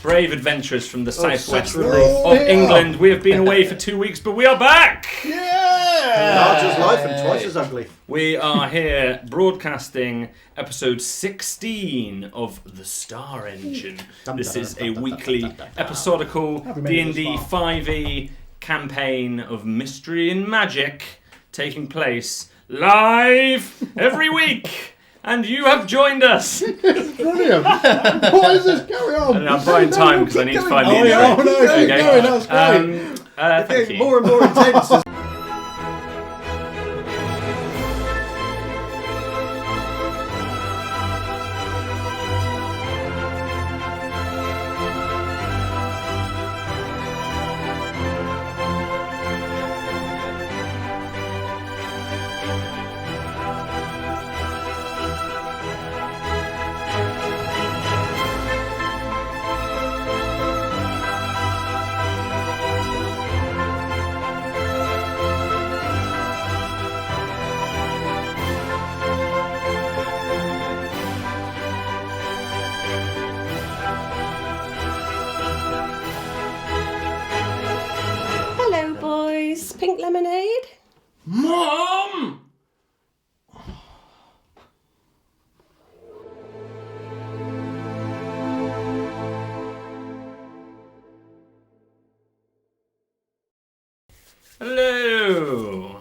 brave adventurers from the southwest of England. We have been away for 2 weeks, but we are back! Yeah! Large as life and twice as ugly. We are here broadcasting episode 16 of The Star Engine. This is a weekly episodical D&D 5e campaign of mystery and magic taking place live every week. And you have joined us. Brilliant. What is this? Carry on. And I'm buying time because I need to find the intro. Oh, no, keep going. That's great. Thank you. More and more intense. Pink lemonade? Mom! Hello!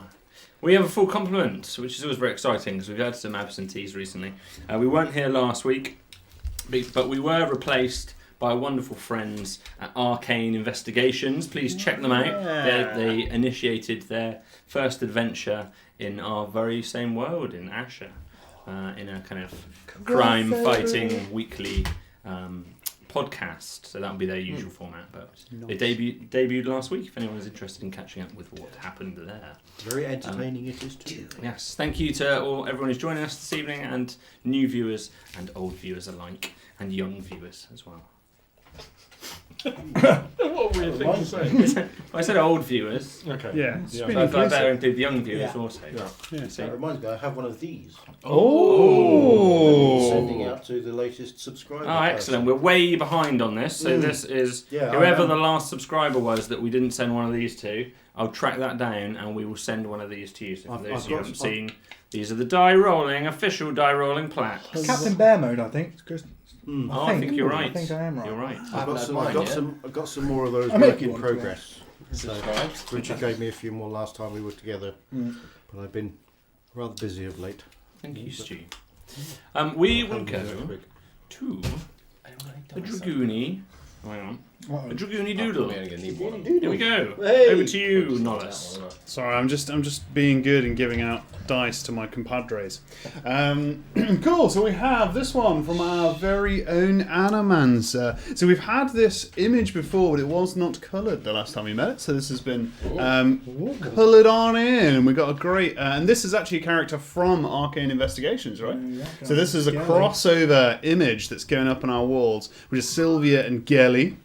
We have a full complement, which is always very exciting because we've had some absentees recently. We weren't here last week, but we were replaced by wonderful friends at Arcane Investigations. Please check them out. They initiated their first adventure in our very same world, in Asher, in a kind of crime-fighting weekly podcast. So that would be their usual format. But they debuted last week, if anyone is interested in catching up with what happened there. Very entertaining it is too. Yes, thank you to everyone who's joining us this evening, and new viewers and old viewers alike, and young viewers as well. What weird thing to say. I said old viewers. Okay. Yeah. So I better include the young viewers also. Yeah. That reminds me, I have one of these. Oh! Sending out to the latest subscriber. Oh, excellent. We're way behind on this. So this is whoever the last subscriber was that we didn't send one of these to. I'll track that down and we will send one of these to you. So for those who haven't seen, these are the official die rolling plaques. Captain Bear mode, I think. I think you're right. I think I am right. You're right. I've got some more of those work in progress. Richard gave me a few more last time we were together, but I've been rather busy of late. Thank you, Stu. We will go to a Dragoony. Hang on. A Dragoony Doodle. Here we go. Hey. Over to you, Nollis. Sorry, I'm just being good and giving out dice to my compadres. Cool. So we have this one from our very own Animancer. So we've had this image before, but it was not coloured the last time we met it. So this has been coloured on in, and we got a great. And this is actually a character from Arcane Investigations, right? So this is a crossover image that's going up on our walls, which is Sylvia and Gelly.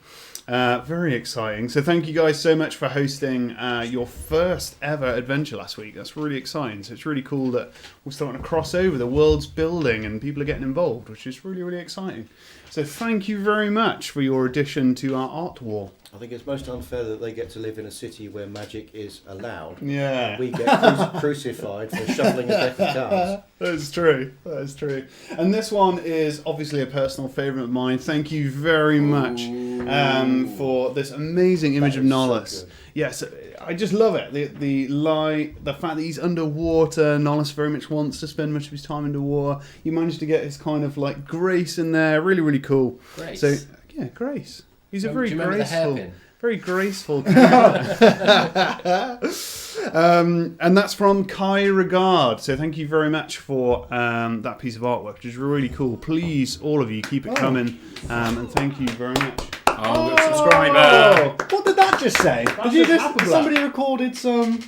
Very exciting. So thank you guys so much for hosting your first ever adventure last week. That's really exciting. So it's really cool that we're starting to cross over. The world's building and people are getting involved, which is really, really exciting. So thank you very much for your addition to our art wall. I think it's most unfair that they get to live in a city where magic is allowed. Yeah. And we get crucified for shuffling a deck of cards. That's true. That is true. And this one is obviously a personal favourite of mine. Thank you very much for this amazing image of Nollis. Yes, I just love it. The light, the fact that he's underwater. Nollis very much wants to spend much of his time underwater. You managed to get his kind of like grace in there. Really, really cool. Grace. So yeah, grace. He's a very graceful character. And that's from Kai Regard. So thank you very much for that piece of artwork, which is really cool. Please, all of you, keep it coming. And thank you very much. Oh, good subscriber. What did that just say? Did you just somebody recorded some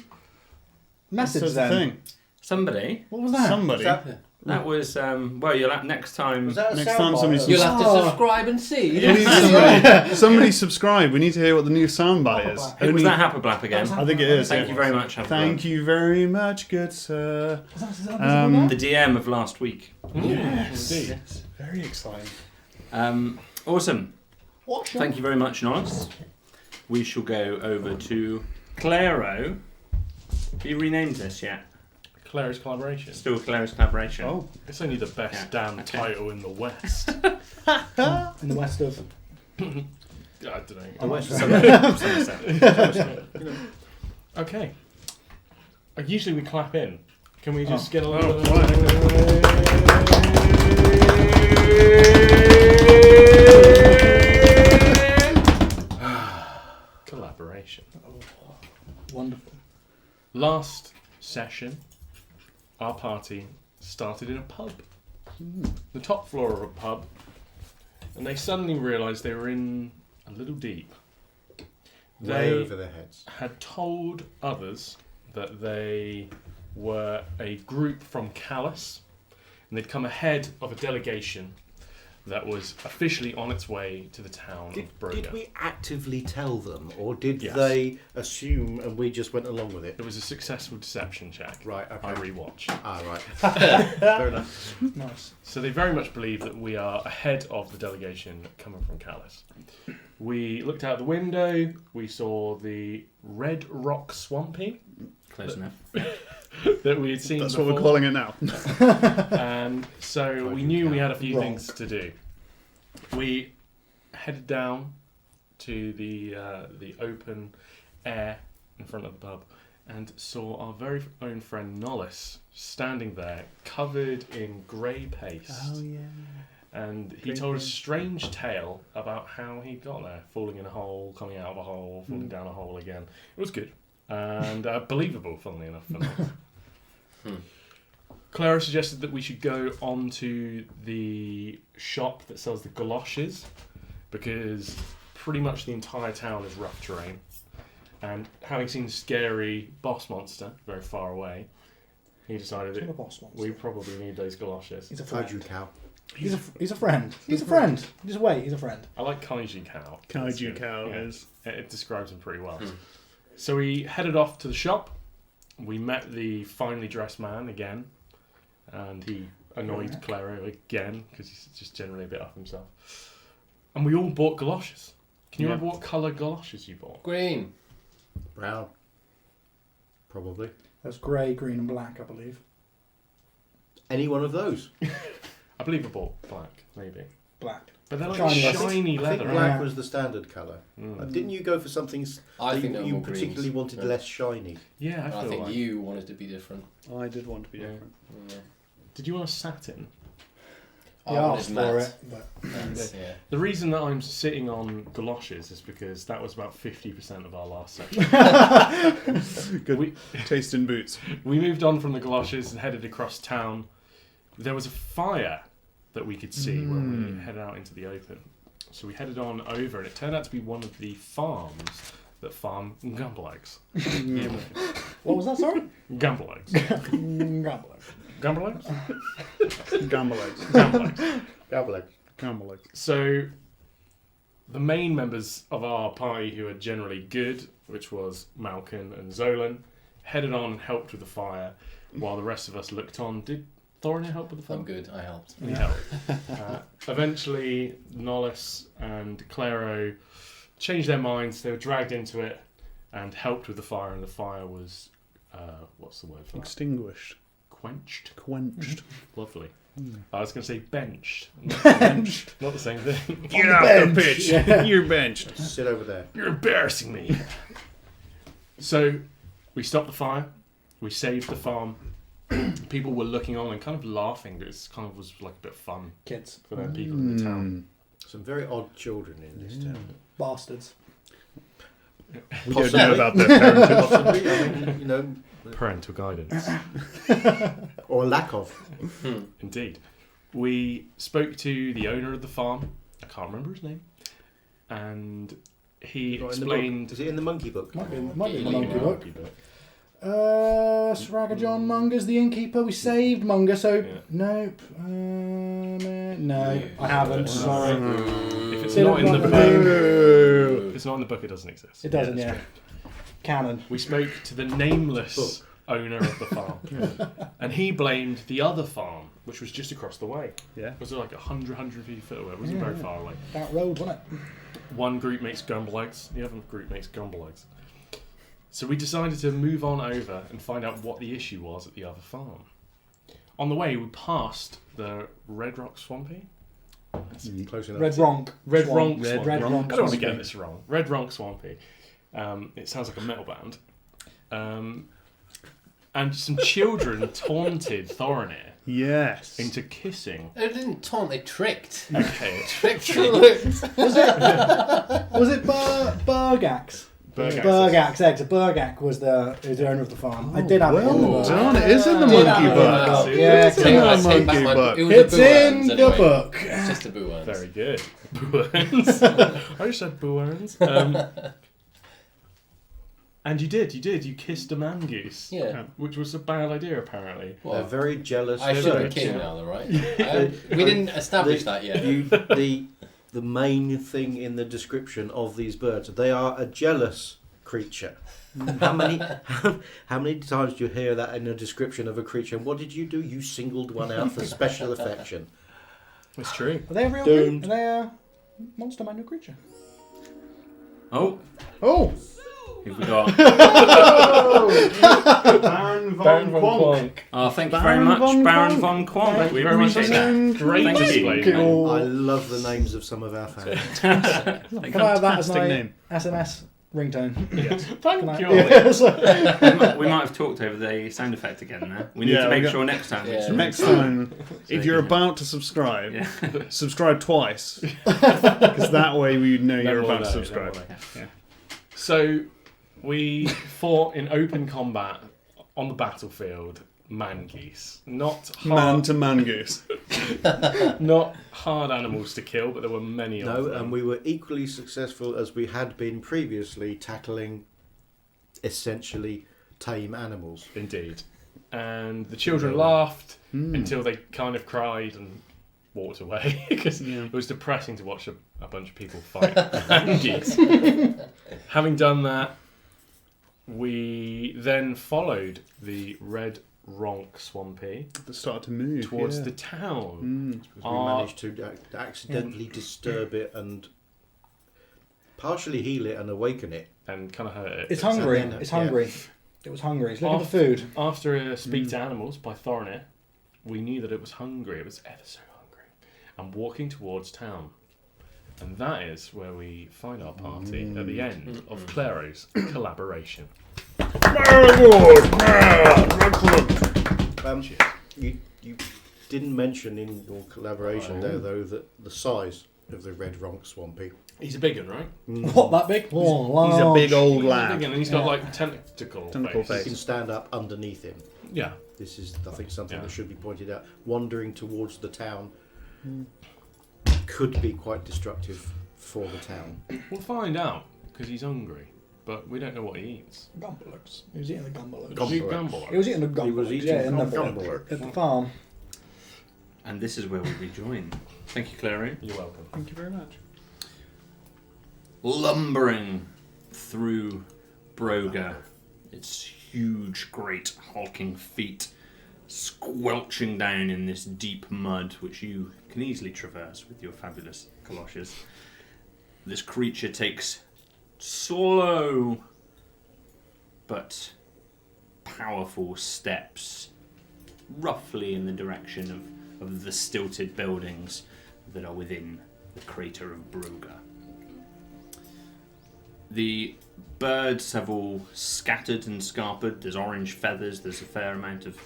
message That's then? the thing. Somebody. What was that? Somebody. That was well. You'll have next time. Was that a Next soundbite? time somebody You'll have to subscribe and see. We need somebody subscribe. We need to hear what the new soundbite is. Hey, was that Happerblap again? I think it is. Thank you very much, Happerblap. Thank you very much, good sir. The DM of last week. Yes. Yes. Very exciting. Awesome. Thank you very much, Norris. We shall go over to Claro. Have you renamed this yet? Clary's Collaboration. Still Claro's Collaboration. Oh, it's only the best damn title in the West. In the west of. I don't know. The West. Okay. Usually we clap in. Can we just get a Oh, little collaboration? Wonderful. Last session, our party started in a pub. The top floor of a pub, and they suddenly realised they were in a little deep. Way They over their heads. had told others that they were a group from Callus, and they'd come ahead of a delegation that was officially on its way to the town of Broga. Did we actively tell them, or did Yes. they assume and we just went along with it? It was a successful deception check. Right, okay. I rewatched. Ah, right. Fair enough. Nice. So they very much believe that we are ahead of the delegation coming from Callus. We looked out the window, we saw the Red Rock Swampy Close enough. that we had seen That's before. what we're calling it now. And so we knew we had a few things to do. We headed down to the open air in front of the pub and saw our very own friend Nollis standing there, covered in grey paste. Oh, yeah. And he told a strange tale about how he got there, falling in a hole, coming out of a hole, falling down a hole again. It was good and believable, funnily enough. For me. Clara suggested that we should go on to the shop that sells the galoshes, because pretty much the entire town is rough terrain. And having seen the scary boss monster very far away, he decided It's not a that boss monster. we probably need those galoshes. He's a Kaiju friend. cow. He's a friend. He's a friend. Just wait. He's a friend. I like Kaiju Cow. Kaiju Cow Yeah. is. It describes him pretty well. So we headed off to the shop. We met the finely dressed man again, and he annoyed Claro again because he's just generally a bit off himself. And we all bought galoshes. Can you remember what colour galoshes you bought? Green. Brown. Probably. That's grey, green, and black, I believe. Any one of those. I believe I bought black, maybe. Black. But they're like Shiny. shiny I think leather, black aren't was the standard colour. Mm. Didn't you go for something I that think they were you more particularly greens. wanted Yeah. less shiny? Yeah, I And feel I think like. you wanted to be different. I did want to be Yeah. different. Yeah. Did you want a satin? He I wanted asked matte. for it, but That's- yeah. The reason that I'm sitting on galoshes is because that was about 50% of our last section. Good We- taste in boots. We moved on from the galoshes and headed across town. There was a fire that we could see when we headed out into the open. So we headed on over, and it turned out to be one of the farms that farm gumbleeggs. what was that? Sorry. Gumbleeggs. Gambler. Gumbleeggs? Gambleeggs. Gumbleeggs. Gablet. Gambleeggs. So the main members of our party, who are generally good, which was Malkin and Zolan, headed on and helped with the fire, while the rest of us looked on. Did Thorin help with the fire? I'm good. I helped. He helped. Eventually, Nollis and Claro changed their minds. They were dragged into it and helped with the fire, and the fire was, what's the word for that? Extinguished. Quenched. Quenched. Lovely. I was going to say benched. Not the same thing. Get off the pitch. Yeah. You're benched. Sit over there. You're embarrassing me. So, we stopped the fire. We saved the farm. People were looking on and kind of laughing. It kind of was like a bit of fun Kids. for the people in the town. Some very odd children in this town. Bastards. We don't know about their parentage. Possibly, I mean, you know, Parental guidance. or lack of. Indeed. We spoke to the owner of the farm. I can't remember his name. And he Right, in the explained... book. Is it in the monkey book? Might be in the Yeah. monkey book. Swagger John Munger's the innkeeper. We saved Munger, so Yeah. nope. No, I haven't. Yeah. Sorry. If it's Didn't not in the write the book, name. if it's not in the book, it doesn't exist. It doesn't, that's yeah. true. Canon. We spoke to the nameless owner of the farm. And he blamed the other farm, which was just across the way. Yeah. Was it like 150 feet away? It wasn't very far away. That road, wasn't it? One group makes gumbo eggs, the other group makes gumbo eggs. So we decided to move on over and find out what the issue was at the other farm. On the way, we passed the Red Rock Swampy. Close enough. Red Ronk. Red Swamp. Ronk Swampy. Red I Ronk don't want to Swampy. get this wrong. Red Ronk Swampy. It sounds like a metal band. And some children taunted Thorinir Yes. into kissing. They didn't taunt, they tricked. Okay. Tricked me. Was it Burgax? Burgax. Burgax eggs. Burgak was the owner of the farm. I did have it in the Well book. done. It is in the Did monkey have it in the book. book. It's Yeah, in the I take back monkey my- book. It was it's a boo in worms, the anyway. book. It's just a boo worms. Very good. Boo-earns. I just said boo-earns. And you did. You kissed a man goose. Yeah. Which was a bad idea, apparently. They're Well, very jealous. I should be birds. king now, though, right? We didn't establish that yet. The main thing in the description of these birds, they are a jealous creature. How many times do you hear that in a description of a creature? And what did you do? You singled one out for special affection. It's true. Are they a real Don't. creature? Are they a monster manual creature? Oh, Oh! who've we got? Baron Baron von von Quonk. Quonk. Oh, thank you Baron very much, von Baron Quonk. von Quonk. Thank We you very much. appreciate that. Great Thank display. you. Cool. I love the names of some of our fans. Can I have that as Fantastic my name. SMS ringtone? Yes. Can Thank I- you. Yes. We might have talked over the sound effect again there. We need Yeah, to make we got- sure next time. Yeah. Next time, if you're yeah. about to subscribe, Yeah. subscribe twice. Because that way we know Then you're we'll about to know, then subscribe. we'll know. Yeah. So we fought in open combat on the battlefield. Man geese, not Man hard, to man goose. not hard animals to kill, but there were many of No, them. and we were equally successful as we had been previously tackling essentially tame animals. Indeed. And the children laughed until they kind of cried and walked away because it was depressing to watch a bunch of people fight man geese. Having done that, we then followed the Red Ronk Swampy That started to move towards yeah. the town. We managed to accidentally disturb it and partially heal it and awaken it. And kind of hurt it. It's hungry. Yeah. It's hungry. It was hungry. It's looking for food. After a Speak to Animals by Thorinir, we knew that it was hungry. It was ever so hungry. And walking towards town. And that is where we find our party at the end of Claro's collaboration. You didn't mention in your collaboration there though that the size of the Red Ronk Swampy. He's a big one, right? What, that big? Oh, He's a big old He's a lad. big one, and he's got like tentacle Tentacle face. You can stand up underneath him. Yeah. This is, I think, something Yeah. that should be pointed out. Wandering towards the town could be quite destructive for the town. We'll find out because he's hungry, but we don't know what he eats. Gumbalux. He was eating the gumbalux. Does he Gumbo. gamble? He was eating the gumbalux. He was eating yeah, in the gumbo. at the farm. And this is where we rejoin. Thank you, Clary. You're welcome. Thank you very much. Lumbering through Broga, its huge, great, hulking feet squelching down in this deep mud, which you can easily traverse with your fabulous galoshes. This creature takes slow but powerful steps, roughly in the direction of the stilted buildings that are within the crater of Broga. The birds have all scattered and scarpered. There's orange feathers. There's a fair amount of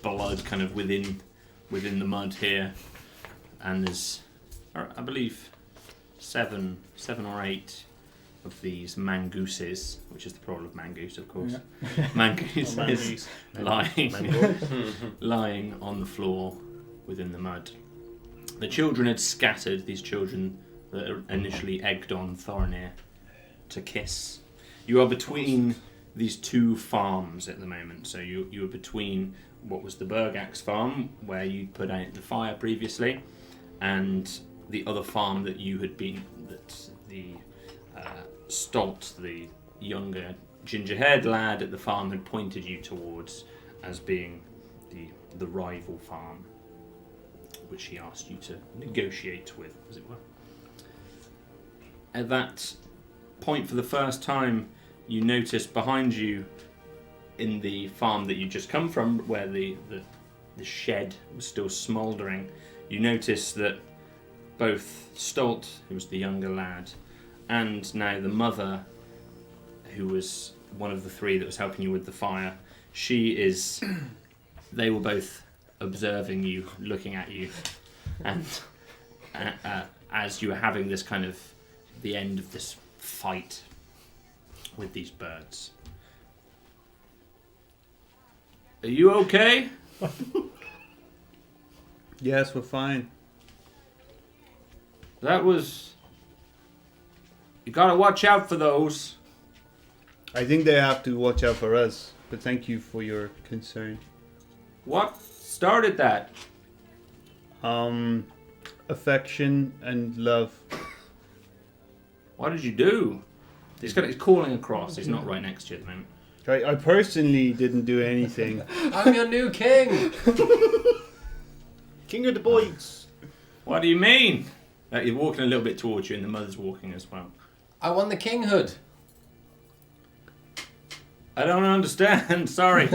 blood kind of within the mud here. And there's, I believe, seven or eight of these mangooses, which is the plural of mangoose, of course. Yeah. Mangooses lying on the floor within the mud. The children had scattered, these children that initially egged on Thorinir to kiss. You are between these two farms at the moment. So you are between what was the Burgax farm, where you put out the fire previously, and the other farm that you had been, that the Stolt, the younger ginger-haired lad at the farm had pointed you towards as being the rival farm, which he asked you to negotiate with, as it were. At that point, for the first time, you notice behind you in the farm that you just come from, where the shed was still smouldering, you notice that both Stolt, who was the younger lad, and now the mother, who was one of the three that was helping you with the fire, they were both observing you, looking at you, and as you were having this kind of the end of this fight with these birds. Are you okay? Yes, we're fine. You gotta watch out for those. I think they have to watch out for us, but thank you for your concern. What started that? Affection and love. What did you do? He's calling across. He's not right next to you at the moment. I personally didn't do anything. I'm your new king. King of the boys. What do you mean? You're walking a little bit towards you, and the mother's walking as well. I won the kinghood. I don't understand. Sorry.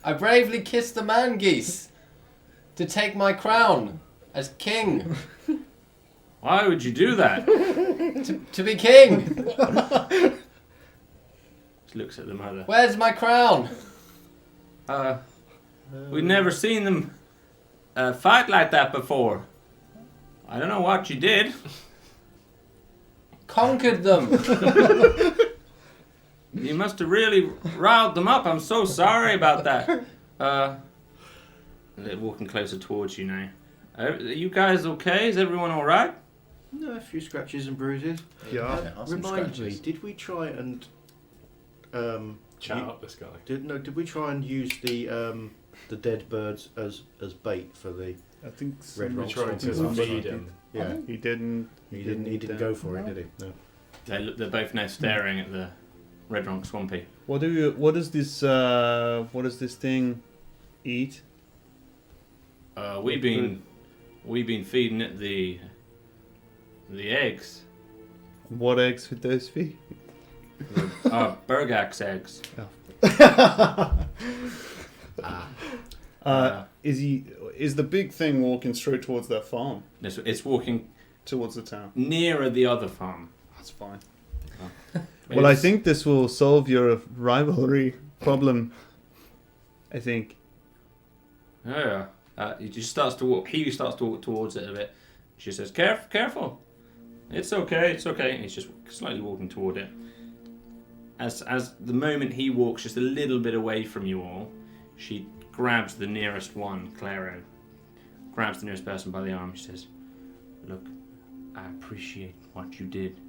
I bravely kissed the man geese to take my crown as king. Why would you do that? To be king. Just looks at the mother. Where's my crown? We've never seen them fight like that before. I don't know what you did. Conquered them. You must have really riled them up. I'm so sorry about that. They're walking closer towards you now. Are you guys okay? Is everyone all right? No, a few scratches and bruises. Yeah. Remind me, did we try and Chat up this guy. did we try and use the dead birds as bait for the I think Red We Rock tried to Swamp? feed him. Yeah, he didn't. he didn't go for it, did he? No. They're both now staring at the Red Rock Swampy. What does this thing eat? We've been feeding it the eggs. What eggs would those be? Bergax eggs. Is the big thing walking straight towards that farm? It's walking Towards the town. nearer the other farm. That's fine. Well, I think this will solve your rivalry problem. I think. Yeah. He just starts to walk. He starts to walk towards it a bit. She says, "Careful. It's okay. It's okay." And he's just slightly walking toward it. As the moment he walks just a little bit away from you all, she grabs the nearest one, Claro. Grabs the nearest person by the arm. She says, "Look, I appreciate what you did.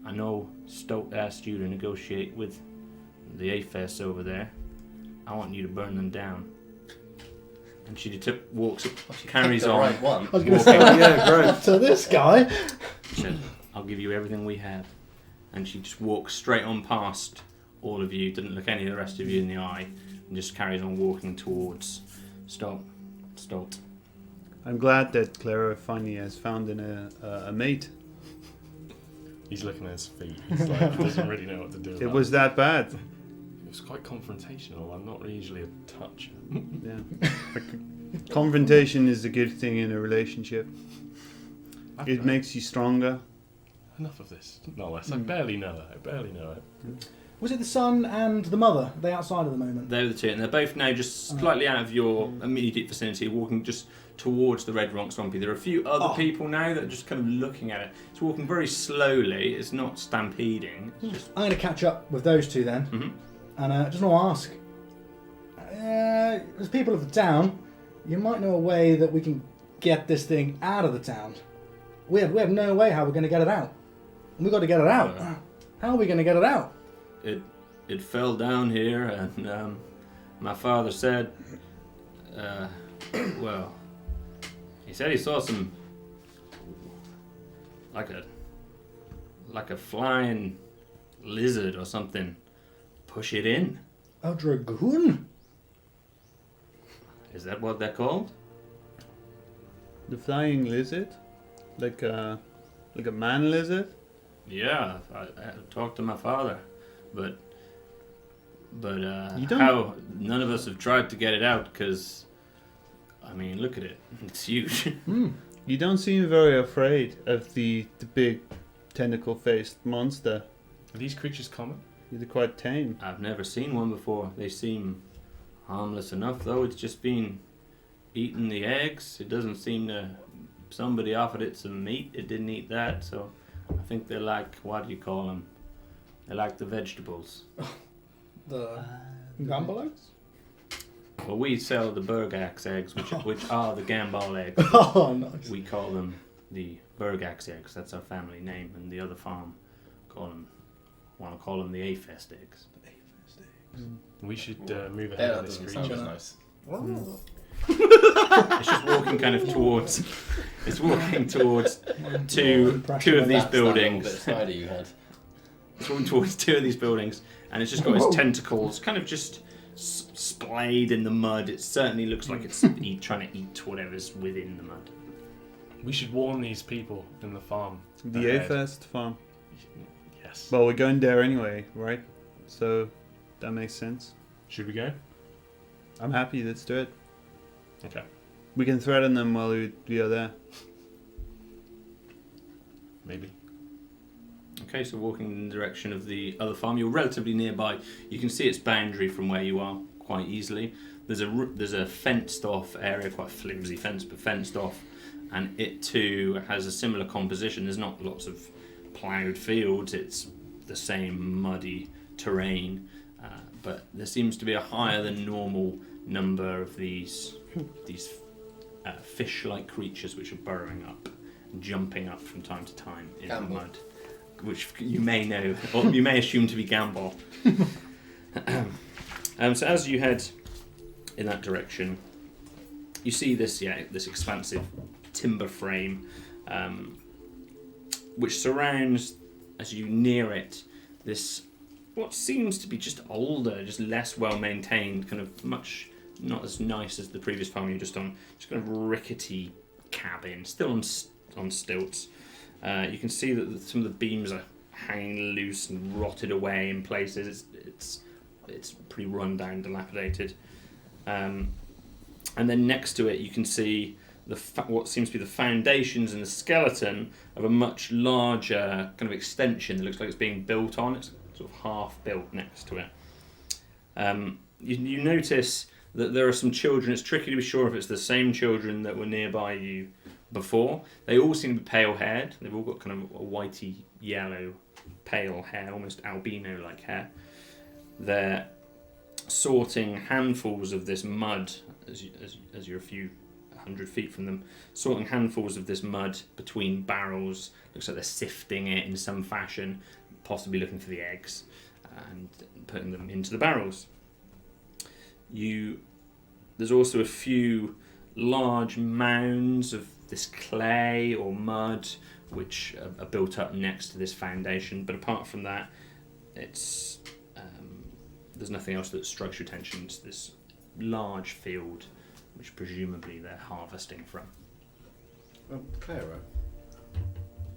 I know Stoke asked you to negotiate with the AFES over there. I want you to burn them down." And she walks, carries the on. right one. I was going to say, Yeah, great. so this guy. She said, "I'll give you everything we have." And she just walks straight on past all of you, didn't look any of the rest of you in the eye, and just carries on walking towards Stolt. I'm glad that Clara finally has found a mate. He's looking at his feet. He's like, he doesn't really know what to do. It was that bad. It was quite confrontational. I'm not usually a toucher. Yeah. Confrontation is a good thing in a relationship. It makes you stronger. Enough of this. No less. I barely know it. Was it the son and the mother? Are they outside at the moment? They're the two, and they're both now just slightly out of your immediate vicinity, walking just towards the Red Rock Swampy. There are a few other people now that are just kind of looking at it. It's walking very slowly. It's not stampeding. It's just... I'm going to catch up with those two then. Mhm. And I just want to ask, as people of the town, you might know a way that we can get this thing out of the town. We have no way how we're going to get it out. We've got to get it out. How are we going to get it out? It fell down here, and my father said, well, he said he saw some like a flying lizard or something push it in. A dragoon? Is that what they're called? The flying lizard? Like a man lizard? Yeah, I talked to my father, but You don't- how none of us have tried to get it out because, I mean, look at it, it's huge. You don't seem very afraid of the big tentacle-faced monster. Are these creatures common? You're quite tame. I've never seen one before. They seem harmless enough, though. It's just been eating the eggs. It doesn't seem to. Somebody offered it some meat. It didn't eat that, so I think they're like, what do you call them? They're like the vegetables. The Gambalos? Well, we sell the Bergax eggs, which are the Gambol eggs. Oh, nice. We call them the Bergax eggs. That's our family name, and the other farm want to call them the Afest eggs. We should move Yeah, ahead that of this doesn't sound creature. as nice. It's just walking kind of towards. It's walking towards two of That's these that little bit buildings. of spider you had. It's walking towards two of these buildings, and it's just got its tentacles kind of just splayed in the mud. It certainly looks like it's trying to eat whatever's within the mud. We should warn these people in the farm. The ahead. A-Fest farm. Yes. Well, we're going there anyway, right? So that makes sense. Should we go? I'm happy. Let's do it. Okay. We can threaten them while we are there. Maybe. Okay, so walking in the direction of the other farm, you're relatively nearby. You can see its boundary from where you are quite easily. There's a fenced off area, quite a flimsy fence, but fenced off, and it too has a similar composition. There's not lots of ploughed fields. It's the same muddy terrain, but there seems to be a higher than normal number of these fish-like creatures which are burrowing up, jumping up from time to time in the mud, which you may know, or you may assume to be Gambol. So as you head in that direction, you see this expansive timber frame, which surrounds, as you near it, this what seems to be just older, just less well maintained, kind of much not as nice as the previous farm you were just on, just kind of rickety cabin, still on stilts. You can see that some of the beams are hanging loose and rotted away in places. It's pretty run down, dilapidated. And then next to it, you can see what seems to be the foundations and the skeleton of a much larger kind of extension that looks like it's being built on. It's sort of half built next to it. You notice that there are some children. It's tricky to be sure if it's the same children that were nearby you before. They all seem to be pale haired. They've all got kind of a whitey yellow pale hair, almost albino like hair. They're sorting handfuls of this mud as you're a few 100 feet from them, sorting handfuls of this mud between barrels. Looks like they're sifting it in some fashion, possibly looking for the eggs and putting them into the barrels. There's also a few large mounds of this clay or mud which are built up next to this foundation, but apart from that, it's there's nothing else that strikes your attention. It's this large field which presumably they're harvesting from. Clara,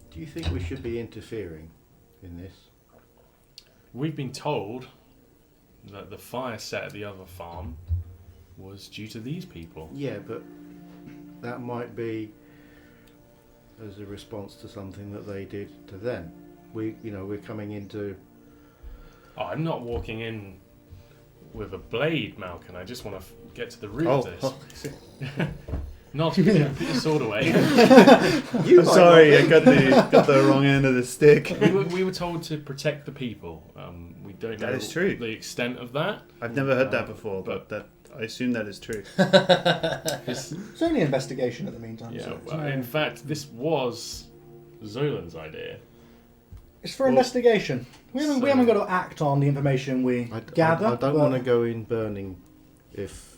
do you think we should be interfering in this? We've been told that the fire set at the other farm was due to these people. Yeah, but that might be as a response to something that they did to them. We're coming into. Oh, I'm not walking in with a blade, Malcolm. I just want to get to the root of this. Not put your sword away. Sorry, I got the wrong end of the stick. We were told to protect the people. We don't know That is true. the extent of that. I've never heard that before, but I assume that is true. It's only an investigation at the meantime. Yeah, So it's well, no- in fact, this was Zolan's idea. it's for investigation. We haven't got to act on the information we gather. I don't want to go in burning if.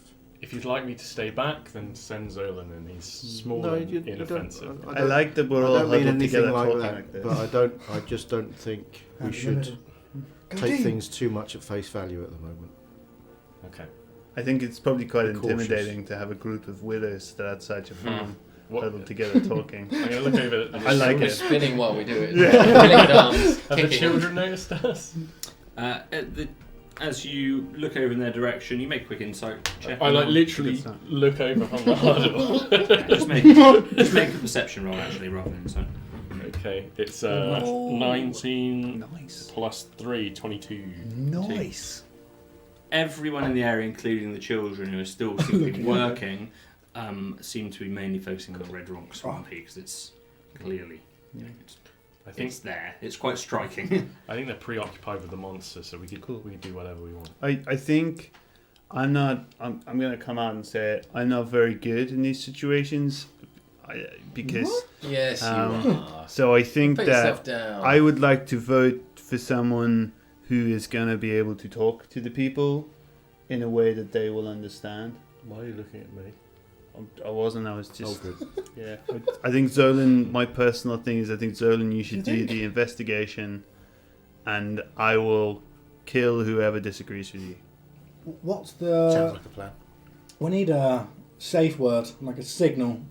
If you'd like me to stay back, then send Zolan in. He's small No, and you don't. inoffensive. I like that we're I all don't mean huddled anything together like talking that, like this. but I just don't think we should take things too much at face value at the moment. Okay. I think it's probably quite Be cautious. intimidating to have a group of widows that are outside your farm What? huddled together talking. I'm gonna look over. At the I like We're it. spinning while we do it. Yeah. Wheeling arms, Have the kicking. children noticed us? As you look over in their direction, you make a quick insight check. I like literally Good sign. look over from the huddle. just make a perception roll actually, rather than insight. Okay, it's 19 Nice. plus 3, 22. Nice. Everyone in the area, including the children who are still simply working, seem to be mainly focusing on the Red Rock Swampy because it's clearly, I think it's there. It's quite striking. I think they're preoccupied with the monster, so we could do whatever we want. I think I'm gonna come out and say it. I'm not very good in these situations because Yes, you are. so I think Put that yourself down. I would like to vote for someone who is gonna be able to talk to the people in a way that they will understand. Why are you looking at me? I wasn't. I was just. Oh, good. Yeah. I think Zolan. My personal thing is, I think Zolan, you should You do think? the investigation, and I will kill whoever disagrees with you. What's Sounds the? like a plan. We need a safe word, like a signal,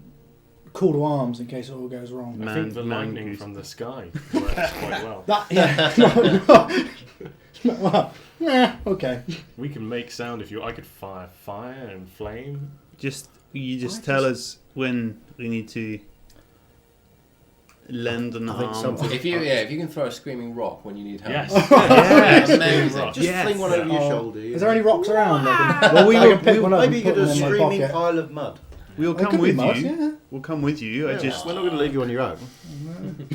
call to arms in case it all goes wrong. I Man- think the man lightning goose. from the sky works quite well. That yeah. Well, yeah. Okay. We can make sound if you. I could fire fire and flame. You just tell us when we need to lend an I think arm. something- If you can throw a screaming rock when you need help. Yes. Yes. Amazing. Rock. Just Yes. fling one over your Oh, shoulder. Is there any rocks around? Well, we I will, can pick one up maybe and you put could do a them in my screaming pocket. pile of mud. We'll It come could be with mud, you. yeah. We'll come with you. We're not going to leave you on your own.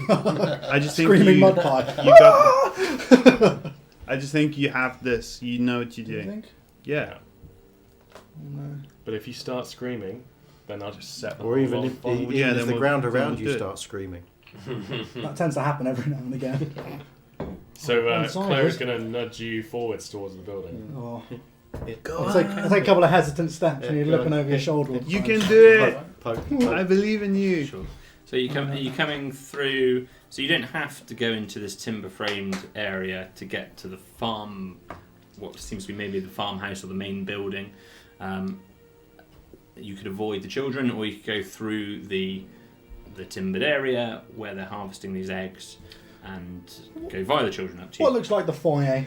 I just think Screaming you, mud pie. you got. I just think you have this. You know what you're You doing. think? Yeah. No. But if you start screaming, then I'll just set them Or all even on if, fire. even yeah, if then the we'll- ground then around we'll you do it. starts screaming. That tends to happen every now and again. So I'm sorry. Claire's going to nudge you forwards towards the building. Oh. Go It's like a couple of hesitant steps Yeah, and you're go looking on. over your shoulder. You can do it. Poke. I believe in you. Sure. So are you coming through? So you don't have to go into this timber framed area to get to the farm. What seems to be maybe the farmhouse or the main building. You could avoid the children, or you could go through the timbered area where they're harvesting these eggs, and go via the children up to What you. looks like the foyer?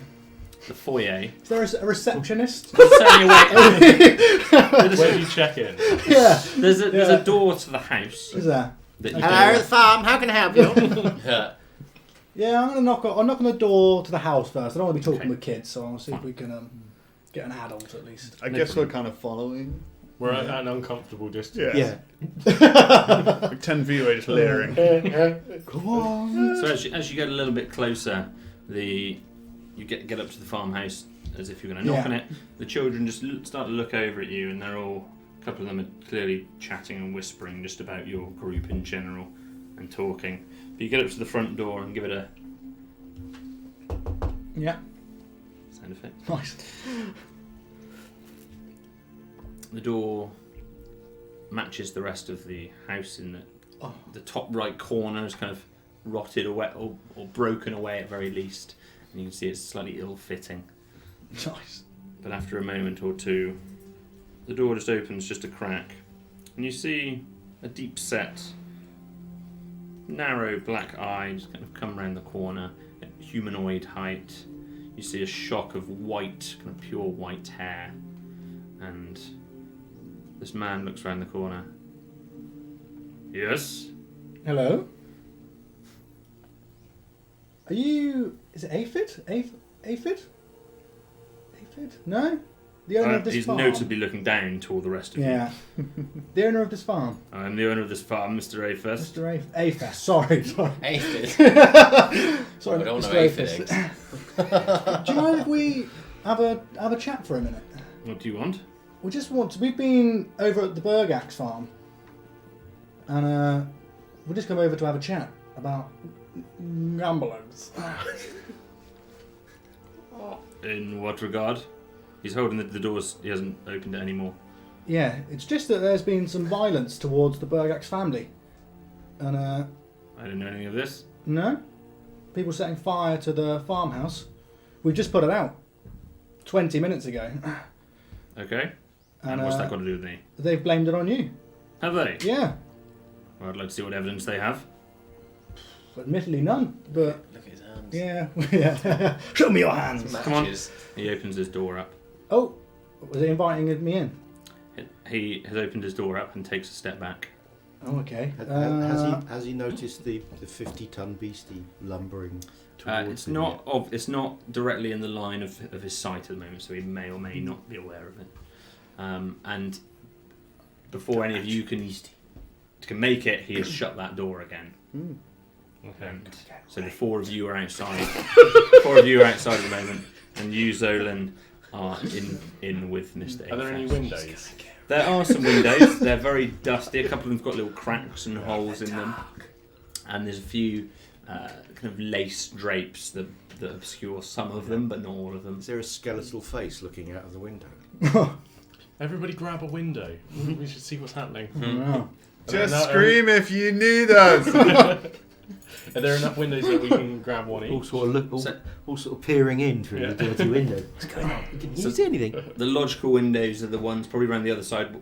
The foyer. Is there a receptionist? There's certainly a way- Where do you check in? Yeah. there's a Yeah. door to the house Is there? that you Hello, go. the farm. How can I help you? Yeah. Yeah, I'll knock on the door to the house first. I don't want to be talking Okay. with kids, so I'll see if we can get an adult at least. I guess we're kind of following. We're at an uncomfortable distance. Yeah. Yeah. Like 10 feet away, just leering. Come on. So as you get a little bit closer, you get up to the farmhouse as if you're going to knock Yeah. on it. The children just start to look over at you, and a couple of them are clearly chatting and whispering just about your group in general and talking. But you get up to the front door and give it a Yeah, sound effect. nice. The door matches the rest of the house in that Oh. the top right corner is kind of rotted away or broken away at very least, and you can see it's slightly ill-fitting. Nice. But after a moment or two, the door just opens just a crack, and you see a deep-set, narrow black eye just kind of come round the corner at humanoid height. You see a shock of white, kind of pure white hair, and this man looks round the corner. Yes? Hello. Are you? Is it Aphid? Aphid? Aphid? No. The owner of this He's farm. notably looking down to all the rest of you. Yeah. The owner of this farm, I'm the owner of this farm, Mr. Afest. Mr. Aphid. Sorry. Aphid. Sorry, We don't Mr. know aphid Aphid. eggs. Do you mind if we have a chat for a minute? What do you want? We just want to. We've been over at the Bergax farm, and we'll just come over to have a chat about ambulance. In what regard? He's holding the doors. He hasn't opened it anymore. Yeah, it's just that there's been some violence towards the Bergax family, and I didn't know anything of this. no, people setting fire to the farmhouse. We've just put it out 20 minutes ago. Okay. And what's that got to do with me? They've blamed it on you. Have they? Yeah. Well, I'd like to see what evidence they have. Admittedly none, but Look at his hands. yeah. yeah. Show me your hands. Come on. Matches. He opens his door up. Oh, was he inviting me in? He has opened his door up and takes a step back. Oh, okay. Has he noticed the 50-ton beastie lumbering towards It's not directly in the line of his sight at the moment, so he may or may not be aware of it. And before any of you can make it, he has shut that door again. Okay. And so the four of you are outside. The four of you are outside at the moment, and you, Zolan, are in with Mr. Are there any Aphas. windows? There are some windows. They're very dusty. A couple of them've got little cracks and holes in them, and there's a few kind of lace drapes that obscure some of them, but not all of them. Is there a skeletal face looking out of the window? Everybody grab a window. We should see what's happening. Wow. Just scream if you need us. Are there enough windows that we can grab one each? All sort of peering in through the dirty window. What's going on? Can you see anything? The logical windows are the ones probably around the other side.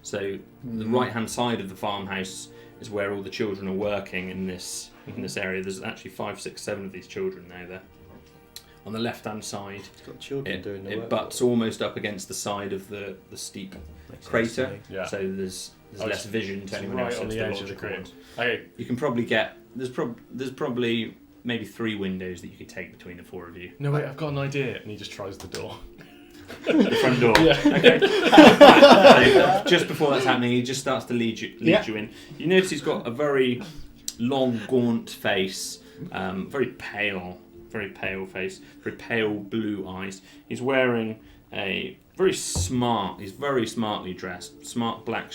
So the right-hand side of the farmhouse is where all the children are working in this area. There's actually 5, 6, 7 of these children now there. On the left-hand side, It's got children doing the it work. butts almost up against the side of the steep Makes sense to crater. me. Yeah. So there's less vision to anyone right else. on It's the edge of the logical crib. ones. Okay. You can probably get there's probably maybe 3 windows that you could take between the 4 of you. No, wait, I've got an idea. And he just tries the door. The front door. Yeah. Okay. So just before that's happening, he just starts to lead you in. You notice he's got a very long, gaunt face, very pale face, very pale blue eyes. He's wearing a he's very smartly dressed, smart black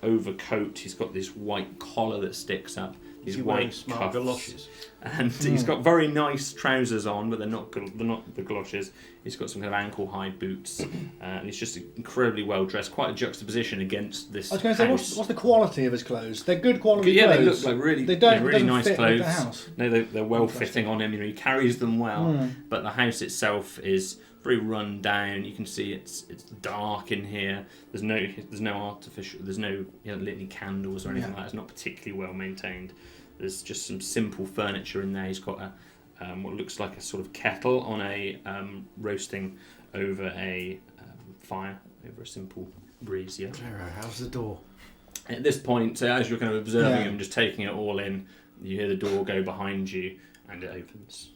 overcoat. He's got this white collar that sticks up. These white smart cuffs. galoshes. And he's got very nice trousers on, but they're not the galoshes. He's got some kind of ankle-high boots, and he's just incredibly well dressed. Quite a juxtaposition against this I was going to say, house. what's the quality of his clothes? They're good quality Yeah, they clothes. look like really, They don't really doesn't nice fit clothes. With the house. No, they're well fitting on him. You know, he carries them well, but the house itself is very run down. You can see it's dark in here. There's no artificial. There's no lit any candles or anything like that. It's not particularly well maintained. There's just some simple furniture in there. He's got a what looks like a sort of kettle on a roasting over a fire, over a simple brazier. Clara, how's the door? At this point, as you're kind of observing Yeah. him, just taking it all in, you hear the door go behind you, and it opens.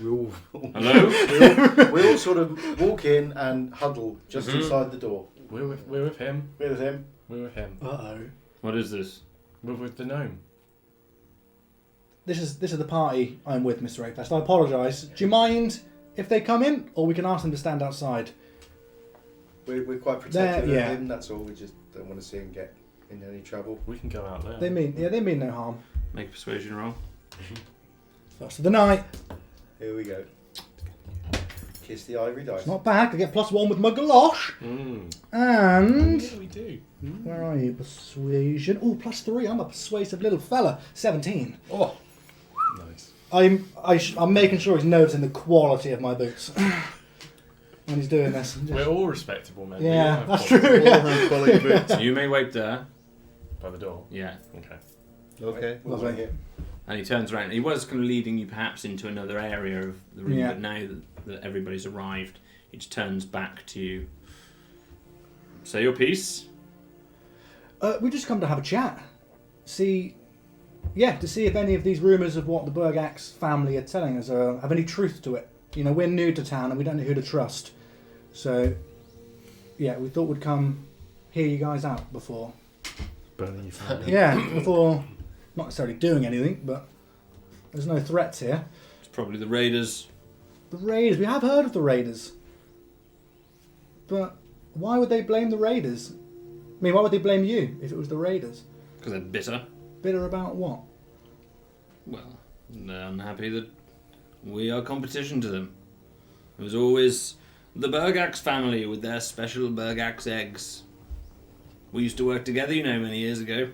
We all sort of walk in and huddle just inside the door. We're with him. We're with him. We're with him. Uh-oh. What is this? We're with the gnome. This is the party I'm with, Mr. Apest. I apologise. Do you mind if they come in, or we can ask them to stand outside? We're quite protective yeah. of him, that's all. We just don't want to see him get in any trouble. We can go out there. They mean no harm. Make a persuasion roll. First of the night. Here we go. Kiss the ivory dice. It's not bad. I get +1 with my galosh. And Yeah, we do. where are you? Persuasion. Oh, +3. I'm a persuasive little fella. 17. Oh, nice. I'm making sure he's noticing the quality of my boots when he's doing this. We're all respectable men. We all Yeah, have that's quality. true. All Yeah. have quality boots. You may wait there. By the door. Yeah. Okay. Okay, we'll Lovely. wait here. And he turns around. He was kind of leading you perhaps into another area of the room, Yeah. but now that everybody's arrived, he just turns back to you. Say your piece. We just come to have a chat. To see if any of these rumours of what the Bergax family are telling us have any truth to it. You know, we're new to town and we don't know who to trust. So, yeah, we thought we'd come hear you guys out before. Burning your family. Yeah, before not necessarily doing anything, but there's no threats here. It's probably the raiders. The Raiders, we have heard of the Raiders. But why would they blame the Raiders? I mean, why would they blame you if it was the Raiders? Because they're bitter. Bitter about what? Well, they're unhappy that we are competition to them. It was always the Bergax family with their special Bergax eggs. We used to work together, you know, many years ago.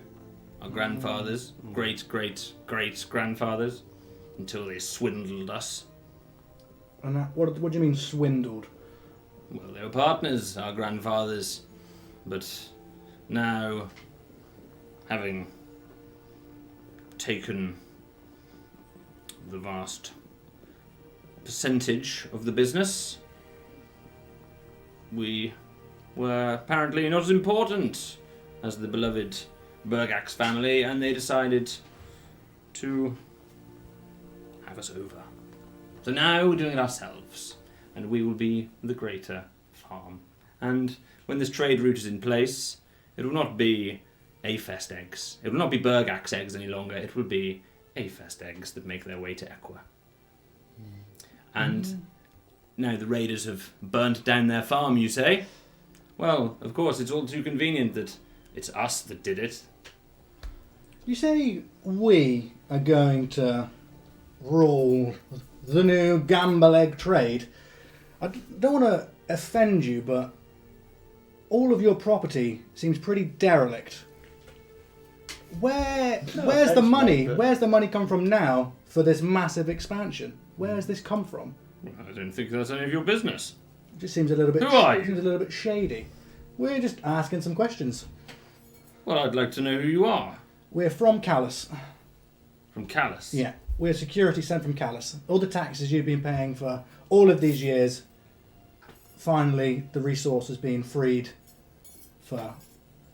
Our grandfathers, great-great-great-grandfathers. until they swindled us. And what do you mean swindled? Well, they were partners, our grandfathers, but now, having taken the vast percentage of the business, we were apparently not as important as the beloved Bergax family, and they decided to have us over. So now we're doing it ourselves, and we will be the greater farm. And when this trade route is in place, it will not be A-Fest eggs. It will not be Bergax eggs any longer. It will be A-Fest eggs that make their way to Equa. And now the raiders have burnt down their farm, you say? Well, of course, it's all too convenient that it's us that did it. You say we are going to rule the new gamble egg trade. I don't want to offend you, but all of your property seems pretty derelict. Where's the money? Where's the money come from now for this massive expansion? Where's this come from? Well, I don't think that's any of your business. It just seems a little bit. Who are you? Seems a little bit shady. We're just asking some questions. Well, I'd like to know who you are. We're from Callus. From Callus. Yeah, we're security sent from Callus. All the taxes you've been paying for all of these years. Finally, the resource has been freed for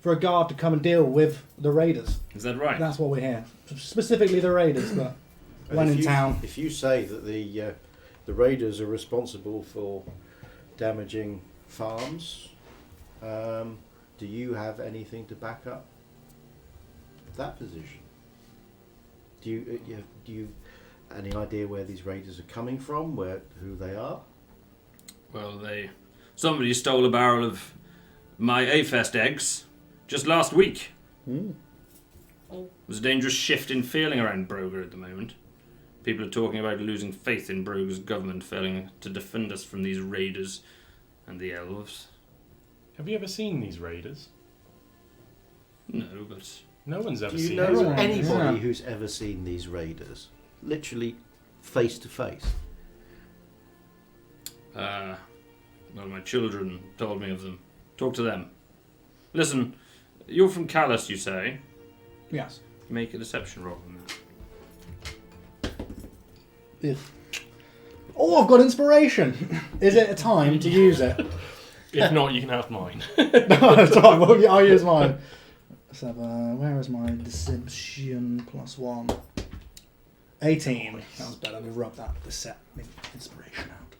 a guard to come and deal with the raiders. Is that right? That's what we're here. Specifically the raiders, but when in town. If you say that the raiders are responsible for damaging farms, do you have anything to back up that position? Do you any idea where these raiders are coming from? Who they are? Well, somebody stole a barrel of my A-Fest eggs just last week. There's a dangerous shift in feeling around Broger at the moment. People are talking about losing faith in Broger's government, failing to defend us from these raiders and the elves. Have you ever seen these raiders? No, but No one's ever Do you seen know these them? raiders. anybody Yeah. who's ever seen these raiders? Literally face to face. well, my children told me of them. Talk to them. Listen, you're from Callus, you say? Yes. Make a deception roll on that. Oh, I've got inspiration. Is it a time to use it? If not, you can have mine. No, it's alright. Well, I'll use mine. Let's have, where is my deception +1? 18. That was better. We rubbed that inspiration out.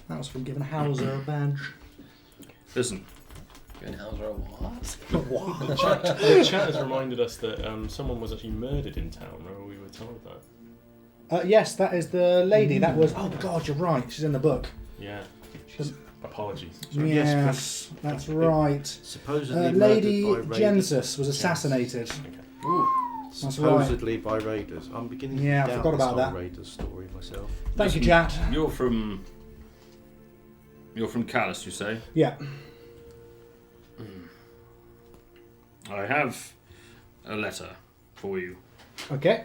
That was from giving Hauser a badge. Listen, Good hell's a what? What? The chat has reminded us that someone was actually murdered in town. Remember we were told that? Yes, that is the lady. That was. Oh God, you're right. She's in the book. Yeah. Apologies. Yes, that's right. Supposedly Lady murdered by raiders. Gensis was assassinated. That's Supposedly by raiders. I'm beginning Yeah, I to doubt forgot this about whole that. raiders story myself. Thank you, Listen, chat. you're from Callus, you say? Yeah. I have a letter for you. Okay.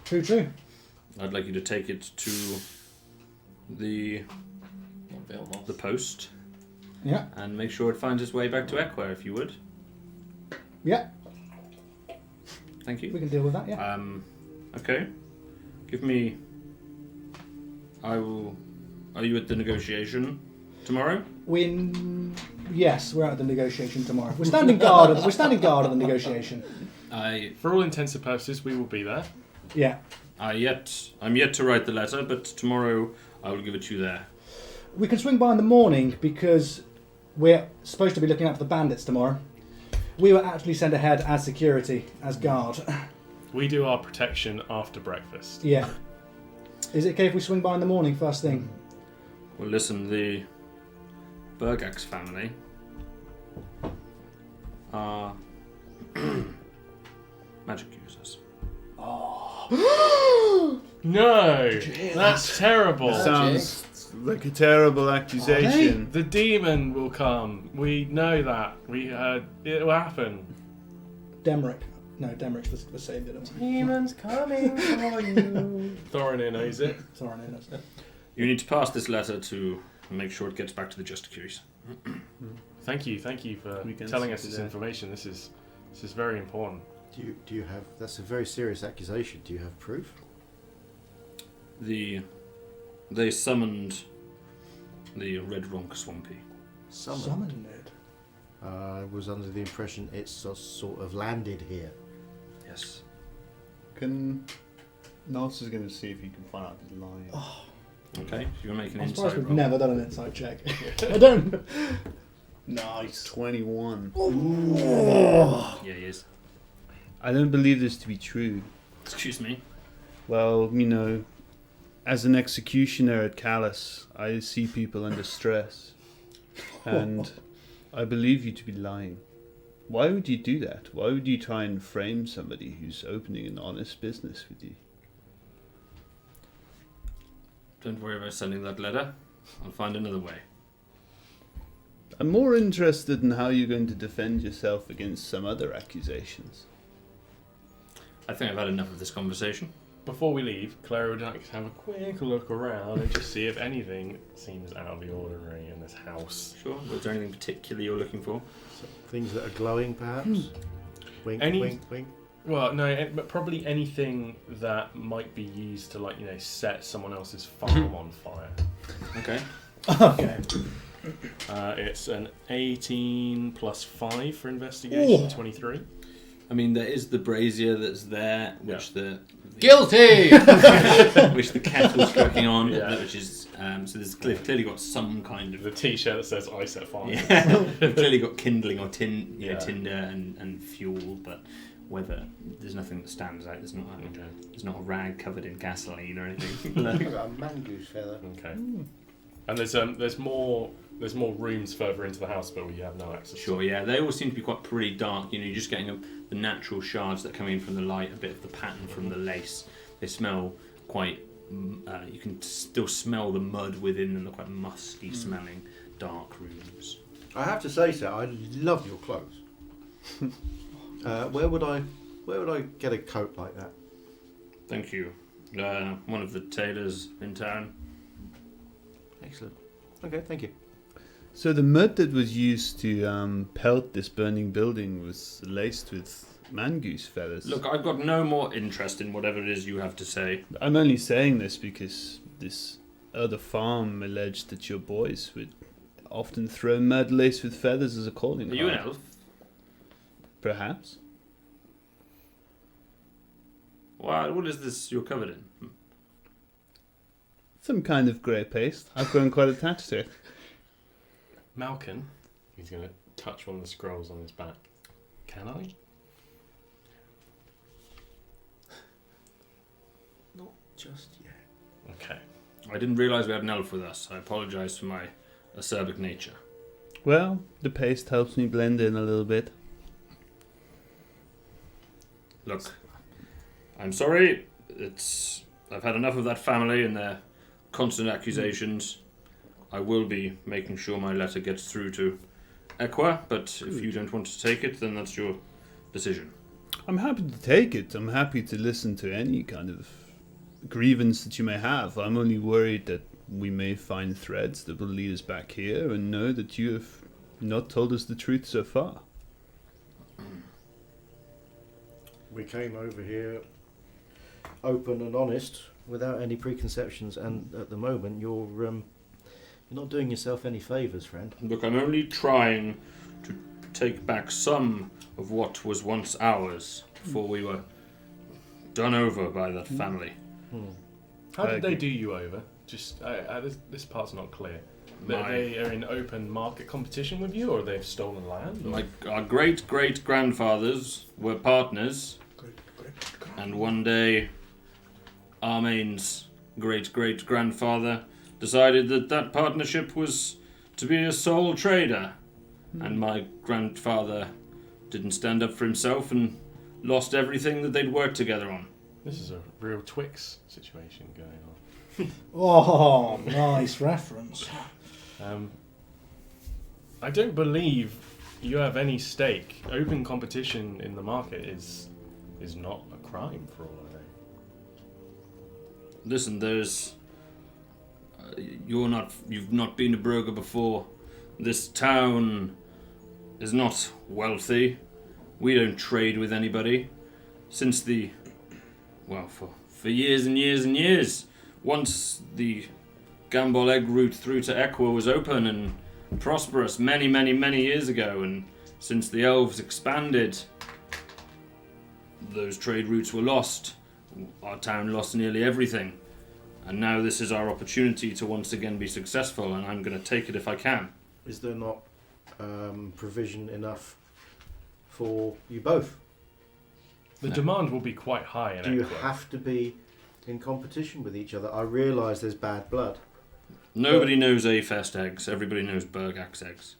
True. I'd like you to take it to the post Yeah. and make sure it finds its way back to Equa, if you would. Yeah. Thank We you. can deal with that. Yeah. Okay. Give me. I will. Are you at the negotiation tomorrow? Yes, we're at the negotiation tomorrow. We're standing guard. We're standing guard at the negotiation. For all intents and purposes, we will be there. Yeah. I'm yet to write the letter, but tomorrow I will give it to you there. We can swing by in the morning because we're supposed to be looking out for the bandits tomorrow. We were actually sent ahead as security, as guard. We do our protection after breakfast. Yeah. Is it okay if we swing by in the morning first thing? Well, listen, the Bergax family are magic users. No! That's terrible. Sounds like a terrible accusation. The demon will come. We know that. It will happen. Demrick, No, Demeric's the saviour. Don't worry. Demons coming for you. Thorin knows it. Sorry, no, that's it. You need to pass this letter to make sure it gets back to the Justiciaries. Thank you for We can telling see us this that. information. This is very important. Do you have? That's a very serious accusation. Do you have proof? They summoned the Red Ronk Swampy. Summoned. I was under the impression it's just sort of landed here. Yes. Nals is going to see if he can find out his lying. Okay, if you want to make an I'm surprised insight we've roll. never done an inside check. I don't. Nice. 21. Yeah, he is. I don't believe this to be true. Excuse me. Well, as an executioner at Callus, I see people under stress. And I believe you to be lying. Why would you do that? Why would you try and frame somebody who's opening an honest business with you? Don't worry about sending that letter. I'll find another way. I'm more interested in how you're going to defend yourself against some other accusations. I think I've had enough of this conversation. Before we leave, Clara would like to have a quick look around and just see if anything seems out of the ordinary in this house. Sure. Was there anything particular you're looking for? Things that are glowing, perhaps. Wink, Any- wink, wink. Well, no, but probably anything that might be used to, set someone else's farm on fire. Okay. Okay. It's an 18 plus 5 for investigation, Ooh. 23. I mean, there is the brazier that's there, which Guilty! which the kettle's cooking on, Yeah. which is so there's clearly got some kind of The t-shirt that says I set fire. yeah. They've clearly got kindling or Yeah. tinder and fuel, but whether there's nothing that stands out. There's not a rag covered in gasoline or anything. I've got a mangoose feather. Okay. And there's more rooms further into the house, but we have no access. Sure, yeah. They all seem to be quite pretty dark. You're just getting the natural shards that come in from the light, a bit of the pattern from the lace. They smell quite. You can still smell the mud within them. They're quite musky smelling, dark rooms. I have to say, sir, I love your clothes. Where would I get a coat like that? Thank you. One of the tailors in town. Excellent. Okay, thank you. So the mud that was used to pelt this burning building was laced with mangoose feathers. Look, I've got no more interest in whatever it is you have to say. I'm only saying this because this other farm alleged that your boys would often throw mud laced with feathers as a calling Are you an card. elf? Perhaps. What is this you're covered in? Some kind of grey paste. I've grown quite attached to it. Malkin, he's going to touch one of the scrolls on his back. Can I? Not just yet. Okay. I didn't realise we had an elf with us. I apologise for my acerbic nature. Well, the paste helps me blend in a little bit. Look, I'm sorry. I've had enough of that family and their constant accusations. I will be making sure my letter gets through to Equa, but if you don't want to take it, then that's your decision. I'm happy to take it. I'm happy to listen to any kind of grievance that you may have. I'm only worried that we may find threads that will lead us back here and know that you have not told us the truth so far. We came over here open and honest, without any preconceptions, and at the moment you're not doing yourself any favours, friend. Look, I'm only trying to take back some of what was once ours before we were done over by that family. How did they do you over? Just this part's not clear. They are in open market competition with you, or they've stolen land? Or? Our great-great-grandfathers were partners, and one day Armane's great-great-grandfather decided that partnership was to be a sole trader, and my grandfather didn't stand up for himself and lost everything that they'd worked together on. This is a real Twix situation going on. Oh, nice reference. I don't believe you have any stake. Open competition in the market is is not a crime for all I know. Listen, you've not been a broker before. This town is not wealthy. We don't trade with anybody. Since for years and years and years. Once the Gambol egg route through to Equa was open and prosperous many, many, many years ago, and since the elves expanded, those trade routes were lost. Our town lost nearly everything. And now this is our opportunity to once again be successful, and I'm going to take it if I can. Is there not provision enough for you both? The demand will be quite high in Do you Equa. have to be in competition with each other? I realise there's bad blood. Nobody knows A-Fest eggs. Everybody knows Bergax eggs.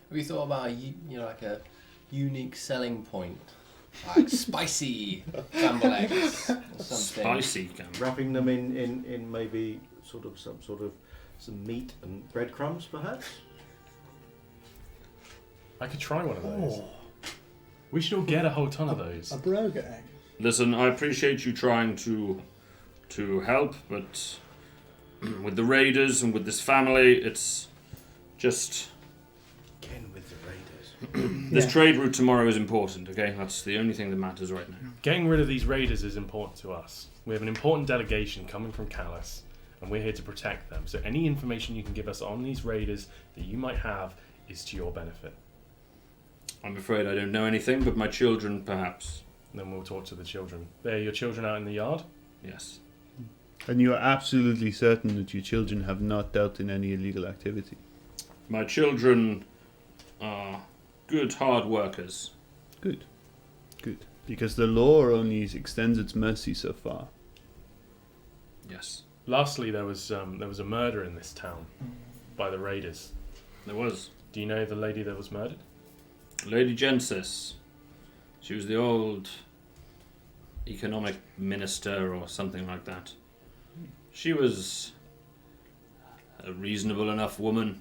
Have you thought about like a unique selling point, like spicy Campbell eggs or something? Spicy Gambol. Wrapping them in maybe some meat and breadcrumbs, perhaps? I could try one of those. We should all get a whole ton of those. A broga egg. Listen, I appreciate you trying to help, but with the raiders and with this family, it's just Again with the raiders. this Yeah. trade route tomorrow is important. Okay, that's the only thing that matters right now. Getting rid of these raiders is important to us. We have an important delegation coming from Callus, and we're here to protect them. So any information you can give us on these raiders that you might have is to your benefit. I'm afraid I don't know anything, but my children, perhaps. And then we'll talk to the children. They're your children out in the yard? Yes. And you are absolutely certain that your children have not dealt in any illegal activity? My children are good, hard workers. Good. Good. Because the law only extends its mercy so far. Yes, Lastly, there was a murder in this town by the raiders. there was. Do you know the lady that was murdered? Lady Gensis. She was the old economic minister or something like that. She was a reasonable enough woman,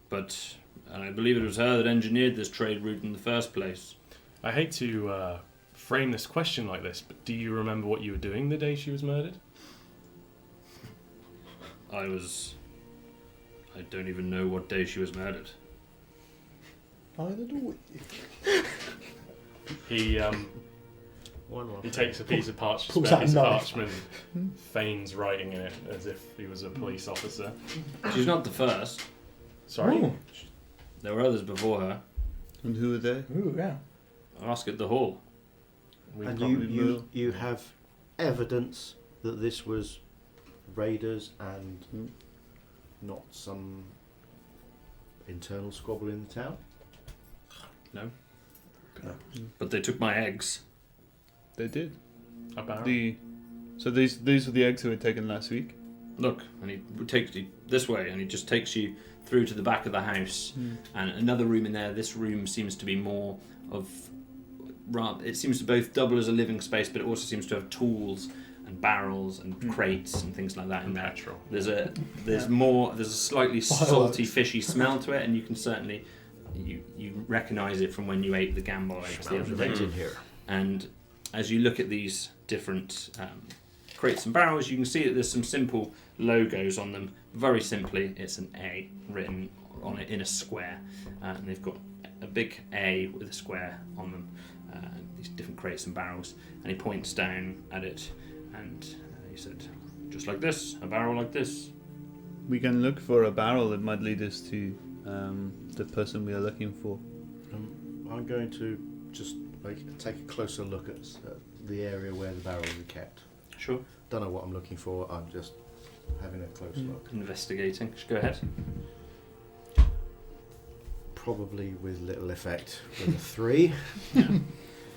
but and I believe it was her that engineered this trade route in the first place. I hate to frame this question like this, but do you remember what you were doing the day she was murdered? I don't even know what day she was murdered. Either do we? He One more. he takes a piece of parchment, Pulls out a knife. parchment, feigns writing in it as if he was a police officer. She's not the first. Sorry. Ooh. There were others before her. And who are they? Ooh, yeah. Ask at the hall. We And probably you have evidence that this was raiders and not some internal squabble in the town? No. But they took my eggs. They did. a barrel. So these were the eggs that were taken last week? Look, and he takes you this way, and he just takes you through to the back of the house, and another room in there. This room seems to be more of, it seems to both double as a living space, but it also seems to have tools and barrels and crates and things like that in there. Natural. There's a slightly salty, fishy smell to it, and you can certainly you recognise it from when you ate the gambol eggs the other day. in here. And as you look at these different crates and barrels, you can see that there's some simple logos on them. Very simply, it's an A written on it in a square, and they've got a big A with a square on them. These different crates and barrels, and he points down at it, and he said, "Just like this, a barrel like this." We can look for a barrel that might lead us to the person we are looking for. I'm going to just take a closer look at the area where the barrels are kept. Sure. Don't know what I'm looking for. I'm just having a close look. Investigating. Just go ahead. Probably with little effect with a 3.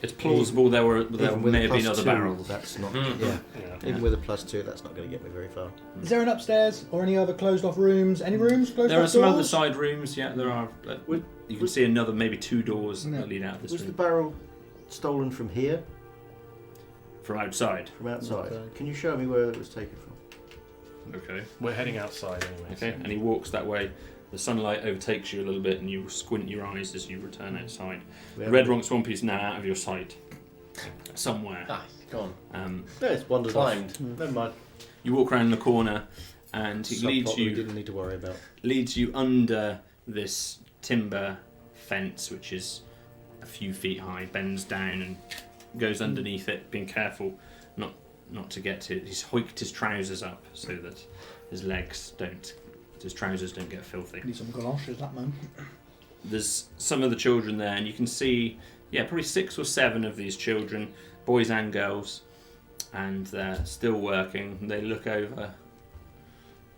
It's plausible there Even with may a have been plus other 2, barrels. That's not. Mm. Yeah. Yeah. Even with a +2, that's not going to get me very far. Is there an upstairs or any other closed off rooms? Any rooms closed There off are some other doors? side rooms. Yeah, there are. You can would- see another, maybe 2 doors Yeah. that lead out of this Was the room barrel stolen from here, from outside. from outside? Okay. Can you show me where it was taken from? Okay. We're heading outside anyway. Okay. And he walks that way. The sunlight overtakes you a little bit, and you squint your eyes as you return outside. We The red haven't- Ronk Swampy's now out of your sight. somewhere. Ah, gone. No, it's wandered off. Climbed. Never mind. You walk around the corner, and it leads Subplot we you didn't need to worry about. under this timber fence, which is a few feet high, bends down and goes underneath it, being careful not to get to it. He's hoiked his trousers up so that his trousers don't get filthy. Need some galoshes, that man. There's some of the children there, and you can see, probably 6 or 7 of these children, boys and girls, and they're still working. They look over.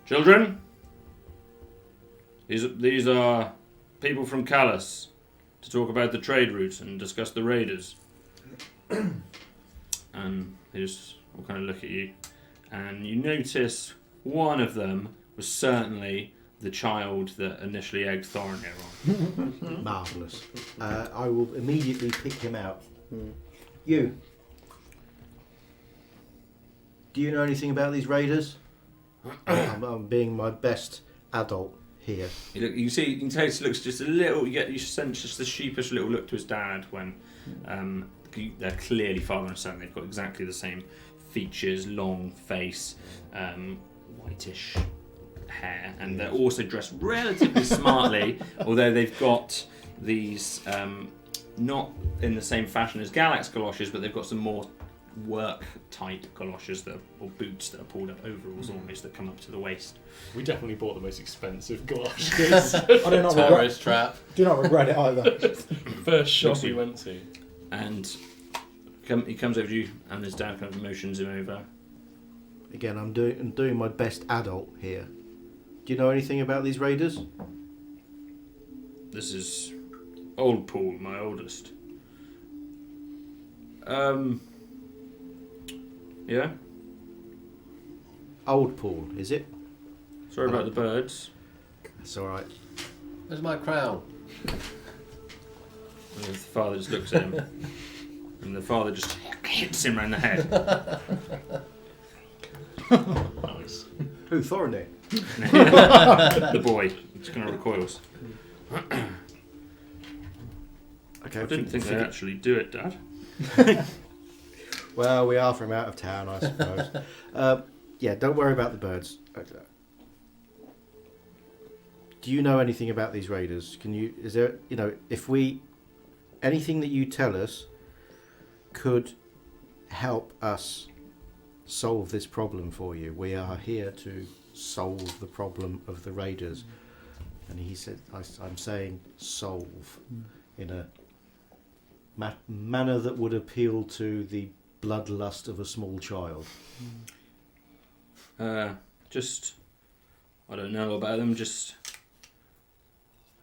Children, these are people from Callus to talk about the trade route and discuss the raiders. And they just all kind of look at you, and you notice one of them was certainly the child that initially egged Thorin here on. Marvellous. I will immediately pick him out. You. Do you know anything about these raiders? I'm being my best adult here. You can taste looks just a little. You sense just the sheepish little look to his dad when they're clearly father and son. They've got exactly the same features, long face, whitish hair, and they're also dressed relatively smartly. Although they've got these not in the same fashion as Galax galoshes, but they've got some more work type galoshes or boots that are pulled up overalls almost that come up to the waist. We definitely bought the most expensive galoshes. I do not Terrorist trap. Do not regret it either. First shop we went to. And he comes over to you, and his dad kind of motions him over. Again, I'm doing my best adult here. Do you know anything about these raiders? This is Old Paul, my oldest. Yeah? Old Paul, is it? Sorry about the birds. That's all right. Where's my crown? And the father just looks at him, and the father just hits him round the head. Nice. Who, Thorin? The boy just kind of recoils. Okay, I didn't think they'd actually do it, Dad. Well, we are from out of town, I suppose. Yeah, don't worry about the birds. Do you know anything about these raiders? Is there, anything that you tell us could help us solve this problem for you? We are here to solve the problem of the raiders. And he said, I'm saying solve in a manner that would appeal to the bloodlust of a small child. I don't know about them, just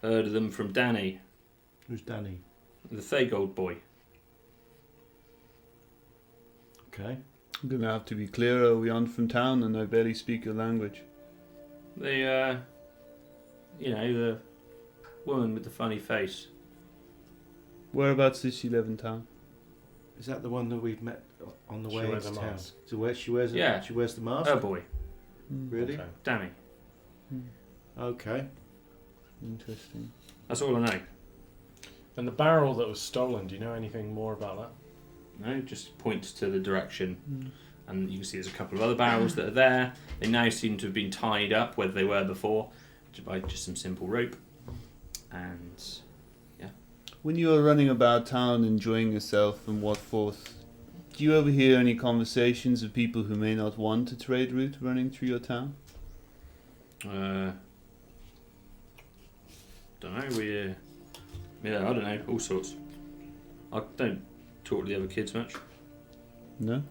heard of them from Danny, Who's Danny? the Thagold boy. Okay. I'm gonna have to be clearer. We aren't from town, and I barely speak your language. The woman with the funny face. Whereabouts does she live in town? Is that the one that we've met on the She way wears into a town? mask. So she wears the mask? Her boy, Really? Okay. Danny. Okay. Interesting. That's all I know. And the barrel that was stolen, do you know anything more about that? No, just points to the direction, and you can see there's a couple of other barrels that are there. They now seem to have been tied up, whether they were before, by just some simple rope. And When you are running about town enjoying yourself and what forth, do you ever hear any conversations of people who may not want a trade route running through your town? don't know. I don't know, all sorts. I don't talk to the other kids much. No?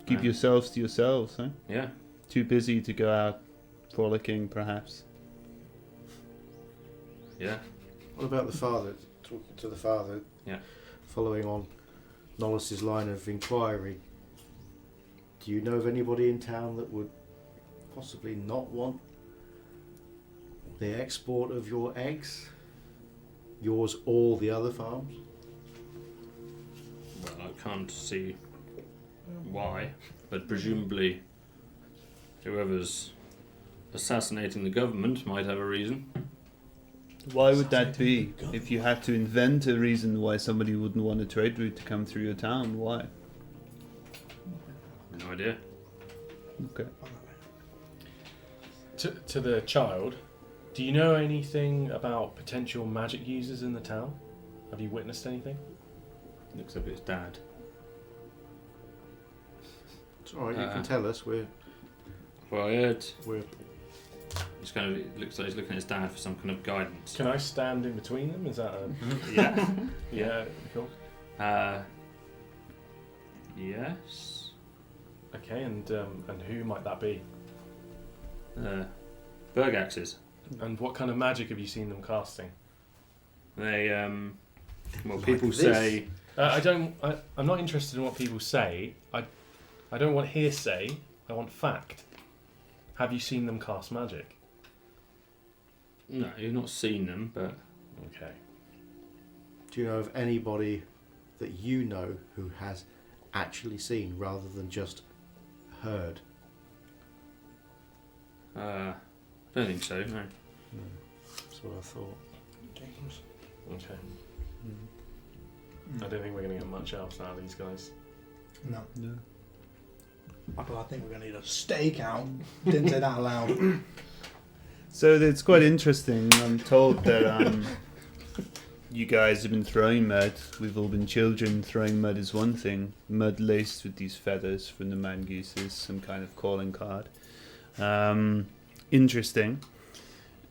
Keep No. yourselves to yourselves, huh? Yeah. Too busy to go out frolicking, perhaps. Yeah. What about the father? Talking to the father. Yeah. Following on Nollis's line of inquiry. Do you know of anybody in town that would possibly not want the export of your eggs? Yours or the other farms? Well, I can't see why, but presumably whoever's assassinating the government might have a reason. Why would that be? If you had to invent a reason why somebody wouldn't want a trade route to come through your town, why? No idea. Okay. To the child, do you know anything about potential magic users in the town? Have you witnessed anything? Looks like it's dad. It's alright, you can tell us. Well, I heard. We're He's kind of it looks like he's looking at his dad for some kind of guidance. Can I stand in between them? Is that a... Yeah. Yeah, cool. Yes. Okay, and who might that be? Berg axes. And what kind of magic have you seen them casting? They well, Like people this. say I'm not interested in what people say. I don't want hearsay. I want fact. Have you seen them cast magic? no, you've not seen them, but Okay. Do you know of anybody that you know who has actually seen rather than just heard? I don't think so. No. That's what I thought. Okay. I don't think we're going to get much else out of these guys. No. No. I think we're going to need a stakeout. Didn't say that aloud. So it's quite interesting. I'm told that you guys have been throwing mud. We've all been children. Throwing mud is one thing. Mud laced with these feathers from the mongoose is some kind of calling card. Interesting.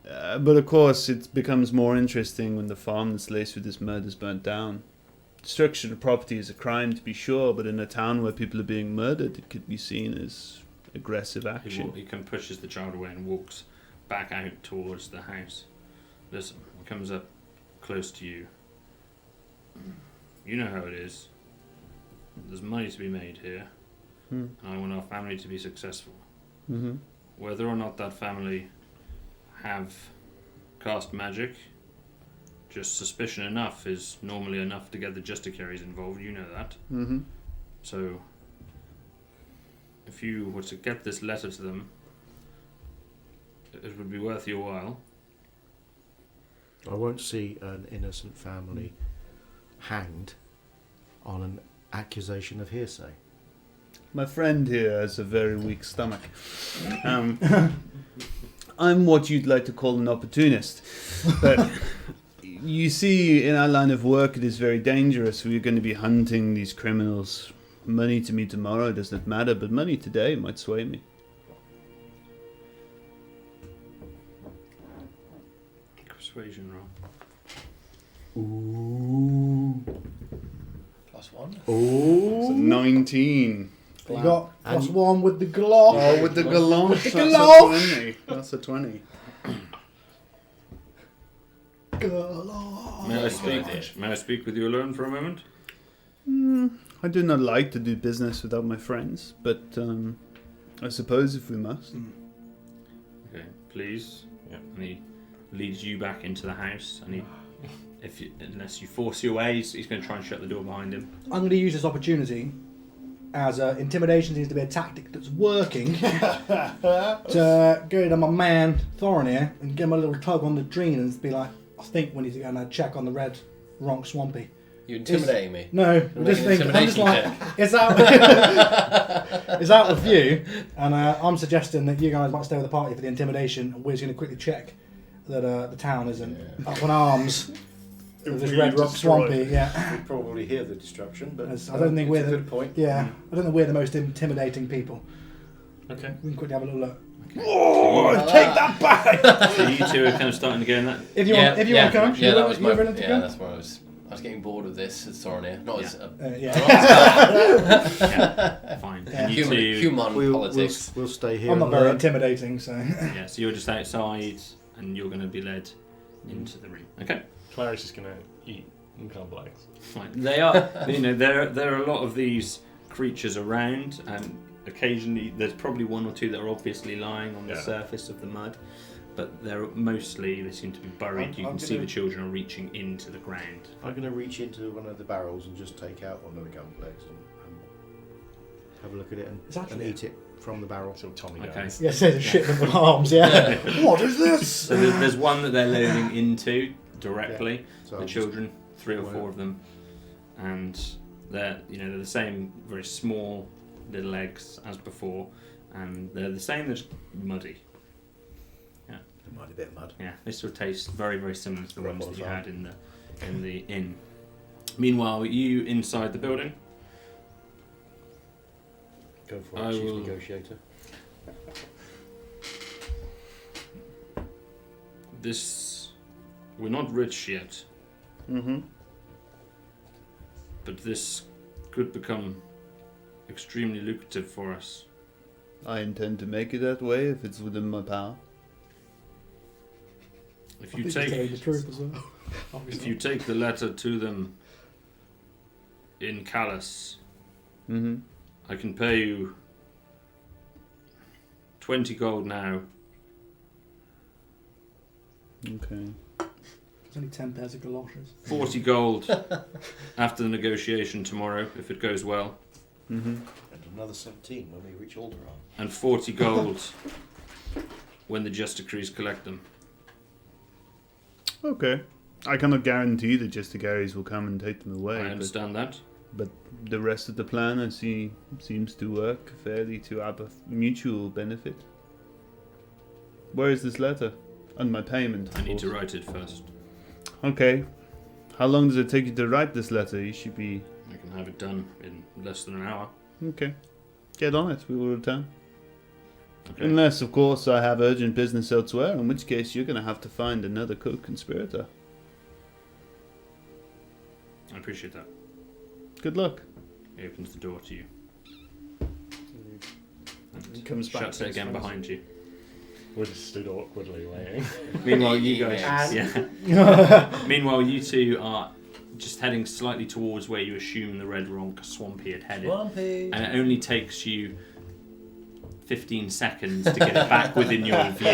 But of course, it becomes more interesting when the farm that's laced with this mud is burnt down. Destruction of property is a crime, to be sure, but in a town where people are being murdered, it could be seen as aggressive action. He kind of pushes the child away and walks back out towards the house. Listen, he comes up close to you. You know how it is. There's money to be made here, and I want our family to be successful. Mm-hmm. Whether or not that family have cast magic, just suspicion enough is normally enough to get the justiciaries involved. You know that. Mm-hmm. So, if you were to get this letter to them, it would be worth your while. I won't see an innocent family hanged on an accusation of hearsay. My friend here has a very weak stomach. I'm what you'd like to call an opportunist. But you see, in our line of work, it is very dangerous. We're going to be hunting these criminals. Money to me tomorrow doesn't matter, but money today might sway me. Persuasion roll. Ooh. +1. Ooh. So 19. You got +1 with the glove. Oh, with the gallant. the That's gallant. a 20. That's a 20. May I speak with you alone for a moment? I do not like to do business without my friends, but I suppose if we must. Okay, please. Yeah. And he leads you back into the house, and unless you force your way, he's going to try and shut the door behind him. I'm going to use this opportunity as intimidation seems to be a tactic that's working to go to my man Thorin here and give him a little tug on the dream and be like, I think we need to go and check on the red Ronk Swampy. You intimidating me? No, You're I'm just making an thinking. I'm just intimidation like, it's out. It's out of view, and I'm suggesting that you guys might stay with the party for the intimidation. And we're just going to quickly check that the town isn't up in arms with this red rock swampy. Yeah, We probably hear the destruction, but I don't think it's we're a good point. yeah. I don't think we're the most intimidating people. Okay. We can quickly have a little look. Oh, take that back! So you two are kind of starting to get in that. If you want to come, Yeah, that was my. you're willing to Yeah, come. that's where I was getting bored of this. It's Thorin here. Not as Yeah. Yeah, fine. Yeah. And you two, human politics. We'll stay here. I'm not and very learn. intimidating, so yeah, so you're just outside, and you're going to be led into the room. Okay. Clary's just going to eat and cornflakes. Fine. They are, there are a lot of these creatures around, and occasionally there's probably one or two that are obviously lying on the surface of the mud, but they seem to be buried. You I'm can see gonna- the children are reaching into the ground. I'm going to reach into one of the barrels and just take out one of the gunpowders. have a look at it It's and actually- eat it from the barrel. So Tommy Okay. goes. Yes, there's a shit of arms. Yeah. What is this? So there's one that they're loading into directly. So The I'll children, 3 or Right. 4 of them, and they're the same very small little eggs as before, and they're the same. They're just muddy. There might be a bit of mud. Yeah, they sort of taste very, very similar to the Right ones on that you the had in the inn. Meanwhile, you inside the building. Go for I it, chief will- negotiator. We're not rich yet, Mm-hmm. but this could become extremely lucrative for us. I intend to make it that way if it's within my power. If I you think you're telling the take truth as well. if you take the letter to them in Callus, Mm-hmm. I can pay you 20 gold now. Okay. There's only 10 pairs of galoshes. 40 gold after the negotiation tomorrow, if it goes well. Mm-hmm. And another 17 when we reach Alderaan. And 40 gold when the Just Decrees collect them. Okay. I cannot guarantee that just the Garys will come and take them away. I but understand that. the rest of the plan I see seems to work fairly to our mutual benefit. Where is this letter? And my payment. of I need to course. write it first. Okay. How long does it take you to write this letter? You should be... I can have it done in less than an hour. Okay. Get on it. We will return. Okay. Unless, of course, I have urgent business elsewhere, in which case you're going to have to find another co-conspirator. I appreciate that. Good luck. He opens the door to you. He comes back Shuts to it his again friends. behind you. We're just stood awkwardly waiting. Meanwhile, you guys, And- yeah. Meanwhile, you two are just heading slightly towards where you assume the Red Ronk Swampy had headed, Swampy. and it only takes you 15 seconds to get it back within your view.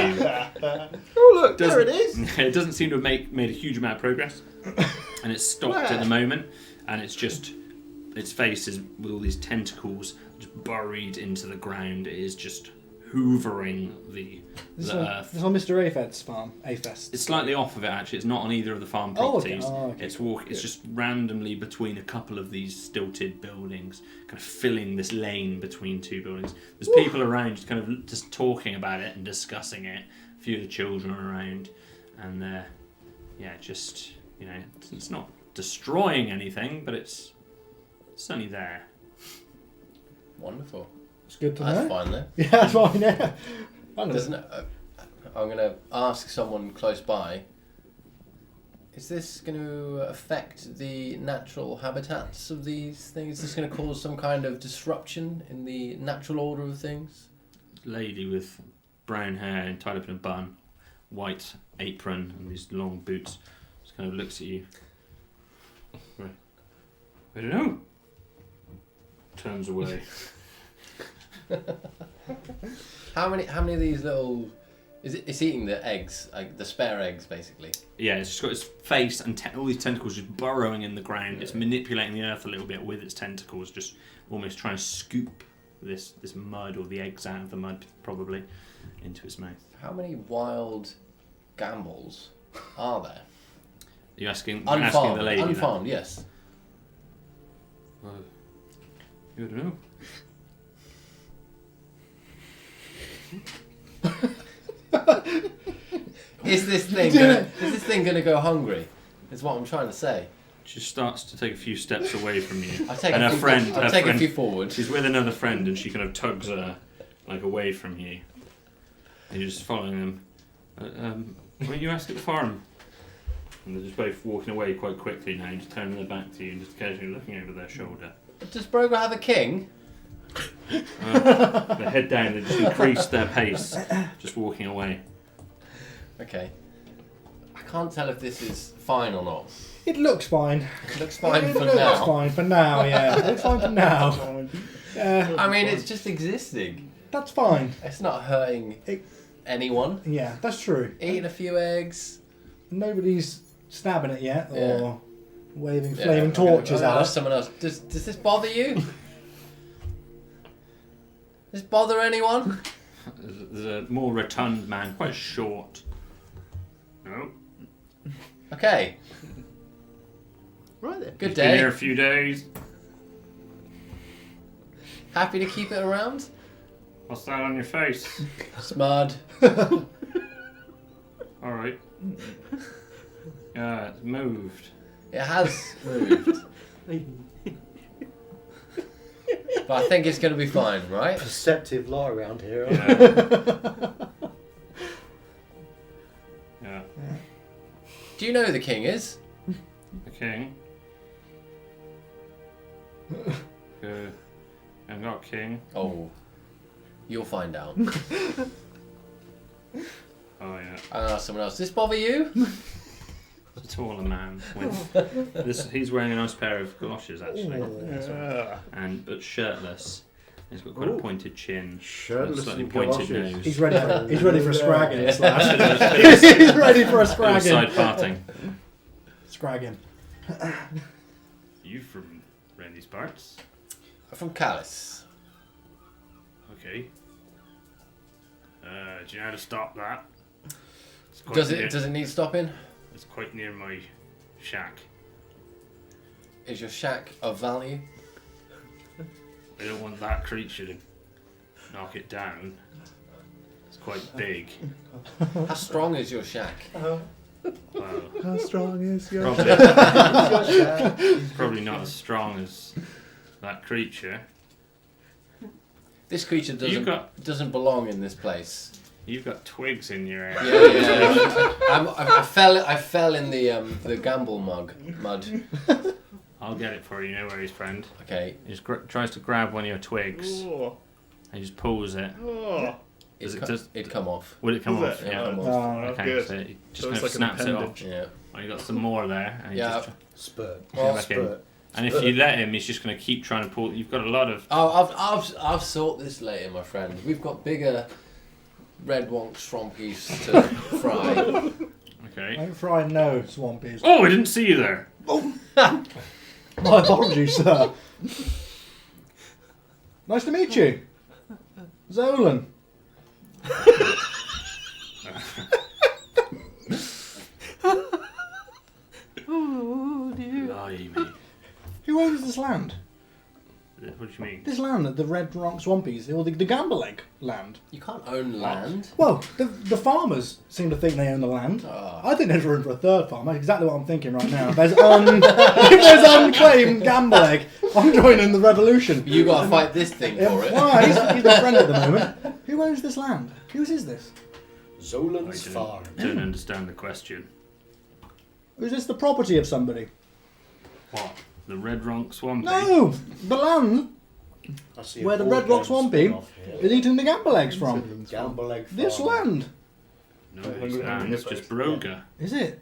Oh look, there Doesn't- it is! It doesn't seem to have made a huge amount of progress, and it's stopped at the moment, and it's just its face is with all these tentacles just buried into the ground. It is just hoovering the This earth. is on Mr. Aphed's farm. Aphest. It's slightly off of it actually. It's not on either of the farm Oh, okay. properties. Oh, okay. It's just randomly between a couple of these stilted buildings, kind of filling this lane between 2 buildings. There's people around just kind of just talking about it and discussing it. A few of the children are around, and they're just it's not destroying anything, but it's certainly there. Wonderful. It's good to That's know. fine then. Yeah, that's fine. Yeah. I don't know. Doesn't it, I'm going to ask someone close by. Is this going to affect the natural habitats of these things? Is this going to cause some kind of disruption in the natural order of things? Lady with brown hair and tied up in a bun, white apron and these long boots, just kind of looks at you. Right. I don't know. Turns away. How many of these little... It's eating the eggs, like the spare eggs, basically. Yeah, it's just got its face and all these tentacles just burrowing in the ground. It's manipulating the earth a little bit with its tentacles, just almost trying to scoop this mud or the eggs out of the mud, probably, into its mouth. How many wild gambles are there? You're asking the lady that? Unfarmed, yes. Well, you don't know. Is this thing gonna go hungry? Is what I'm trying to say. She starts to take a few steps away from you. I take And a her few, friend- I her take friend- a few forward. She's with another friend and she kind of tugs her like away from you. And you're just following them. Why don't you ask at the farm? And they're just both walking away quite quickly now, just turning their back to you and just occasionally looking over their shoulder. Does Brogo have a king? They head down, they just increase their pace, just walking away. Okay. I can't tell if this is fine or not. It looks fine. It looks fine it for looks now. fine for now, yeah. It looks fine for now. I mean, it's just existing. That's fine. It's not hurting anyone. Yeah, that's true. Eating a few eggs. Nobody's stabbing it yet or Yeah. waving Yeah, flaming I'm gonna torches ask at us. someone else. Does this bother you? Does this bother anyone? There's a more rotund man, quite short. No. Okay. Right then. Good He's been here day. a few days. Happy to keep it around? What's that on your face? It's mud. Alright. Yeah, it's moved. It has moved. But I think it's going to be fine, right? Perceptive lot around here. Aren't Yeah. Yeah. Do you know who the king is? The king. I'm not king. Oh. You'll find out. Oh yeah. I'll ask someone else. Does this bother you? A taller man with this. He's wearing a nice pair of galoshes actually, but shirtless. He's got quite a pointed chin, Shirtless slightly and pointed galoshes. nose. He's ready for a scragging. Yeah. He's ready for a Little scragging. side parting. Scragging. You from around these parts? From Callus. Okay. Do you know how to stop that? It's quite Does near, it need stopping? It's quite near my shack. Is your shack of value? I don't want that creature to knock it down. It's quite big. How strong is your shack? Well, How strong is your... probably not as strong as that creature. This creature doesn't belong in this place. You've got twigs in your hair. Yeah. I fell in the gamble mud. I'll get it for you, no worries, friend. Okay. He just tries to grab one of your twigs Oh. and just pulls it. Oh. It'd come off. Will it come Will off? it? Yeah. Yeah. Come off. Oh, Okay, good. so it just So kind it's of like an snaps it off. appendage. Yeah. Oh, you got some more there. And he Yeah. just, Spurt. Well, back in. Spurt. and if you let him, he's just going to keep trying to pull. You've got a lot of. Oh, I've sought this later, my friend. We've got bigger red wonk strompies to fry. Okay. Don't fry no swampies. Oh, I didn't see you there. My apologies, sir. Nice to meet you. Zolan. Blimey. Who owns this land? What do you mean? This land, the Red Rock Swampies, or the Gamberleg land. You can't own land. Well, the farmers seem to think they own the land. Oh. I think there's room for a third farm. That's exactly what I'm thinking right now. There's if there's unclaimed Gamberleg, I'm joining the revolution. You got to fight this thing for it. Why? He's my friend at the moment. Who owns this land? Whose is this? Zolan's farm. Don't understand the question. Is this the property of somebody? What? The Red Ronk Swampy? No! The land I see a where the board Red Rock game Swampy spin-off here. is eating the Gamberlegs from. Gamberleg farm. This land. No, it's just Broga. Is it?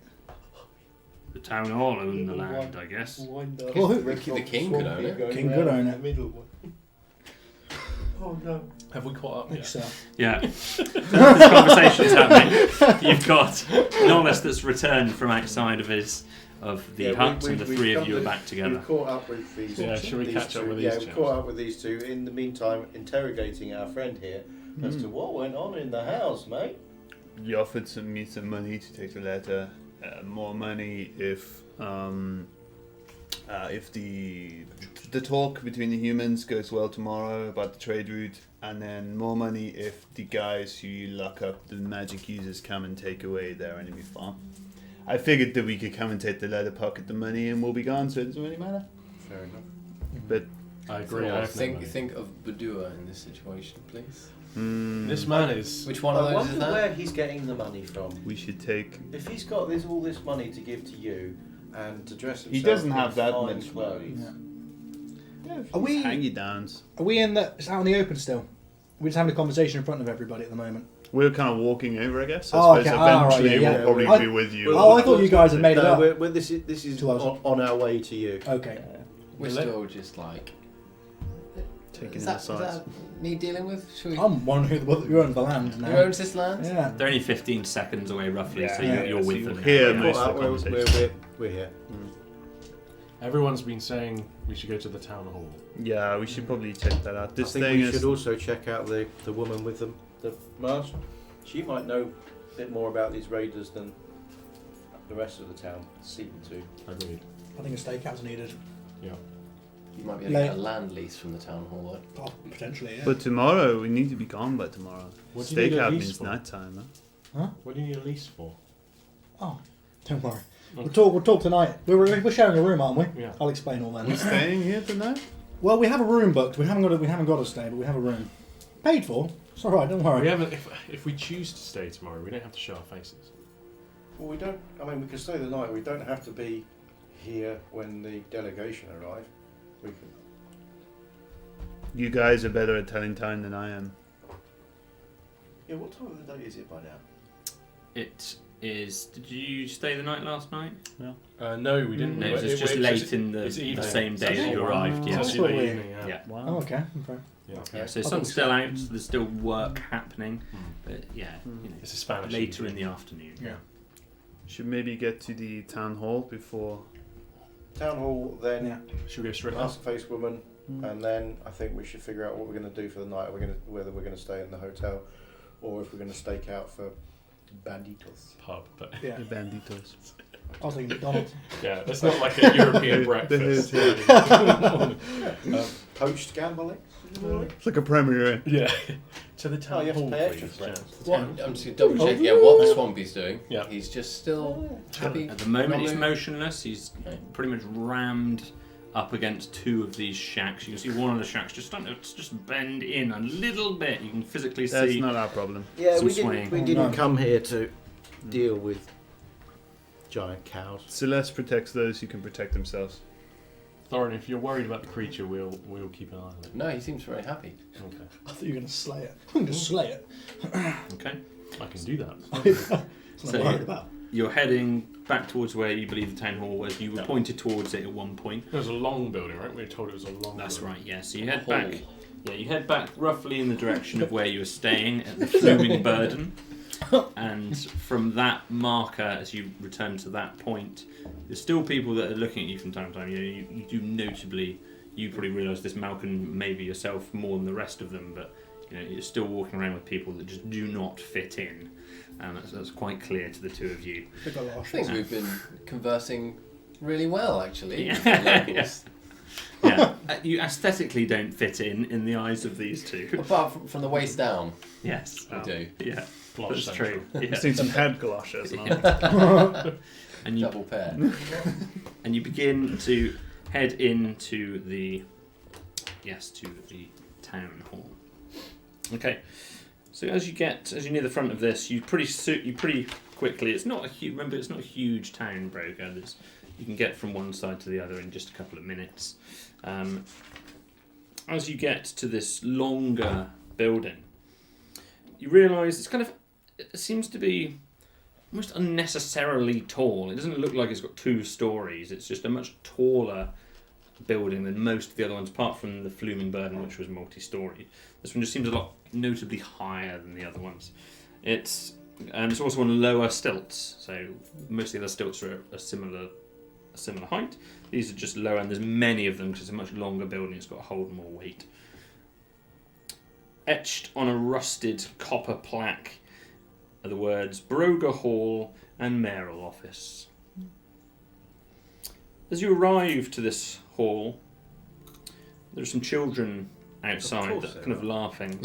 The town hall own the land, I guess. Well, who- The king could own it. King could own it. Oh no. Have we caught up Thanks, yet? sir. Yeah. This conversation's happening. You've got Nollis that's returned from outside of the hut, and the three of you are back together. We've caught up with these. Yeah, should we these catch up two. with these Yeah, we've chaps? caught up with these two. In the meantime, interrogating our friend here as to what went on in the house, mate. You offered me some money to take the letter. More money if the talk between the humans goes well tomorrow about the trade route, and then more money if the guys who you lock up, the magic users, come and take away their enemy farm. I figured that we could come and take the letter, pocket the money, and we'll be gone, so it doesn't really matter. Fair enough. But I agree. I have no money. Think of Badua in this situation, please. This man is. Which one of I those is wonder that? where he's getting the money from. we should take... If he's got all this money to give to you and to dress himself He doesn't in have that fine much clothes. Yeah. Are we- hang-you-downs. Are we in the? It's out in the open still. We're just having a conversation in front of everybody at the moment. We're kind of walking over, I guess. I Oh, suppose okay. Ah, right, eventually yeah, we'll yeah. probably I- be with you. Oh, I thought you guys had made it No, up. this is To us. on our way to you. Okay. We're still just like. Taking Is the that sides. need dealing with? Should we? I'm wondering who owns the land now. Who owns this land? Yeah. They're only 15 seconds away, roughly, Yeah. so Yeah. you're So with you'll them. hear now. most Caught of up, the conversation. we're here. Everyone's been saying we should go to the town hall. Yeah, we should probably check that out. I This think thing we is. should also check out the woman with the mask. She might know a bit more about these raiders than the rest of the town seem to. Agreed. I think a stakeout's needed. You might be able to get a land lease from the town hall, though. Oh, potentially, yeah. But tomorrow, we need to be gone by tomorrow. What do you need a Stakeout lease means for? nighttime, huh? What do you need a lease for? Oh, don't worry. We'll talk tonight. We're sharing a room, aren't we? Yeah. I'll explain all We're then. staying here tonight? Well, we have a room booked. We haven't got to stay, but we have a room. Paid for. It's alright, don't worry. We haven't. If we choose to stay tomorrow, we don't have to show our faces. Well, we don't. I mean, we can stay the night. We don't have to be here when the delegation arrive. We can. You guys are better at telling time than I am. Yeah. What time of the day is it by now? It is. Did you stay the night last night? No, we didn't. No, it was just late in the evening. same day that you Oh, arrived. wow. Yeah. That's It's in the lovely. evening, yeah. Yeah. Oh, Wow. okay. Yeah. Yeah, so I thought sun's we still said- out, so there's still work happening, Mm. but yeah, you know, It's a Spanish. later in evening. the afternoon. Yeah. Should maybe get to the town hall before. Town hall, then Yeah. Should we go straight mask face woman, Hmm. and then I think we should figure out what we're going to do for the night. Whether we're going to stay in the hotel, or if we're going to stake out for banditos. pub? But Yeah. The banditos. I was thinking McDonald's. yeah, that's not like a European breakfast. Poached gambling. It's like a premiere. Yeah. To the Oh, town you have to hall, pay extra please. for Yeah. it. What? I'm just going to double check. Yeah, what the Swampy's doing. Yeah. He's just still happy. At the moment, he's Not moving? motionless. He's Okay. pretty much rammed up against two of these shacks. You can see one of the shacks just starting to just bend in a little bit. You can physically That's see. not our problem. Yeah, Some we swaying. didn't. We didn't No. come here to deal with giant cows. Celeste protects those who can protect themselves. Thorin, if you're worried about the creature, we'll keep an eye on it. No, he seems very happy. Okay. I thought you were going to slay it. I can just slay it. Okay, I can do that. That's what So- I'm worried about. you're heading back towards where you believe the town hall was. You were Yeah. pointed towards it at one point. It was a long building, right? We were told it was a long. That's building. right. Yeah. So you head Hall. back. Yeah, you head back roughly in the direction of where you were staying at the Fluming Burden, and from that marker, as you return to that point, there's still people that are looking at you from time to time. You do notably. You probably realise this, Malcolm, maybe yourself more than the rest of them, but you're still walking around with people that just do not fit in, and that's quite clear to the two of you. Big ol' I arse. think we've been conversing really well, actually. Yeah. with the locals. Yeah, you aesthetically don't fit in the eyes of these two. Apart from the waist down, Yes, we do. yeah, Blush that's central. true. I've Yeah. seen some head galoshes. And And you Double pair. and you begin to head into the town hall. Okay, so as you near the front of this, you pretty quickly. It's not a huge. Remember, it's not a huge town, Broga. You can get from one side to the other in just a couple of minutes. As you get to this longer building, you realise it seems to be almost unnecessarily tall. It doesn't look like it's got 2 stories. It's just a much taller building than most of the other ones, apart from the Fluming Burden, which was multi-storied. This one just seems a lot notably higher than the other ones. It's also on lower stilts, so most of the other stilts are a similar height. These are just lower, and there's many of them because it's a much longer building. It's got to hold more weight. Etched on a rusted copper plaque are the words Broga Hall and Mayoral Office. As you arrive to this hall, there are some children outside course that are there kind of are. laughing.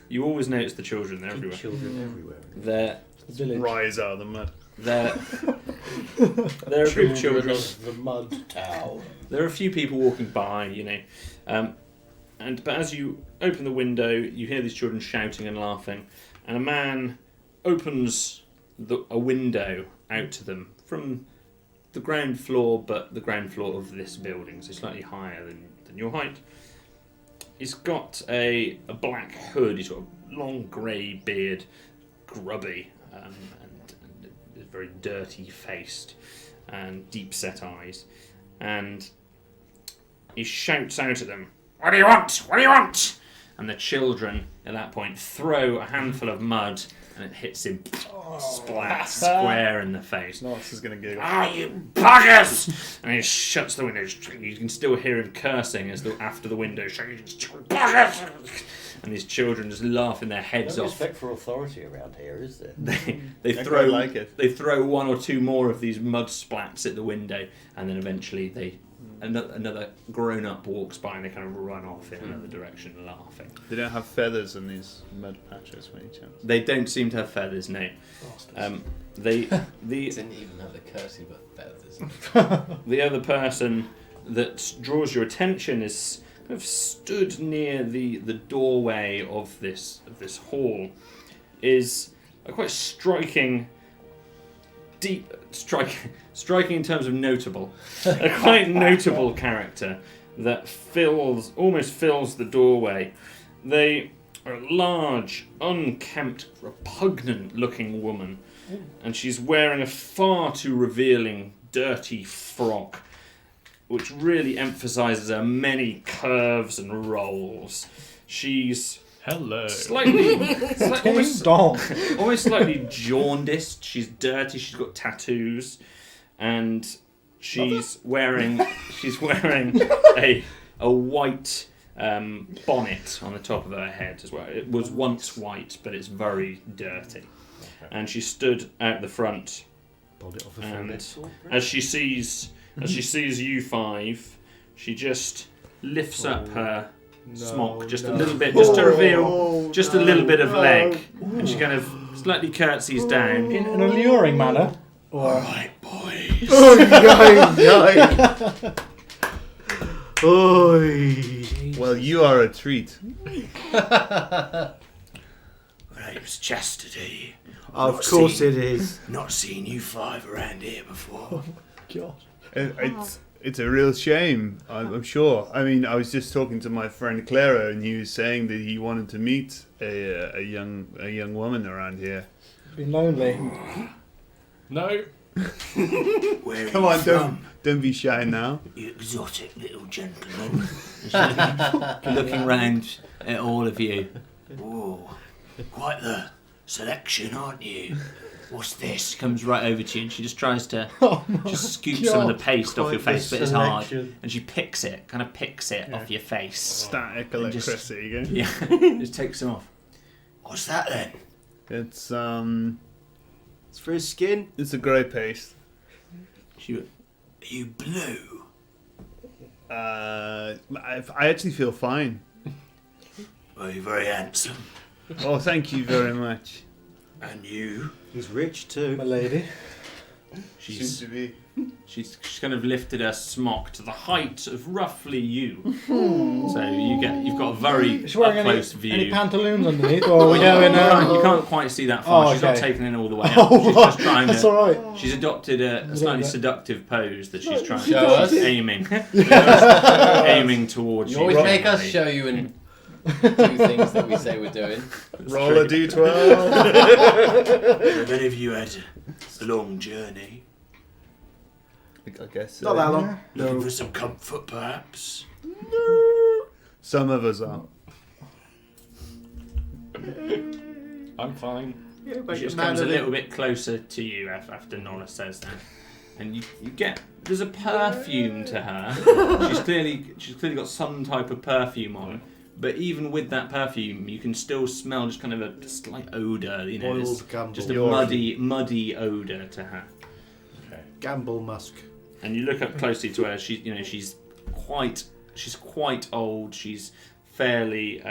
You always notice the children, they're everywhere. Children everywhere. They're, The village. rise out of the mud. they're a group of children. of the mud town. There are a few people walking by, but as you open the window, you hear these children shouting and laughing, and a man opens a window out to them from the ground floor, but the ground floor of this building, so slightly higher than your height. He's got a black hood. He's got a long grey beard, grubby, and is very dirty faced, and deep set eyes, and he shouts out at them, "What do you want? What do you want?" and the children at that point throw a handful of mud, and it hits him splat square in the face. Norris is going to giggle. Ah, you buggers! And he shuts the window. You can still hear him cursing after the window. Buggers! And these children just laughing their heads No off. respect for authority around here, is there? They I throw quite like it. They throw one or two more of these mud splats at the window, and then eventually another grown up walks by, and they kind of run off in another direction, laughing. They don't have feathers in these mud patches, by any chance. They don't seem to have feathers, no. They Didn't even have the cursive feathers. the other person that draws your attention is kind of stood near the doorway of this hall, is a quite striking in terms of notable, a quite notable character that almost fills the doorway. They are a large, unkempt, repugnant-looking woman, and she's wearing a far too revealing, dirty frock, which really emphasises her many curves and rolls. She's Hello. almost slightly jaundiced. She's dirty. She's got tattoos, and she's wearing a white bonnet on the top of her head as well. It was once white, but it's very dirty. And she stood out the front, Bonnet off a and phone. as she sees you five, she just lifts up her smock just a little bit, just to reveal just a little bit of leg, and she kind of slightly curtsies down. In an alluring manner. Or... Alright, boys. Well, you are a treat. My name's Chastity. Of course it is. Not seen you five around here before. God. It's a real shame, I'm sure. I mean, I was just talking to my friend Clara, and he was saying that he wanted to meet a young woman around here. Been lonely. No. Where Come on, don't be shy now. You exotic little gentleman. Looking round at all of you. Whoa, quite the selection, aren't you? What's this? Comes right over to you, and she just tries to just scoop some of the paste off your face, but it's hard. And she picks it off your face. Static electricity again. Yeah, just takes them off. What's that then? It's It's for his skin. it's a grey paste. Are you blue? I actually feel fine. Well, you're very handsome. Oh, thank you very much. And you? He's rich too. My lady. Seems to be. She's kind of lifted her smock to the height of roughly you. So you've got a very Is she wearing up-close view. any pantaloons underneath? Or are we going, You can't quite see that far. Oh, She's not okay. taking it all the way up. She's just trying That's to. alright. She's adopted a slightly seductive pose that she's trying Show to us. aiming towards You you. always make us show you and do things that we say we're doing. Roll a d12. Have any of you had a long journey? I guess so. Not that long. Looking for some comfort, perhaps? Some of us are. I'm fine. Yeah, She just comes a little bit closer to you after Nora says that, and you get there's a perfume to her. She's clearly got some type of perfume on, but even with that perfume, you can still smell just kind of a slight odor. You know, just a muddy odor to her. Okay. Gamble musk. And you look up closely to her. She's quite old. She's fairly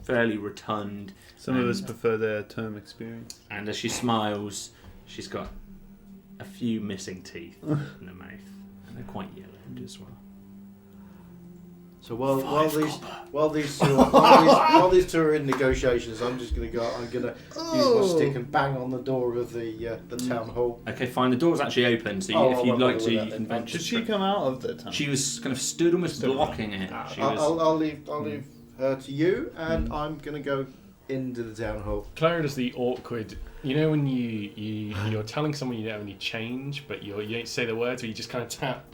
fairly rotund. Some of us prefer their term experience. And as she smiles, she's got a few missing teeth in the mouth, and they're quite yellowed as well. So while these two are in negotiations, I'm gonna use my stick and bang on the door of the town hall. Okay, fine. The door's actually open, so if you'd like to, you can venture. Did she come out of the town? She was kind of stood almost blocking it. She was. I'll leave her to you, and I'm gonna go into the town hall. Clara does the awkward. You know when you're telling someone you don't have any change, but you don't say the words, or you just kind of tap.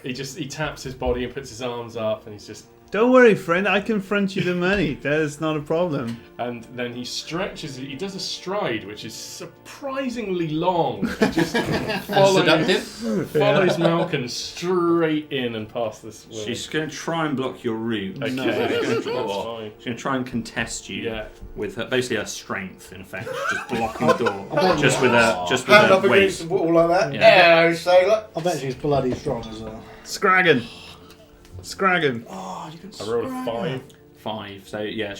He taps his body and puts his arms up, and he's just Don't worry, friend. I can front you the money. That is not a problem. And then he stretches. He does a stride, which is surprisingly long. He just follows Malcolm straight in and past this way. She's going to try and block your route. Okay, No. that's She's fine. going to try and contest you Yeah. with basically her strength. In fact, she's just blocking the door, just with Hand her up against weight. the wall like that. Yeah. Yeah, sailor. I bet she's bloody strong as well. Scraggin. Oh, you can I rolled a 5. 5. So yeah,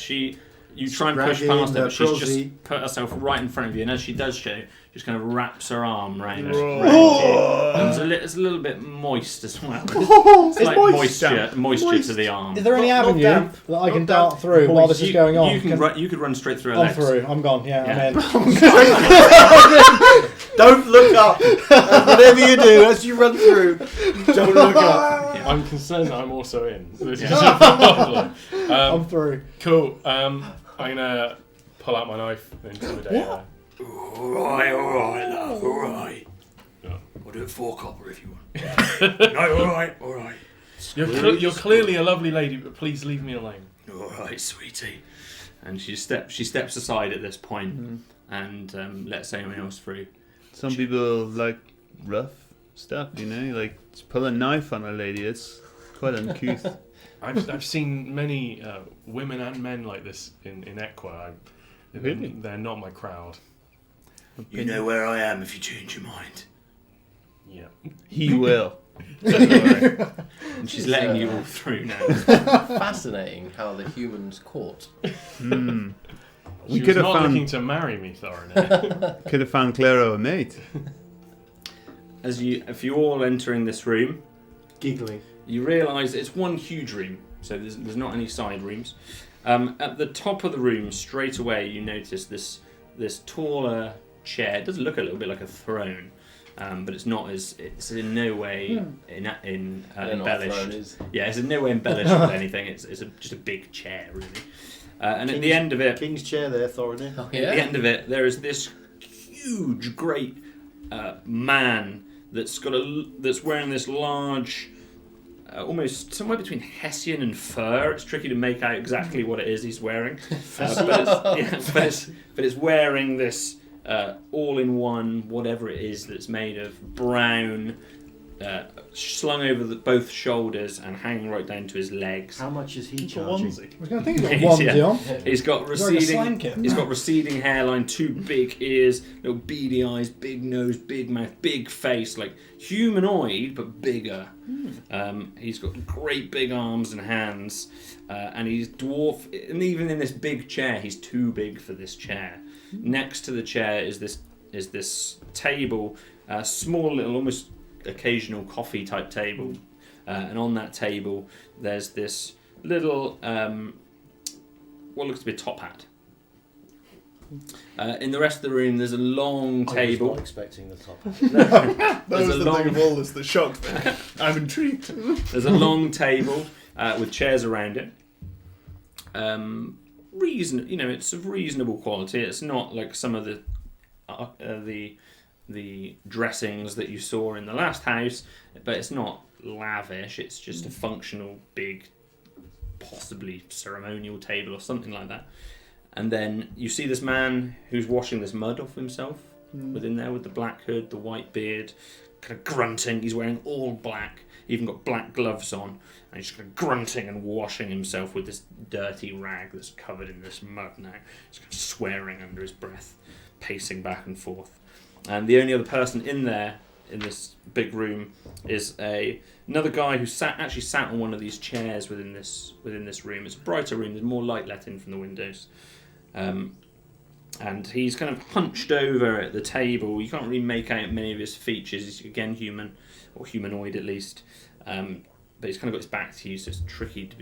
you try and push Scragging past her, the but she's prosy. just put herself right in front of you, and as she does so, just kind of wraps her arm round you. Oh. And it's a little bit moist as well. It's It's like moist. moisture to the arm. Is there any Not avenue damp. that I can Not dart damp. through while this is going on? You could run straight through her I'm legs. through. I'm gone. Yeah, Yeah. I'm in. Don't look up. Whatever you do, as you run through, don't look up. Yeah. I'm concerned that I'm also in. This is Yeah. a problem. I'm through. Cool. I'm gonna pull out my knife and intimidate her. Alright, love, alright. Yeah. I'll do it 4 copper if you want. No, alright. You're clearly a lovely lady, but please leave me alone. Alright, sweetie. And she steps aside at this point and lets anyone else through. Some people like rough stuff, you know, like to pull a knife on a lady. It's quite uncouth. I've seen many women and men like this in Equa. Really? They're not my crowd. You know where I am if you change your mind. Yeah. He will. And she's letting you all through now. Fascinating how the humans caught. Hmm. She We was could have not found looking to marry me, Thorin. could have found Claro a mate. If you're all entering this room, Giggling. you realise it's one huge room, so there's not any side rooms. At the top of the room, straight away, you notice this taller chair. It does look a little bit like a throne, but it's not as. It's in no way embellished. Yeah, it's in no way embellished with anything. It's just a big chair, really. And at the end of it, King's chair there, Thorin. Oh, at the end of it, there is this huge, great man that's wearing this large, almost somewhere between Hessian and fur. It's tricky to make out exactly what it is he's wearing, but it's wearing this all-in-one whatever it is that's made of brown. Slung over both shoulders and hanging right down to his legs. How much is he It's a charging? onesie. I was going to think he's got one Yeah. on. He's got He's wearing a receding. slanket. He's got receding hairline, 2 big ears, little beady eyes, big nose, big mouth, big face, like humanoid but bigger. He's got great big arms and hands, and he's dwarf. And even in this big chair, he's too big for this chair. Next to the chair is this table, small little, almost occasional coffee type table, and on that table there's this little what looks to be a top hat. In the rest of the room there's a long I was table. not expecting the top. That There's was a the long- thing of all this that shocked me. I'm intrigued. There's a long table with chairs around it. It's of reasonable quality. It's not like some of the dressings that you saw in the last house, but it's not lavish. It's just a functional, big, possibly ceremonial table or something like that. And then you see this man who's washing this mud off himself within there with the black hood, the white beard, kind of grunting. He's wearing all black, even got black gloves on, and he's just kind of grunting and washing himself with this dirty rag that's covered in this mud now. He's kind of swearing under his breath, pacing back and forth. And the only other person in there, in this big room, is another guy who sat on one of these chairs within this room. It's a brighter room. There's more light let in from the windows, and he's kind of hunched over at the table. You can't really make out many of his features. He's again human, or humanoid at least, but he's kind of got his back to you, so it's tricky to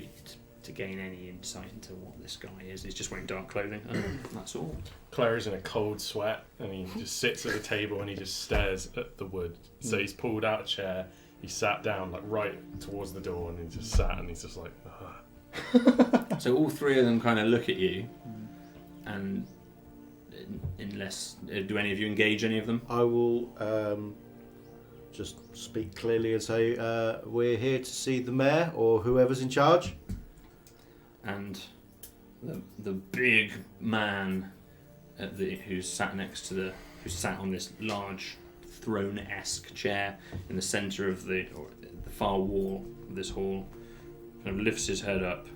gain any insight into what this guy is. He's just wearing dark clothing, and that's all. Claire's in a cold sweat, and he just sits at the table and he just stares at the wood. So he's pulled out a chair, he sat down like right towards the door, and he just sat and he's just like, ugh. So all 3 of them kind of look at you, and unless do any of you engage any of them? I will just speak clearly and say we're here to see the mayor or whoever's in charge. and the big man who's sat on this large throne-esque chair in the centre of the far wall of this hall kind of lifts his head up.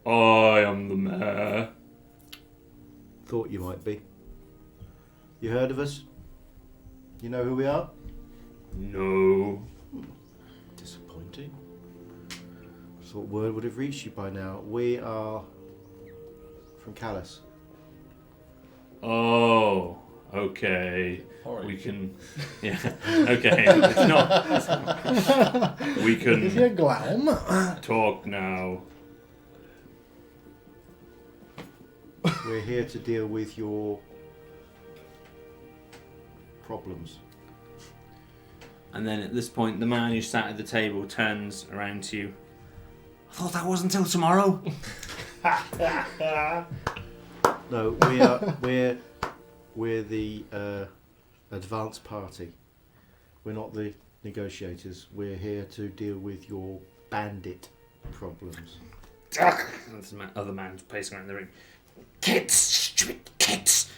I am the mayor. Thought you might be. You heard of us? You know who we are? No. Disappointing. Thought word would have reached you by now. We are from Callus. Oh, okay. Porridge. We can. Yeah. Okay. It's not. We If you're can Glaum. talk now. We're here to deal with your problems. And then at this point, the man who sat at the table turns around to you. I thought that wasn't till tomorrow. No, we're the advanced party. We're not the negotiators. We're here to deal with your bandit problems. There's other man's pacing around the room. Kids, stupid kids.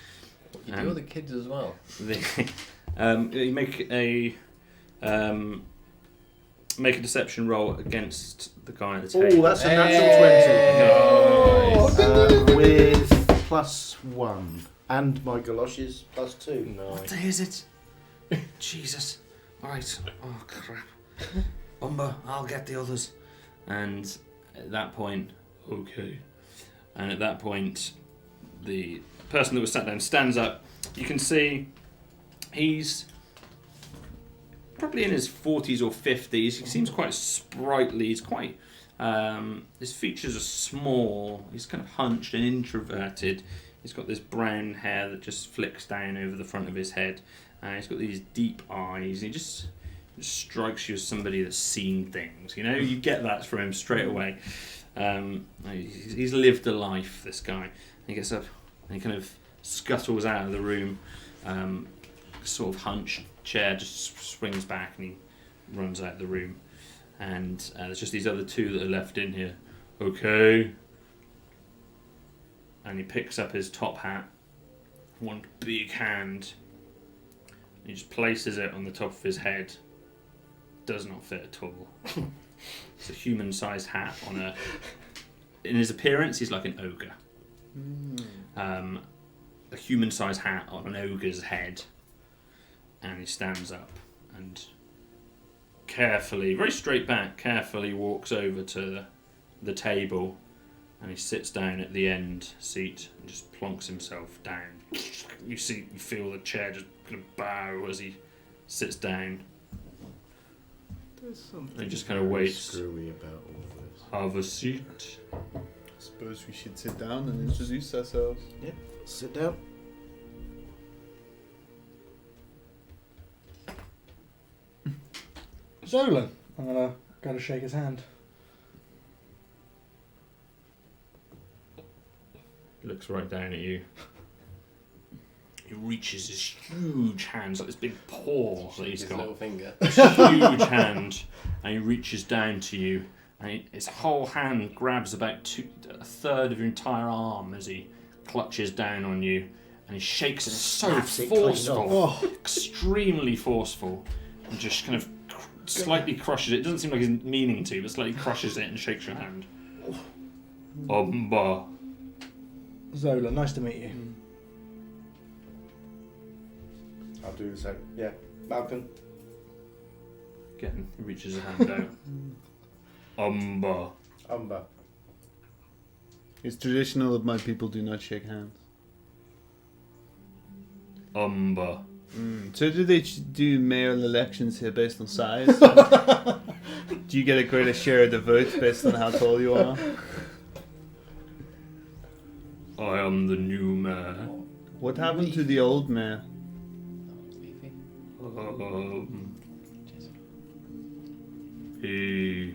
You're the kids as well. You make a deception roll against the guy at the table. Oh, that's a natural 20. With +1. And my galoshes +2. What day is it? Jesus. Alright. Oh, crap. Umber, I'll get the others. And at that point, okay. And at that point, the person that was sat down stands up. You can see he's probably in his 40s or 50s. He seems quite sprightly. He's quite... his features are small. He's kind of hunched and introverted. He's got this brown hair that just flicks down over the front of his head. He's got these deep eyes. He just strikes you as somebody that's seen things. You know, you get that from him straight away. He's lived a life, this guy. He gets up and he kind of scuttles out of the room, sort of hunched chair, just swings back and he runs out of the room. And there's just these other two that are left in here. Okay. And he picks up his top hat, one big hand, and he just places it on the top of his head. Does not fit at all. It's a human-sized hat on a... In his appearance, he's like an ogre. A human-sized hat on an ogre's head. And he stands up and carefully, very straight back, carefully walks over to the table and he sits down at the end seat and just plonks himself down. You feel the chair just kind of bow as he sits down. There's something And he just kind of waits. screwy about all this. Have a seat. I suppose we should sit down and introduce ourselves. Sit down. Zolan. I'm gonna go to shake his hand. He looks right down at you. He reaches his huge hands, like this big paw that he's His got. little finger. Huge hand, and he reaches down to you, and his whole hand grabs about a third of your entire arm as he clutches down on you, and he shakes it. It's so Snaps it clean forceful, off. extremely forceful, and just kind of slightly crushes it. It doesn't seem like he's meaning to, but slightly crushes it and shakes your hand. Umba. Zolan, nice to meet you. I'll do the same. Yeah. Malcolm. Again, he reaches his hand out. Umba. Umber. It's traditional that my people do not shake hands. Umba. So do they do mayoral elections here based on size? Do you get a greater share of the vote based on how tall you are? I am the new mayor. What happened to the old mayor? He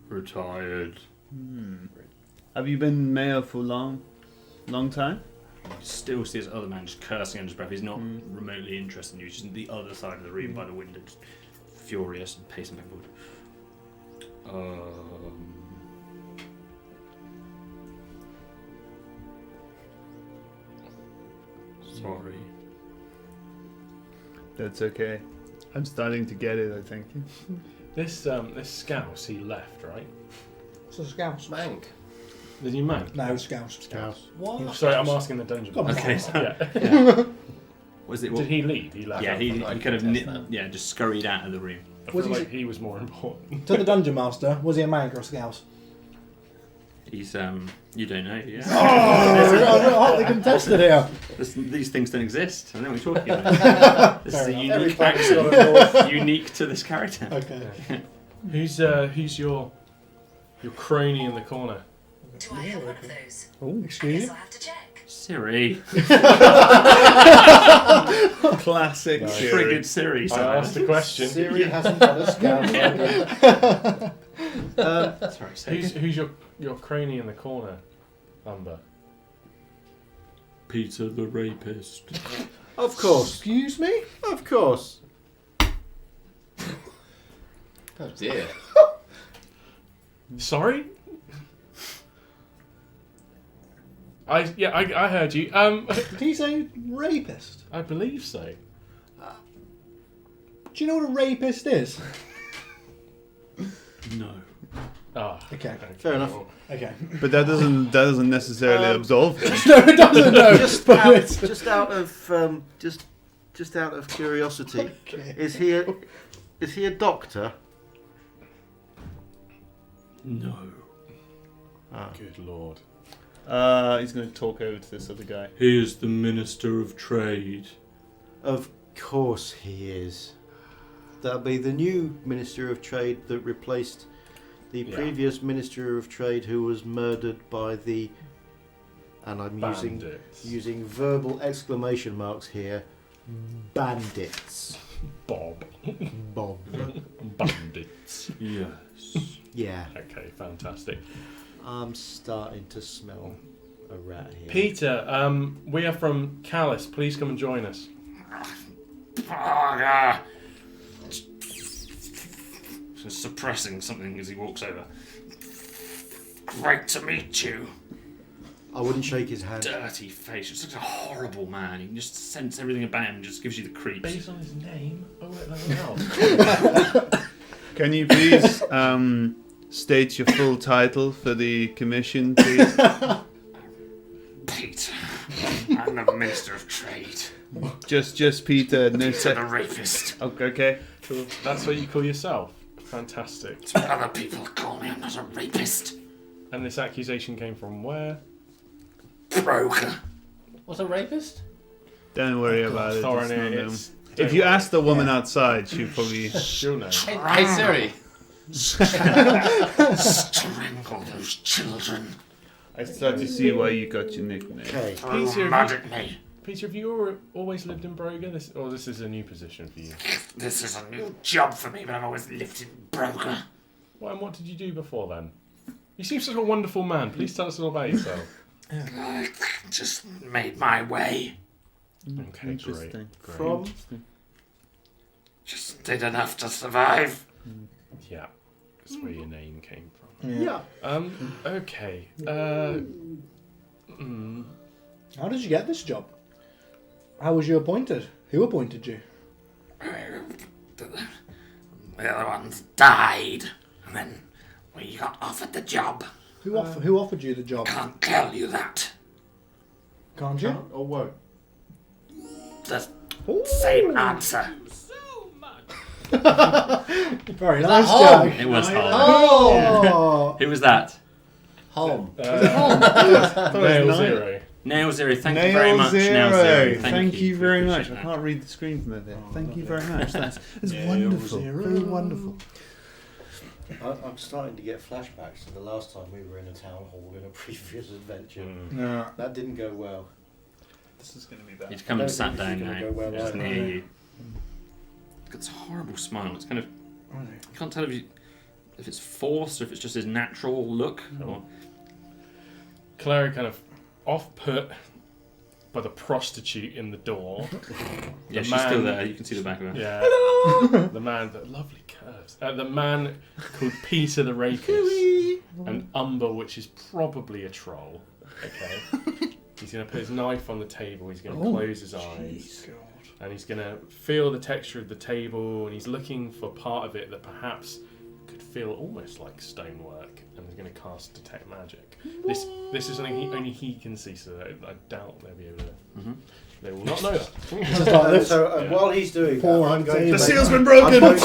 retired. Have you been mayor for long time? You still see this other man just cursing under his breath. He's not remotely interested in you. He's just on the other side of the room by the window, just furious and pacing back and forth. Sorry. That's okay. I'm starting to get it, I think. This scouse he left, right? It's a scouse. Mank. Did you man? No, scouse. Scouse. What? Sorry, I'm asking the dungeon. Come on. master. Okay, so Yeah. was it? Did he leave? He left. Yeah, he I kind can of test that. just scurried out of the room. I Was feel he- like he was more important. To the dungeon master, was he a mank or a scouse? He's you don't know, yeah. I'm hotly contested here. These things don't exist. I know what you're talking about. This is a unique accent, unique to this character. Okay. Who's your crony in the corner? Do I have one of those? Oh, I excuse guess me. I'll have to check. Siri, Classic. No. Siri. triggered Siri. I somehow. asked the question. Siri hasn't got a scouse idea. Sorry, say Who's your crony in the corner, Amber? Peter the rapist. Of course. Excuse me? Of course. Oh dear. Sorry. I heard you. Did he say rapist? I believe so. Do you know what a rapist is? No. Ah, Okay. Fair enough. Okay. But that doesn't necessarily absolve him. No, it doesn't. No. Just out of curiosity, Okay. is he a doctor? No. Ah. Good lord. He's going to talk over to this other guy. He is the Minister of Trade. Of course he is. That'll be the new Minister of Trade that replaced the Yeah. previous Minister of Trade who was murdered by the, and I'm Bandits. using verbal exclamation marks here, bandits. Bob. Bob. Bandits. Yes. Yeah, Okay, fantastic. I'm starting to smell a rat here. Peter, we are from Callus. Please come and join us. Suppressing something as he walks over. Great to meet you. I wouldn't shake his hand. Dirty face. You're such a horrible man. You can just sense everything about him. Just gives you the creeps. Based on his name, I work like else. Can you please state your full title for the commission, please? Peter. I'm the Minister of Trade. just Peter. No Peter the se- rapist. Okay. Cool. That's what you call yourself. Fantastic. That's what other people call me. I'm not a rapist. And this accusation came from where? Broker. What's a rapist? Don't worry about it. Thorin, It's not them. it's- If you ask the woman outside, she'll probably. She'll know. Hey Siri. Strangle those children. I start to see why you got your nickname. Okay. Throw Peter, mud have at me. Peter, have you always lived in Broga? This is a new position for you? This is a new job for me, but I've always lived in Broker. Well, and what did you do before then? You seem such a wonderful man. Please tell us all about yourself. I just made my way. Okay, great. Interesting. From Just did enough to survive. Yeah, that's where your name came from. yeah. Okay. How did you get this job? How was you appointed? Who appointed you? The other ones died, and then we got offered the job. Who offered you the job? Can't tell you that. Can't you? Or won't? The same answer. Very nice, home? Jack. It was hard. Oh! Who was that? Home. Nail zero. Nail Zero. Thank you Nail very much, Nail Zero. Thank you We very appreciate much. I that. can't read the screen from there. Thank you very much. That's Nail wonderful. Zero. Very wonderful. I'm starting to get flashbacks to the last time we were in a town hall in a previous adventure. No. That didn't go well. This is going to be bad. He's come I and don't sat think this down is gonna now, go well just either. near you. He's got this horrible smile. It's kind of, you can't tell if it's forced or if it's just his natural look. Or, Clary kind of off-put by the prostitute in the door. Yeah, The she's man- still there. You can see the back of her. Yeah. The man, the lovely curves. The man called Peter the Rapist. And Umber, which is probably a troll. Okay. He's going to put his knife on the table. He's going to close his eyes. And he's going to feel the texture of the table. And he's looking for part of it that perhaps could feel almost like stonework. And he's going to cast Detect Magic. This is something only he can see, so I doubt they'll be able to. Mm-hmm. They will not know that. Just like this. So Yeah. while he's doing that, I'm going to The make- seal's been broken! I'm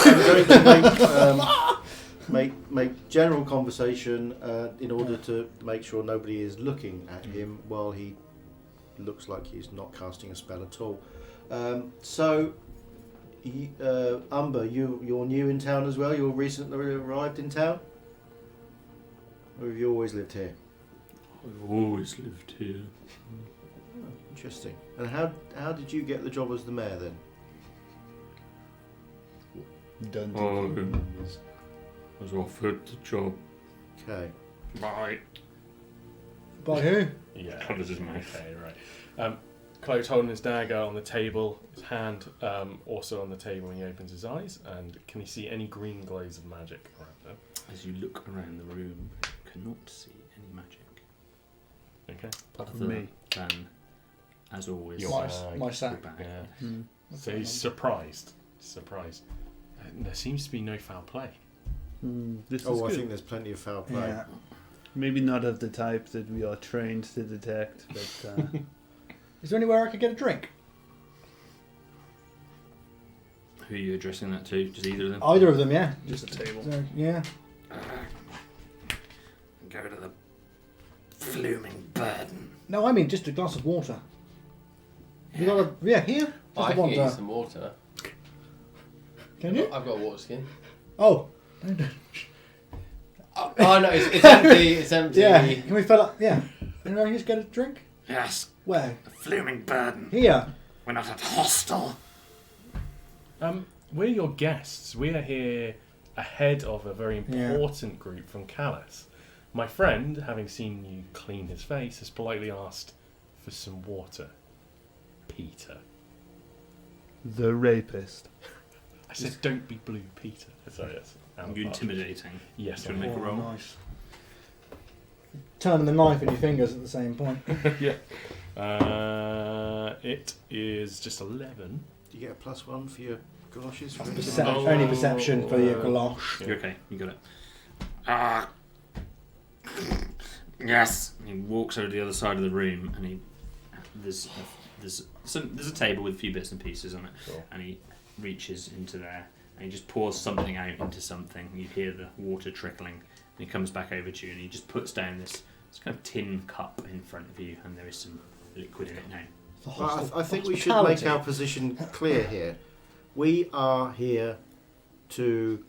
going to make general conversation in order to make sure nobody is looking at him while he looks like he's not casting a spell at all. Umber, you're new in town as well? You're recently arrived in town? Or have you always lived here? I've always lived here. Interesting. And how did you get the job as the mayor then? I was offered the job Okay. by... By who? Yeah. Covers his mouth. Okay, right. Chloe's holding his dagger on the table, his hand also on the table when he opens his eyes, and can he see any green glows of magic around him? As you look around the room, you cannot see any magic. Okay. Other me. than, as always, Your My, bag. my your sack. bag. Yeah. So he's surprised. Surprised. There seems to be no foul play. This is Oh, I good. think there's plenty of foul play. Yeah. Maybe not of the type that we are trained to detect, but Is there anywhere I could get a drink? Who are you addressing that to? Just either of them? Either of them, yeah. just a table. Yeah. Go to the Fluming Burden. No, I mean just a glass of water. You got a here? Just I a can water. get you some water. Can you? I've got a water skin. Oh. Oh no, it's empty. It's empty. Yeah. Can we fill up? Yeah. Anywhere I can just get a drink? Yes, Where? the Fluming Burden. Here. We're not at hostel. We're your guests. We are here ahead of a very important group from Callus. My friend, having seen you clean his face, has politely asked for some water. Peter. The rapist. I said, don't be blue, Peter. Sorry, that's You intimidating. Yes, Do you want to make a roll? Nice. Turning the knife in your fingers at the same point. Yeah. It is just 11. Do you get a +1 for your galoshes? For Only perception for your galosh. You're okay, you got it. Yes. He walks over to the other side of the room, and there's a table with a few bits and pieces on it, Cool. and he reaches into there, and he just pours something out into something. You hear the water trickling, and he comes back over to you, and he just puts down this kind of tin cup in front of you, and there is some liquid in it now. Well, I think we should make our position clear here. We are here to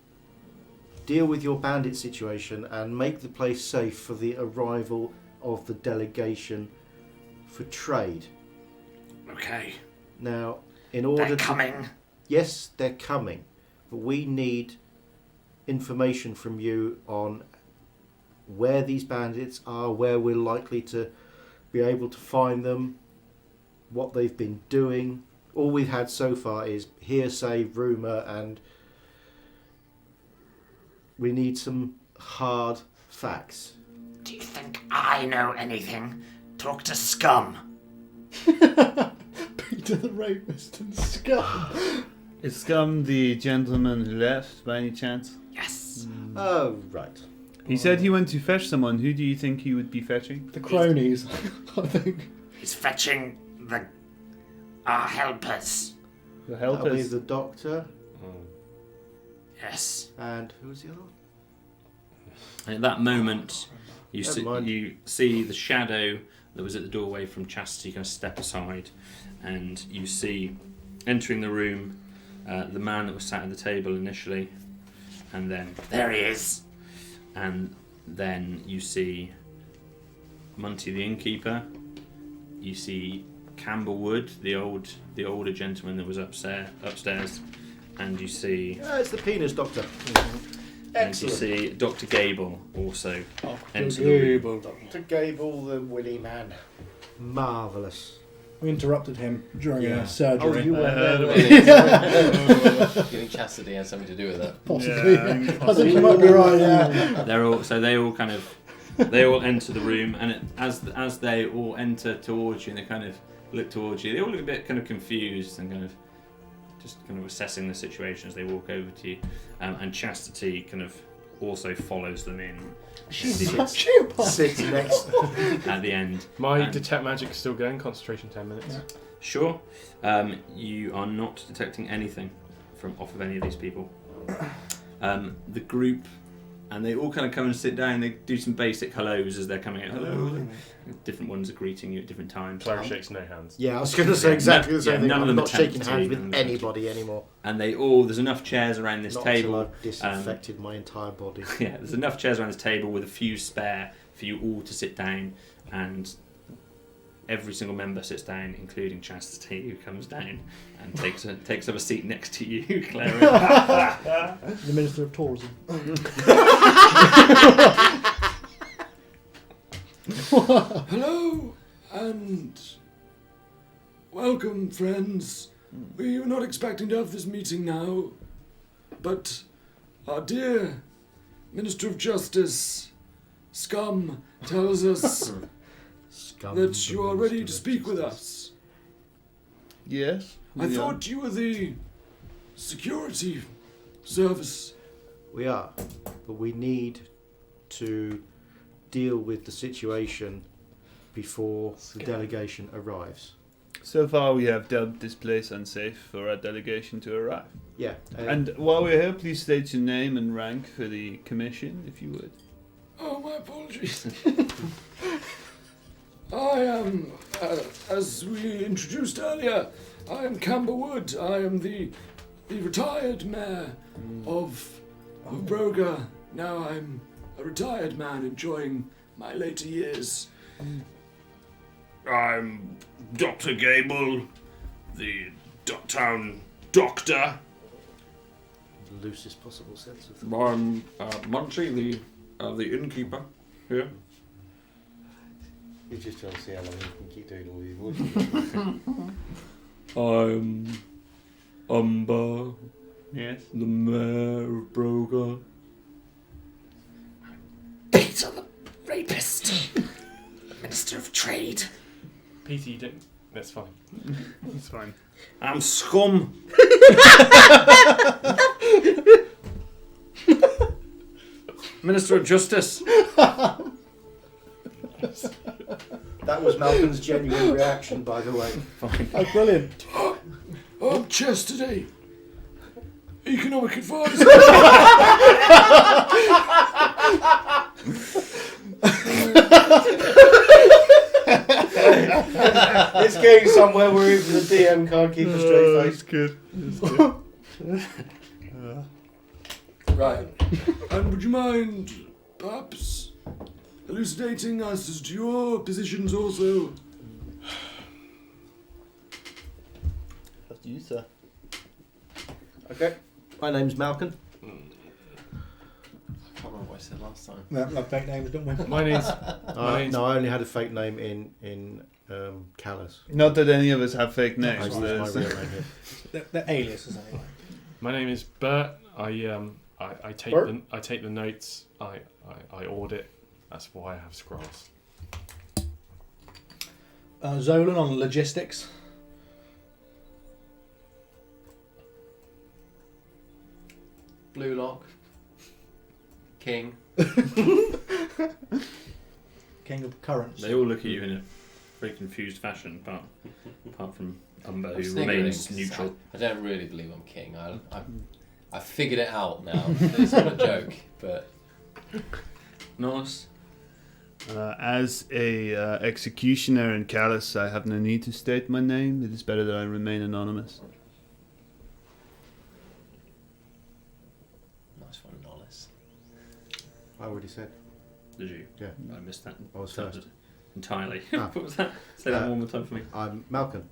deal with your bandit situation and make the place safe for the arrival of the delegation for trade. Okay. Now, in order They're to... coming. Yes, they're coming. But we need information from you on where these bandits are, where we're likely to be able to find them, what they've been doing. All we've had so far is hearsay, rumour, and we need some hard facts. Do you think I know anything? Talk to Scum. Peter the Rapist and Scum. Is Scum the gentleman who left, by any chance? Yes. Oh, right. He said he went to fetch someone. Who do you think he would be fetching? The cronies, I think. He's fetching our helpers. The That'll be helpers. the doctor. Yes. And who was the other one? And at that moment, Never mind. you see the shadow that was at the doorway from Chastity kind of step aside, and you see entering the room the man that was sat at the table initially, and then There he is. and then you see Munty the innkeeper. You see Campbell Wood, the older gentleman that was upstairs, and you see It's the penis doctor. and you see Dr. Gable also enter the room. Gable. Dr. Gable, the willy man. Marvellous. We interrupted him during Yeah. a surgery. Oh, you were Getting chastity has something to do with that. Possibly. Yeah, I think you might be right. Yeah. They all kind of they all enter the room, and as they all enter towards you, and they kind of look towards you, they all look a bit kind of confused and kind of assessing the situation as they walk over to you. And Chastity kind of also follows them in. Sits next At the end. My detect magic is still going. Concentration 10 minutes. Yeah. Sure. You are not detecting anything from off of any of these people. The group, and they all kind of come and sit down. They do some basic hellos as they're coming out. Hello. Different ones are greeting you at different times. Clary shakes no hands. Yeah, I was going to say exactly the same thing. none of I'm them not attempt shaking to, hands none of with them anybody anymore. And there's enough chairs around this Not table. Until I've disinfected my entire body. Yeah, there's enough chairs around this table with a few spare for you all to sit down, and every single member sits down, including Chastity, who comes down and takes up a seat next to you, Clary. The Minister of Tourism. Hello and welcome, friends. We were not expecting to have this meeting now, but our dear Minister of Justice, Scum, tells us that you are ready to speak with us. Yes. I thought you were the security service. We are, but we need to deal with the situation before the delegation arrives. So far, we have deemed this place unsafe for our delegation to arrive. Yeah. And while we're here, please state your name and rank for the commission, if you would. Oh, my apologies. I am, as we introduced earlier, I am Camber Wood. I am the retired mayor of Broga. Now I'm a retired man enjoying my later years. I'm Dr. Gable, the town doctor. The loosest possible sense of I'm Munchie, the innkeeper here. You're just trying to see how long you can keep doing all these voices. I'm Umber, Yes. the mayor of Broga. Peter the rapist. Minister of Trade. Peter, you don't. That's fine. It's fine. I'm Scum. Minister of Justice. That was Malcolm's genuine reaction, by the way. Fine. Oh, brilliant. I'm Chastity, economic advisor. It's getting somewhere where even the DM can't keep a straight face. Good. Right. And would you mind perhaps elucidating us as to your positions also? That's you, sir. Okay. My name's Malcolm. I can't remember what I said last time. Yeah, like fake names, don't we? My name's. No, I only had a fake name in Callus. Not that any of us have fake I names. used my there's- real name here. They're aliases anyway. My name is Bert. I take the notes. I audit. That's why I have scrolls. Zolan on logistics. Blue Lock. King. King of currents. They all look at you in a very confused fashion, apart from Umber, I'm who sniggering remains 'cause neutral. I don't really believe I'm king. I figured it out now. It's not a joke, but Nice. As a executioner in Callus, I have no need to state my name. It is better that I remain anonymous. nice one, Nollis. I already said. Did you? Yeah. I missed that. I was first. Entirely. Ah. What was that? Say that one more time for me. I'm Malcolm.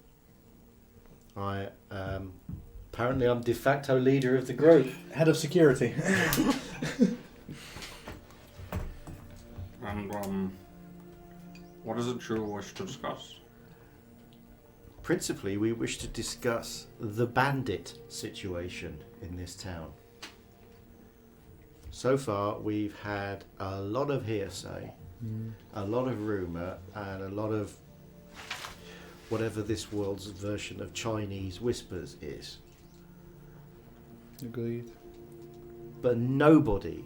Apparently I'm de facto leader of the group. Head of security. And what is it you wish to discuss? Principally, we wish to discuss the bandit situation in this town. So far, we've had a lot of hearsay, a lot of rumour, and a lot of whatever this world's version of Chinese whispers is. Agreed. But nobody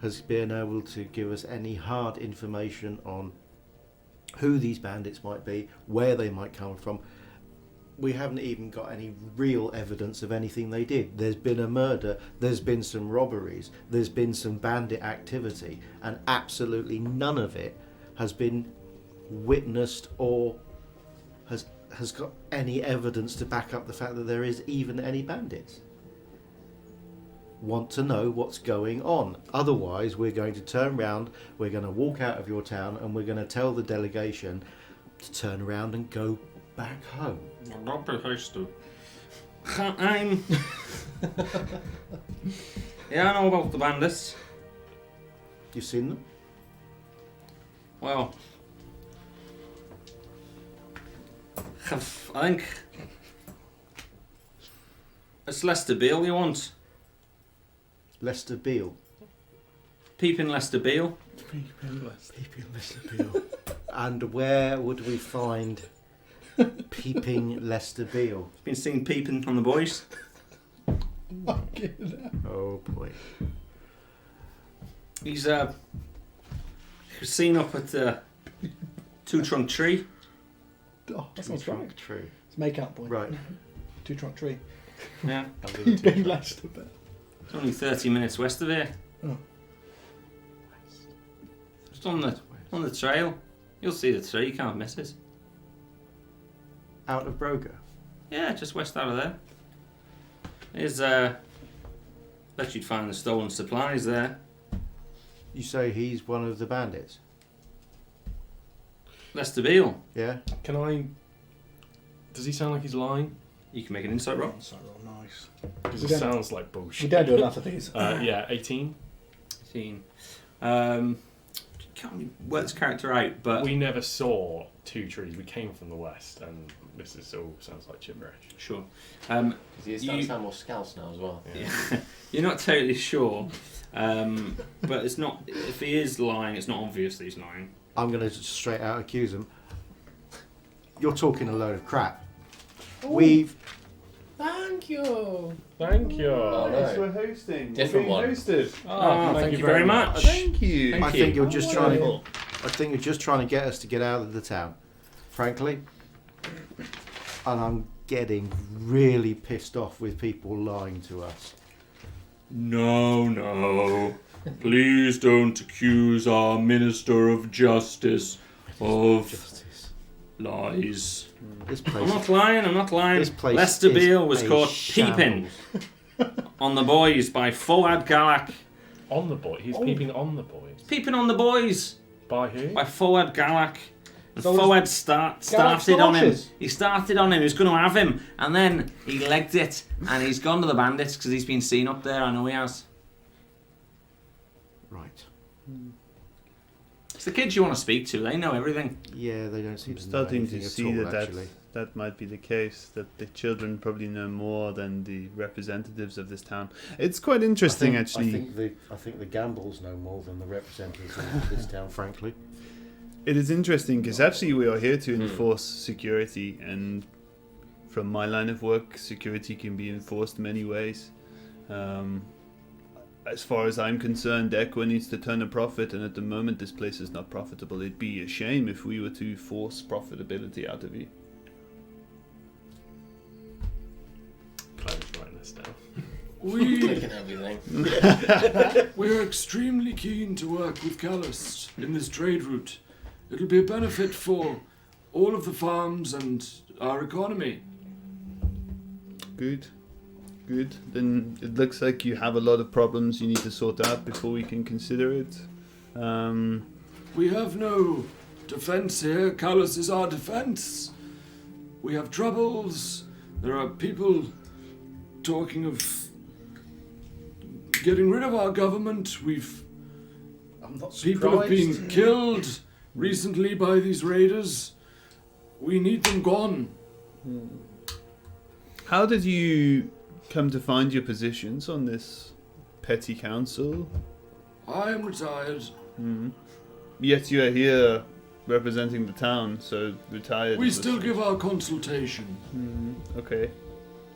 has been able to give us any hard information on who these bandits might be, where they might come from. We haven't even got any real evidence of anything they did. There's been a murder, there's been some robberies, there's been some bandit activity, and absolutely none of it has been witnessed or has got any evidence to back up the fact that there is even any bandits. Want to know what's going on. Otherwise, we're going to turn around, we're going to walk out of your town, and we're going to tell the delegation to turn around and go back home. Don't be hasty. I'm... Yeah, I know about the bandits. You seen them? Well... I think... It's Lester Beale you want. Lester Beale. Peeping Lester Beale. Peeping Lester Beale. And where would we find Peeping Lester Beale? Been seen peeping on the boys. Oh boy. He was seen up at the Two Trunk Tree. Oh, that sounds right. True. It's make out boy. Right. Two trunk tree. Yeah. Big Lester Beale. It's only 30 minutes west of here. Oh. Just on the trail. You'll see the tree, you can't miss it. Out of Broga? Yeah, just west out of there. There's bet you'd find the stolen supplies there. You say he's one of the bandits? Lester Beale. Yeah? Can I... Does he sound like he's lying? You can make an insight roll. Insight roll, nice. Because it sounds like bullshit. We don't do enough of these. Yeah, 18. 18. Can't really work this character out, but... We never saw two trees. We came from the west, and this is all sounds like gibberish. Sure. He's starting to sound more scouse now as well. Yeah. You're not totally sure, but it's not... If he is lying, it's not obvious that he's lying. I'm going to straight out accuse him. You're talking a load of crap. Ooh. We've... Thank you. Thank you. Oh, no. Yes, we're hosting. Different we're one. being hosted. Oh, thank you very much. Thank you. Thank I you. think you're just trying to... Wonderful. I think you're just trying to get us to get out of the town. Frankly. And I'm getting really pissed off with people lying to us. No. Please don't accuse our Minister of Justice of lies. This I'm place... not lying. This place Lester is Beale was a caught shambles. peeping on the boys by Fouad Galak. On the boy. He's peeping on the boys. Peeping on the boys By who? by Fouad Galak. And So Fouad started Galak's on him. archers. He started on him. He was going to have him, and then he legged it, and he's gone to the bandits because he's been seen up there. I know he has. Right. It's the kids you want to speak to. They know everything. Yeah, they don't seem I'm to know starting anything to at see all, that actually. that might be the case, that the children probably know more than the representatives of this town. It's quite interesting, actually. I think the Gambles know more than the representatives of this town, frankly. It is interesting because actually we are here to enforce security, and from my line of work, security can be enforced many ways. As far as I'm concerned, Equa needs to turn a profit, and at the moment this place is not profitable. It'd be a shame if we were to force profitability out of you. Chloe's writing this down. Clicking everything. We're extremely keen to work with Callus in this trade route. It'll be a benefit for all of the farms and our economy. Good. Then it looks like you have a lot of problems you need to sort out before we can consider it. We have no defense here. Callus is our defense. We have troubles. There are people talking of getting rid of our government. I'm not People have been killed recently by these raiders. We need them gone. How did you come to find your positions on this petty council? I am retired. Yet you are here representing the town, so retired. We is still the- give our consultation. Okay.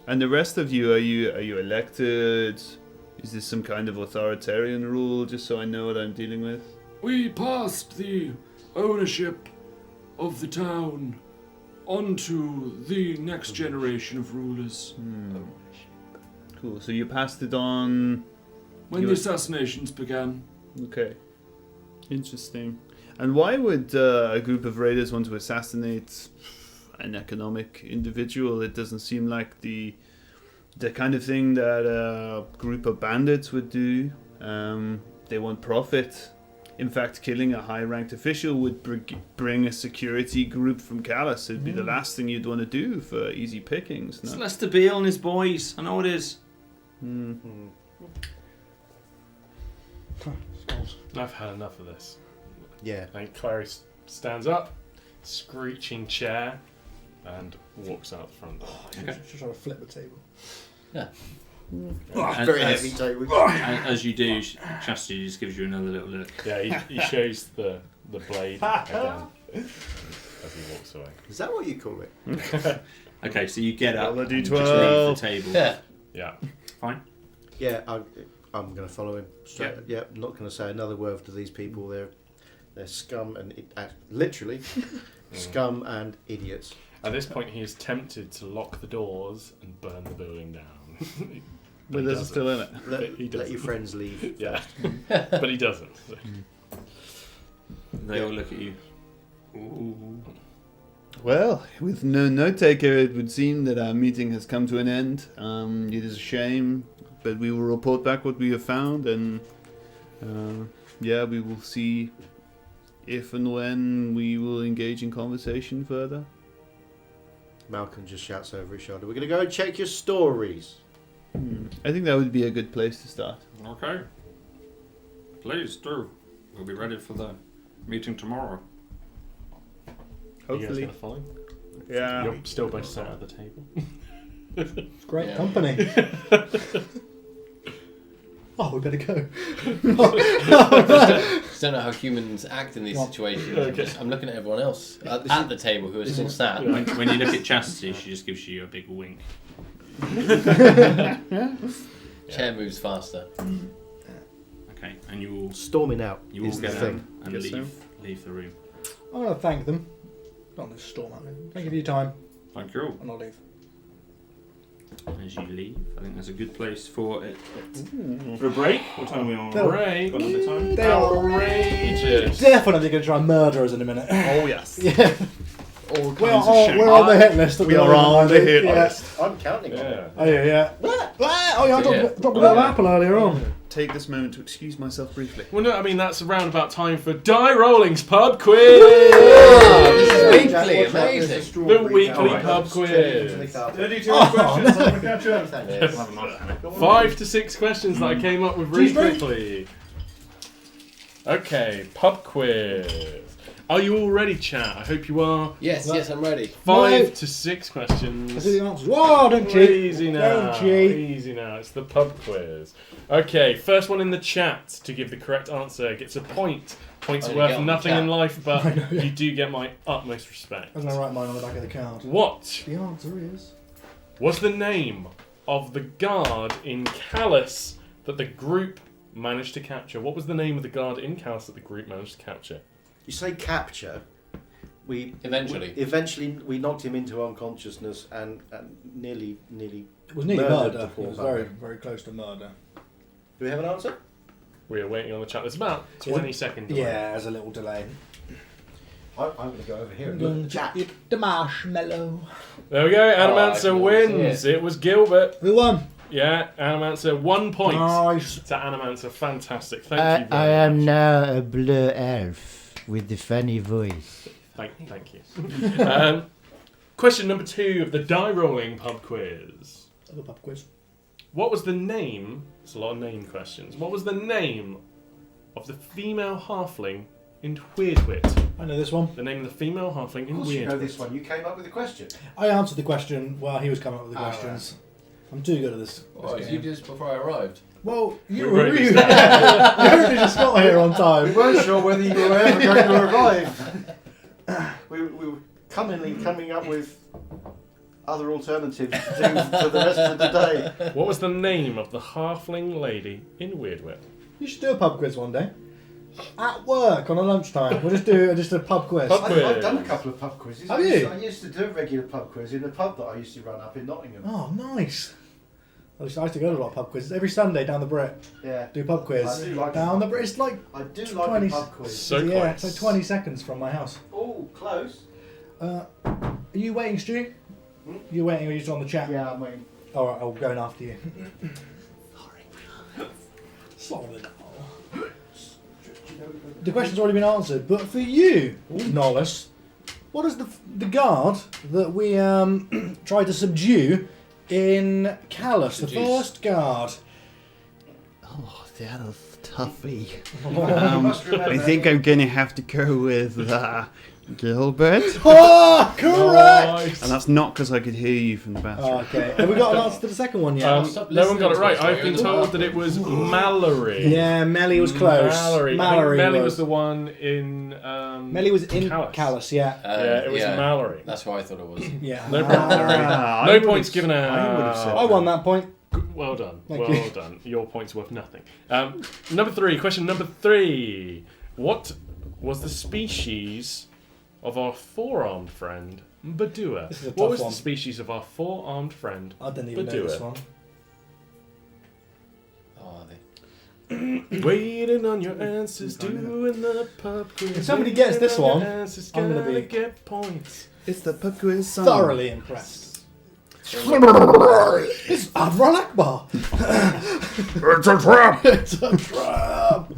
And the rest of you, are you elected? Is this some kind of authoritarian rule, just so I know what I'm dealing with? We passed the ownership of the town onto the next generation of rulers. Cool, so you passed it on... When the assassinations began. Okay. Interesting. And why would a group of raiders want to assassinate an economic individual? It doesn't seem like the kind of thing that a group of bandits would do. They want profit. In fact, killing a high-ranked official would bring a security group from Callus. It'd be the last thing you'd want to do for easy pickings. It's No? Lester Beale and his boys. I know it is. I've had enough of this. Yeah. And Clary stands up, screeching chair, and walks out the front door. Just try to flip the table. Yeah. Very heavy table. As you do, Chastity just gives you another little look. Yeah, he shows the blade again as he walks away. Is that what you call it? Okay, so you get up Roll a and just D12. leave the table. Yeah. Yeah. Fine. Yeah, I'm going to follow him. Straight. Yeah, I'm not going to say another word to these people. They're scum and literally scum and idiots. At this point, he is tempted to lock the doors and burn the building down. But he there's doesn't. still in it. But he Let doesn't. your friends leave. Yeah, but he doesn't. So. They all look at you. Ooh. Well, with no note taker, it would seem that our meeting has come to an end. It is a shame, but we will report back what we have found, and we will see if and when we will engage in conversation further. Malcolm just shouts over his shoulder, "We're going to go and check your stories." I think that would be a good place to start. Okay. Please do. We'll be ready for the meeting tomorrow. Are you guys Hopefully. going to follow? Yeah. You're still both sat at the table. It's great Yeah. company. Oh, we better go. Just don't know how humans act in these Well, situations. okay. I'm looking at everyone else at the table who are still sat. When you look at Chastity, she just gives you a big wink. Chair moves faster. Okay, and you all Storming out you all is the get thing. up and Yes, sir. leave the room. I'm going to thank them. Not this storm at me. Thank you for your time, Thank you. and I'll leave. As you leave, I think that's a good place for it. For a break. What time are we on? Break. Got a bit of time. They are Outrageous. definitely going to try and murder us in a minute. Oh yes. Yeah. All We're kinds of shit. on the hit list. At We the are moment, on the hit yeah. list. I'm counting on it. Yeah. Oh yeah. Oh yeah, I dropped a little apple earlier on. Take this moment to excuse myself briefly. Well, no, I mean that's around about time for Die Rolling's pub quiz. This is weekly, amazing. The weekly pub quiz. 32 questions. I'm gonna catch up. Yes. 5 to 6 questions that I came up with really Cheese break. quickly. Okay, pub quiz. Are you all ready, chat? I hope you are. Yes, I'm ready. 5 to 6 questions. I see the answers. Whoa, don't cheat. Easy now. Don't cheat. Easy now. It's the pub quiz. Okay, first one in the chat to give the correct answer gets a point. Points Oh, are you worth get on nothing the in chat. life, but I know, yeah. you do get my utmost respect. I was going to write mine on the back of the card. What The answer is... was the name of the guard in Callus that the group managed to capture? What was the name of the guard in Callus that the group managed to capture? You say capture. Eventually. We knocked him into unconsciousness and nearly. It was nearly Murdered murder. the It poor was bugger. very, very close to murder. Do we have an answer? We are waiting on the chat. There's about 20 seconds. delay. Yeah, there's a little delay. I'm going to go over here and Go look at and the chat. eat the marshmallow. There we go. Animancer I can wins. see It was Gilbert. Who won? Yeah, Animancer 1 point. Nice. To Animancer. Fantastic. Thank you I very am much. now a blue elf with the funny voice. Thank you. Question number 2 of the die rolling pub quiz. Other pub quiz. What was the name? It's a lot of name questions. What was the name of the female halfling in Weirdwit. I know this one. The name of the female halfling in Of course you know Weirdwit. this one. You came up with the question. I answered the question while he was coming up with the questions. I'm too good at this. What, this you game. just before I arrived? Well, you We're were ready to you start. only just got here on time. We weren't sure whether you were ever going to arrive. We were coming up with other alternatives to do for the rest of the day. What was the name of the halfling lady in Weirdwit? You should do a pub quiz one day. At work on a lunchtime. We'll just do a pub quiz. Pub quiz. I've done a couple of pub quizzes. Have you? I used to do a regular pub quiz in the pub that I used to run up in Nottingham. Oh, nice. I used to go to a lot of pub quizzes every Sunday down the Brit. Yeah. Do pub quiz. I do like down a the Brit. It's like I do 20 like a pub quiz. So yeah, close. it's like 20 seconds from my house. Oh, close. Are you waiting, Stu? You waiting or are you just on the chat? Yeah, I'm waiting. Alright, I'll go in after you. Sorry. The question's already been answered, but for you, Nollis, what is the guard that we tried to subdue in Callus, the first guard? Oh, that was toughy. You must remember. I think I'm gonna have to go with Gilbert. Oh, correct! And that's not because I could hear you from the bathroom. Oh, okay. Have we got an answer to the second one yet? No one got it right. I've been told that it was Mallory. Yeah, Melly was close. Mallory. I think Melly was the one in. Melly was in Callus. Callus, yeah. Yeah, it was Mallory. That's what I thought it was. Yeah. No problem. No points given out. I would have said I won that point. Well done. Thank well you. done. Your point's worth nothing. Number 3. Question number 3. What was the species of our four-armed friend Badua? This is a What tough was one. the species of our four-armed friend I didn't even know Badua? this one. Oh, are they? Waiting on your answers, doing the pub quiz. If somebody gets this Waiting on one, your answers, I'm gonna gotta be get points. It's the pub quiz song. Thoroughly impressed. It's Admiral Akbar. It's a trap! It's a trap.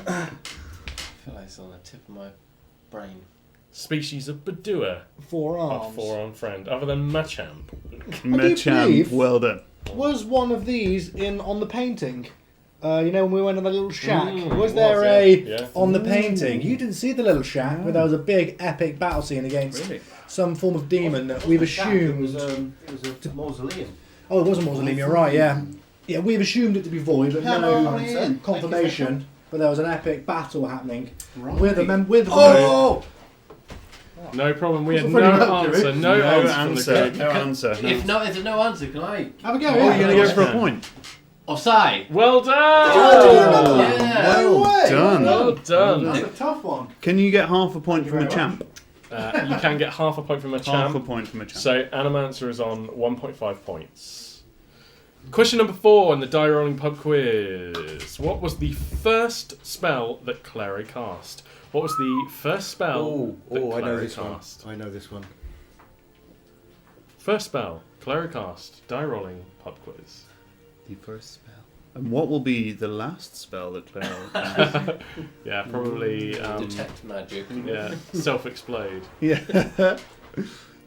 I feel like it's on the tip of my brain. Species of Badua, Four our arms. four-armed friend, other than Machamp. Mecham, believe- well done. Was one of these on the painting? You know when we went to the little shack? Was it there was, yeah. on the painting? You didn't see the little shack where there was a big epic battle scene against Really? some form of demon that we've assumed. It was a mausoleum. Oh, it was a mausoleum. You're right. Yeah, yeah. We've assumed it to be void, but no confirmation. But there was an epic battle happening with with. Oh! No problem. We had Wasn't no Freddie Mercury? answer. No answer. answer. From the No answer. If there's no answer, can I? Have a go. Oh, yeah. you're going to go for a point. Offside. Well done. Oh, Yeah. no way. Done. Well done. That's a tough one. Can you get half a point from a champ? You can get half a point from a Half a champ. point from a champ. So Animancer is on 1.5 points. Question number 4 in the die rolling pub quiz. What was the first spell that Clary cast? What was the first spell that I know Clary this cast? one. I know this one. First spell, Clary cast, die rolling pub quiz. The first spell. And what will be the last spell that Claire will cast? Yeah, probably. Detect magic. Yeah, self-explode. Yeah.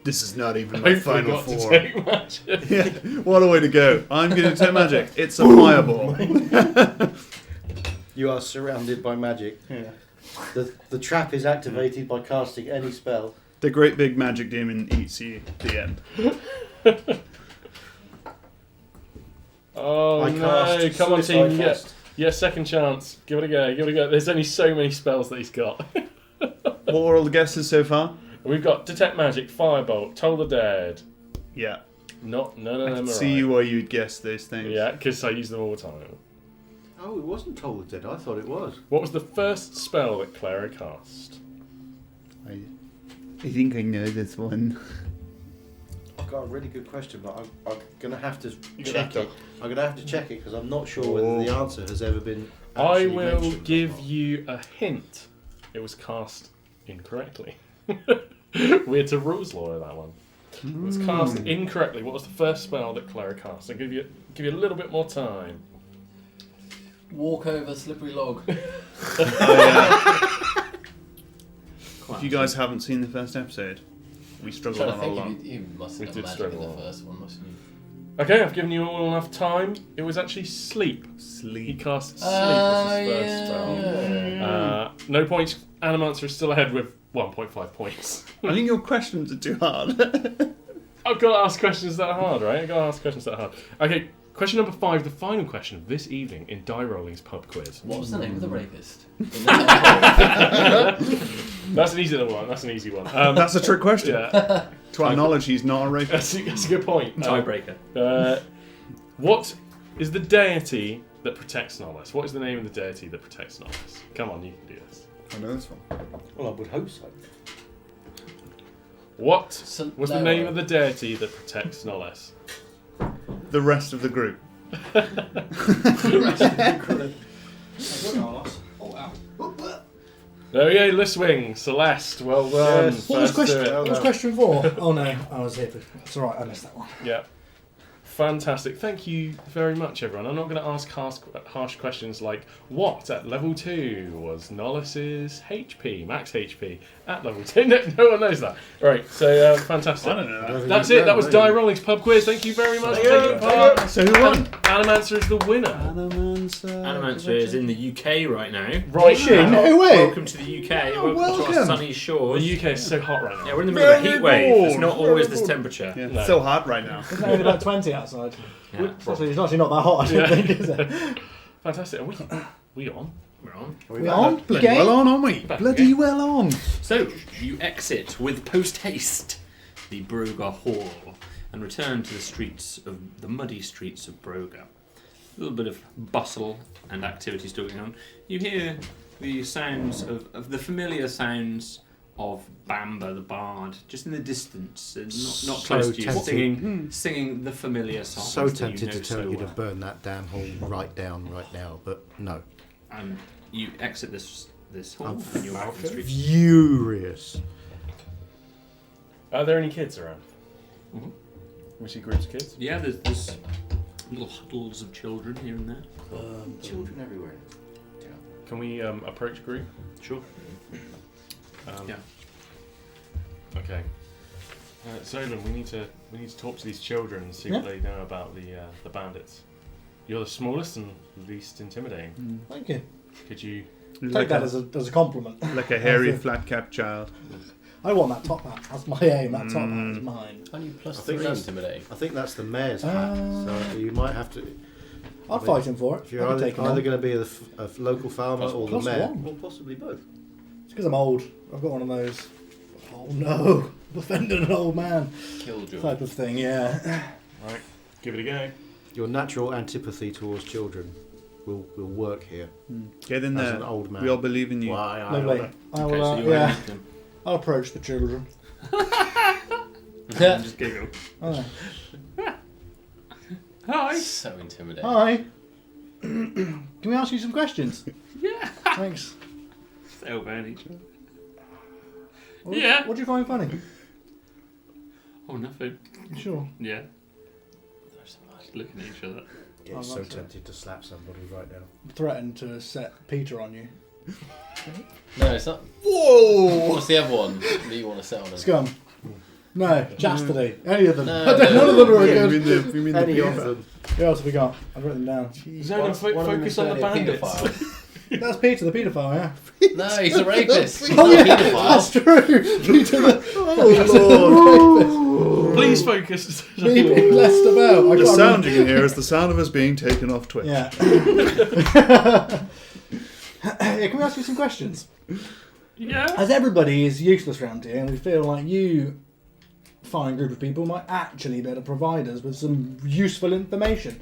This is not even my Hopefully final got to form. take magic. Yeah, what a way to go. I'm going to detect magic. It's a fireball. You are surrounded by magic. Yeah. The trap is activated by casting any spell. The great big magic demon eats you at the end. Oh I no! cast Come on, Suicide team. Fist. Yeah, second chance. Give it a go. Give it a go. There's only so many spells that he's got. What were all the guesses so far? We've got Detect Magic, Firebolt, Toll the Dead. Yeah. None of I them can are see right. why you'd guess those things. Yeah, because I use them all the time. Oh, it wasn't Toll the Dead. I thought it was. What was the first spell that Clara cast? I think I know this one. I've got a really good question, but I'm going to have to You're gonna check have it. I'm going to have to check it because I'm not sure whether the answer has ever been. I actually will mentioned or give not. you a hint. It was cast incorrectly. We're to rules lawyer that one. It was cast incorrectly. What was the first spell that Clara cast? I'll give you a little bit more time. Walk over slippery log. If you guys haven't seen the first episode, we struggled on a lot. You must We have did done magic in struggle. the first one, mustn't you? Okay, I've given you all enough time. It was actually sleep. He Sleep. cast sleep as his first spell. No points. Animancer is still ahead with 1.5 points. I think your questions are too hard. I've got to ask questions that are hard, right? I've got to ask questions that are hard. Okay, question number 5, the final question of this evening in Die Rolling's pub quiz. What was the name of the rapist? That's an easy one. That's an easy one. That's a trick question. Yeah. To our knowledge, he's not a rapist. That's a good point. Tiebreaker. What is the deity that protects Nollis? What is the name of the deity that protects Nollis? Come on, you can do this. I know this one. Well, I would hope so. What was the name of the deity that protects Nollis? The rest of the group. There we go, Listwing, Celeste, well done. Yes. What was First to question? it. What was question 4? Oh no, I was here. It's alright, I missed that one. Yeah. Fantastic. Thank you very much, everyone. I'm not going to ask harsh questions like what at level 2 was Nollis's HP, max HP at level 2. No one knows that. Right, so fantastic. I don't know that. That's it. That was Die Rolling's pub quiz. Thank you very much for taking part. So who won? Animancer is the winner. Animancer is in the UK right now. Right Shit, now. no way. Welcome to the UK. Welcome to our welcome. sunny shores. The UK is so hot right now. Yeah, we're in the middle of a Very heat wave. It's cold. not always this temperature. Yeah, No. it's so hot right now. Isn't it only about 20 outside? Yeah. It's actually not that hot, I don't think, is it? Fantastic. Are we on? We're on. We on? Bloody Okay. well on, aren't we? Back Bloody again. well on. So, you exit with post haste the Broga Hall and return to the muddy streets of Broga. A little bit of bustle and activity still going on. You hear the sounds of the familiar sounds of Bamba the Bard, just in the distance, not So close to you, tempted. singing the familiar songs. So that tempted you know to tell so you to well. burn that damn hall right down right now, but no. And you exit this hall I'm and you're out in the streets. furious. Are there any kids around? Mhm. We see groups of kids. Yeah, there's little huddles of children here and there. Children everywhere. Can we approach group? Sure. Yeah. Okay. Zolan, we need to talk to these children and see what they know about the bandits. You're the smallest and least intimidating. Thank you. Could you Take that as a compliment. Like a hairy, flat-capped child. I want that top hat. That's my aim. That top hat is mine. Aren't you plus I think 3 that's- intimidating? I think that's the mayor's hat, so you might have to. I'll fight him for it. If you're I can either, take him either on. going to be a local farmer or the Plus mayor, one. or possibly both. It's because I'm old. I've got one of those. Oh no, offending an old man Killjoy. type of thing. Yeah. Right, give it a go. Your natural antipathy towards children will work here. Get in As there. an old man. We all believe in you. Why, Lovely. I Okay, will. so you Yeah. exit them. I'll approach the children. And just giggle. Oh. Hi. So intimidating. Hi. Can we ask you some questions? Yeah. Thanks. So bad each other. What, Yeah. What do you find funny? Oh, nothing. Sure. Yeah. Just looking at each other. Get Oh, so that's it. tempted to slap somebody right now. Threaten to set Peter on you. No, it's not. Whoa! What's the other one that you want to set on him? Scum. No, chastity. Any of them. No, None of them are Yeah, good. You mean Any the of them. Who else have we got? I've written them down. Zolan, One of them focus is on the certainly a bandits. paedophile. That's Peter, the paedophile, yeah. No, he's a rapist. He's Oh, not yeah, a that's paedophile. true. Peter the... Oh, Please focus. Me being lessed about. I The can't sound remember- you can hear is the sound of us being taken off Twitch. Yeah. Yeah, can we ask you some questions? Yeah. As everybody is useless around here, and we feel like you, fine group of people, might actually be able to provide us with some useful information.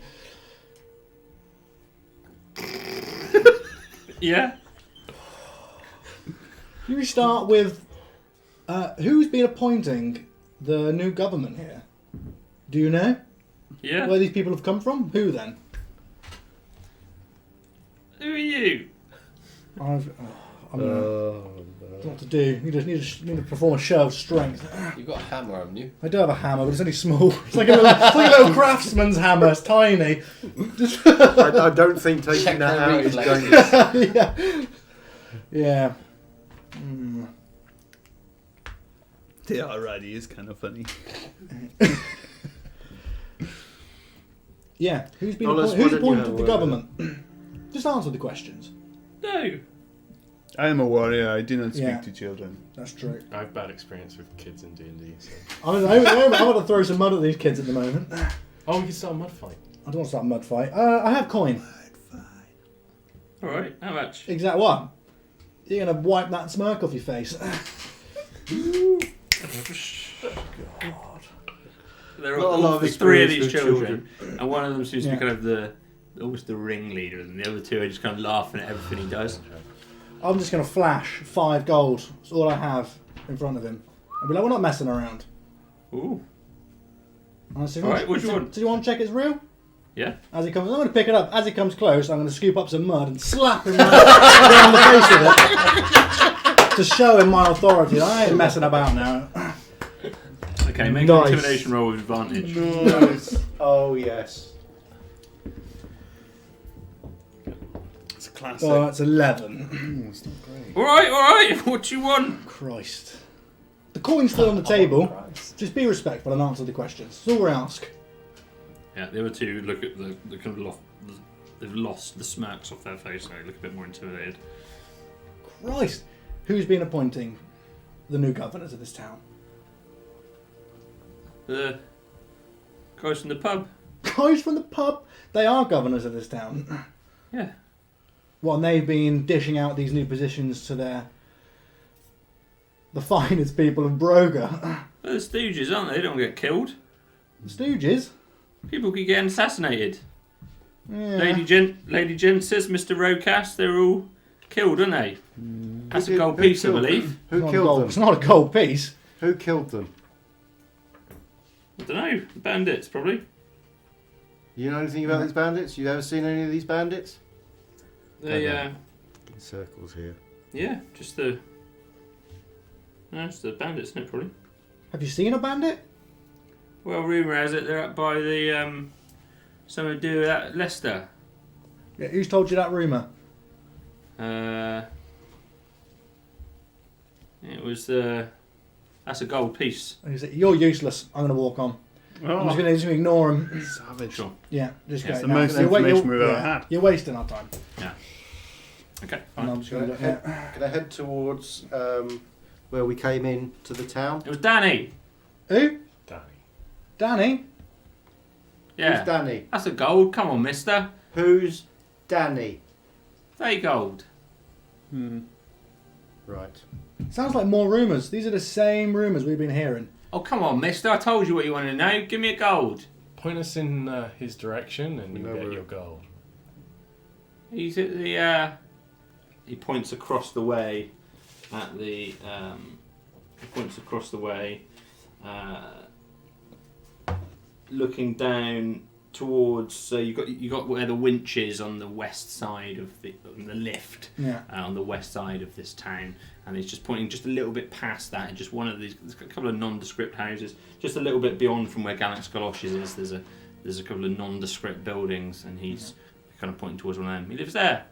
Yeah. Can we start with who's been appointing the new government here? Do you know Yeah. where these people have come from? Who then? Who are you? I don't know what to do. You just need to perform a show of strength. You've got a hammer, haven't you? I do have a hammer, but it's only small. It's like a little craftsman's hammer. It's tiny. I don't think taking Check that their out is reflexes. going to... Yeah. Yeah. Mm. Yeah, alright, he is kind of funny. Yeah. Who's been Well, who's why don't you have appointed a the word government? Just answer the questions. No. I am a warrior. I do not speak Yeah. to children. That's true. I have bad experience with kids in D&D. So. I'm going to throw some mud at these kids at the moment. Oh, we can start a mud fight. I don't want to start a mud fight. I have coin. All right, how much? Exact what? You're going to wipe that smirk off your face. God. There Not a lot of are three of these experience with children, and one of them seems to Yeah. be kind of almost the ringleader, and the other two are just kind of laughing at everything he does. I'm just going to flash 5 gold. That's all I have in front of him. I'll be like, we're not messing around. Ooh. Honestly, Alright, what do you want? Do you want to check it's real? Yeah. As he comes, I'm going to pick it up. As he comes close, I'm going to scoop up some mud and slap him right on the face with it to show him my authority. I ain't messing about now. Okay, make Nice. an intimidation roll with advantage. Nice. Oh yes. It's a classic. Oh, it's 11. It's not great. All right. What do you want? Christ. The coin's still on the table. Just be respectful and answer the questions. That's all we ask. Yeah, the other two look at the kind of they've lost the smirks off their face. They look a bit more intimidated. Christ. Who's been appointing the new governors of this town? The guys from the pub. Guys from the pub? They are governors of this town. Yeah. Well, and they've been dishing out these new positions to the finest people of Broga. They're the Stooges, aren't they? They don't get killed. Stooges? People keep getting assassinated. Yeah. Lady Gent says Mr. Rocast, they're all killed, aren't they? That's a gold piece, I believe. Who killed them? It's not a gold piece. Who killed them? I don't know. Bandits, probably. You know anything about these bandits? You ever seen any of these bandits? They, In circles here. yeah, just the. No, it's the bandits, isn't it, probably? Have you seen a bandit? Well, rumour has it they're up by the. Something to do with that Leicester. Yeah, who's told you that rumour? It was that's a gold piece. He said, you're useless. I'm going to walk on. I'm just going to ignore him. Savage. Sure. Yeah, just It's go. the No, most you're wa- information you're- we've ever yeah, had. You're wasting our time. Okay, And fine. I'm just going to Can I head towards where we came in to the town? It was Danny. Who? Danny. Danny? Yeah. Who's Danny? That's a gold. Come on, mister. Who's Danny? They gold. Right. Sounds like more rumours. These are the same rumours we've been hearing. Oh, come on, mister. I told you what you wanted to know. Give me a gold. Point us in his direction and you'll No, get we're- your gold. He's at the. He points across the way at the. He points across the way, looking down towards. So you got where the winch is on the west side of the lift. Yeah. On the west side of this town, and he's just pointing just a little bit past that, and just one of these. There's a couple of nondescript houses, just a little bit beyond from where Galax Galoshes is. There's a couple of nondescript buildings, and he's kind of pointing towards one of them. He lives there.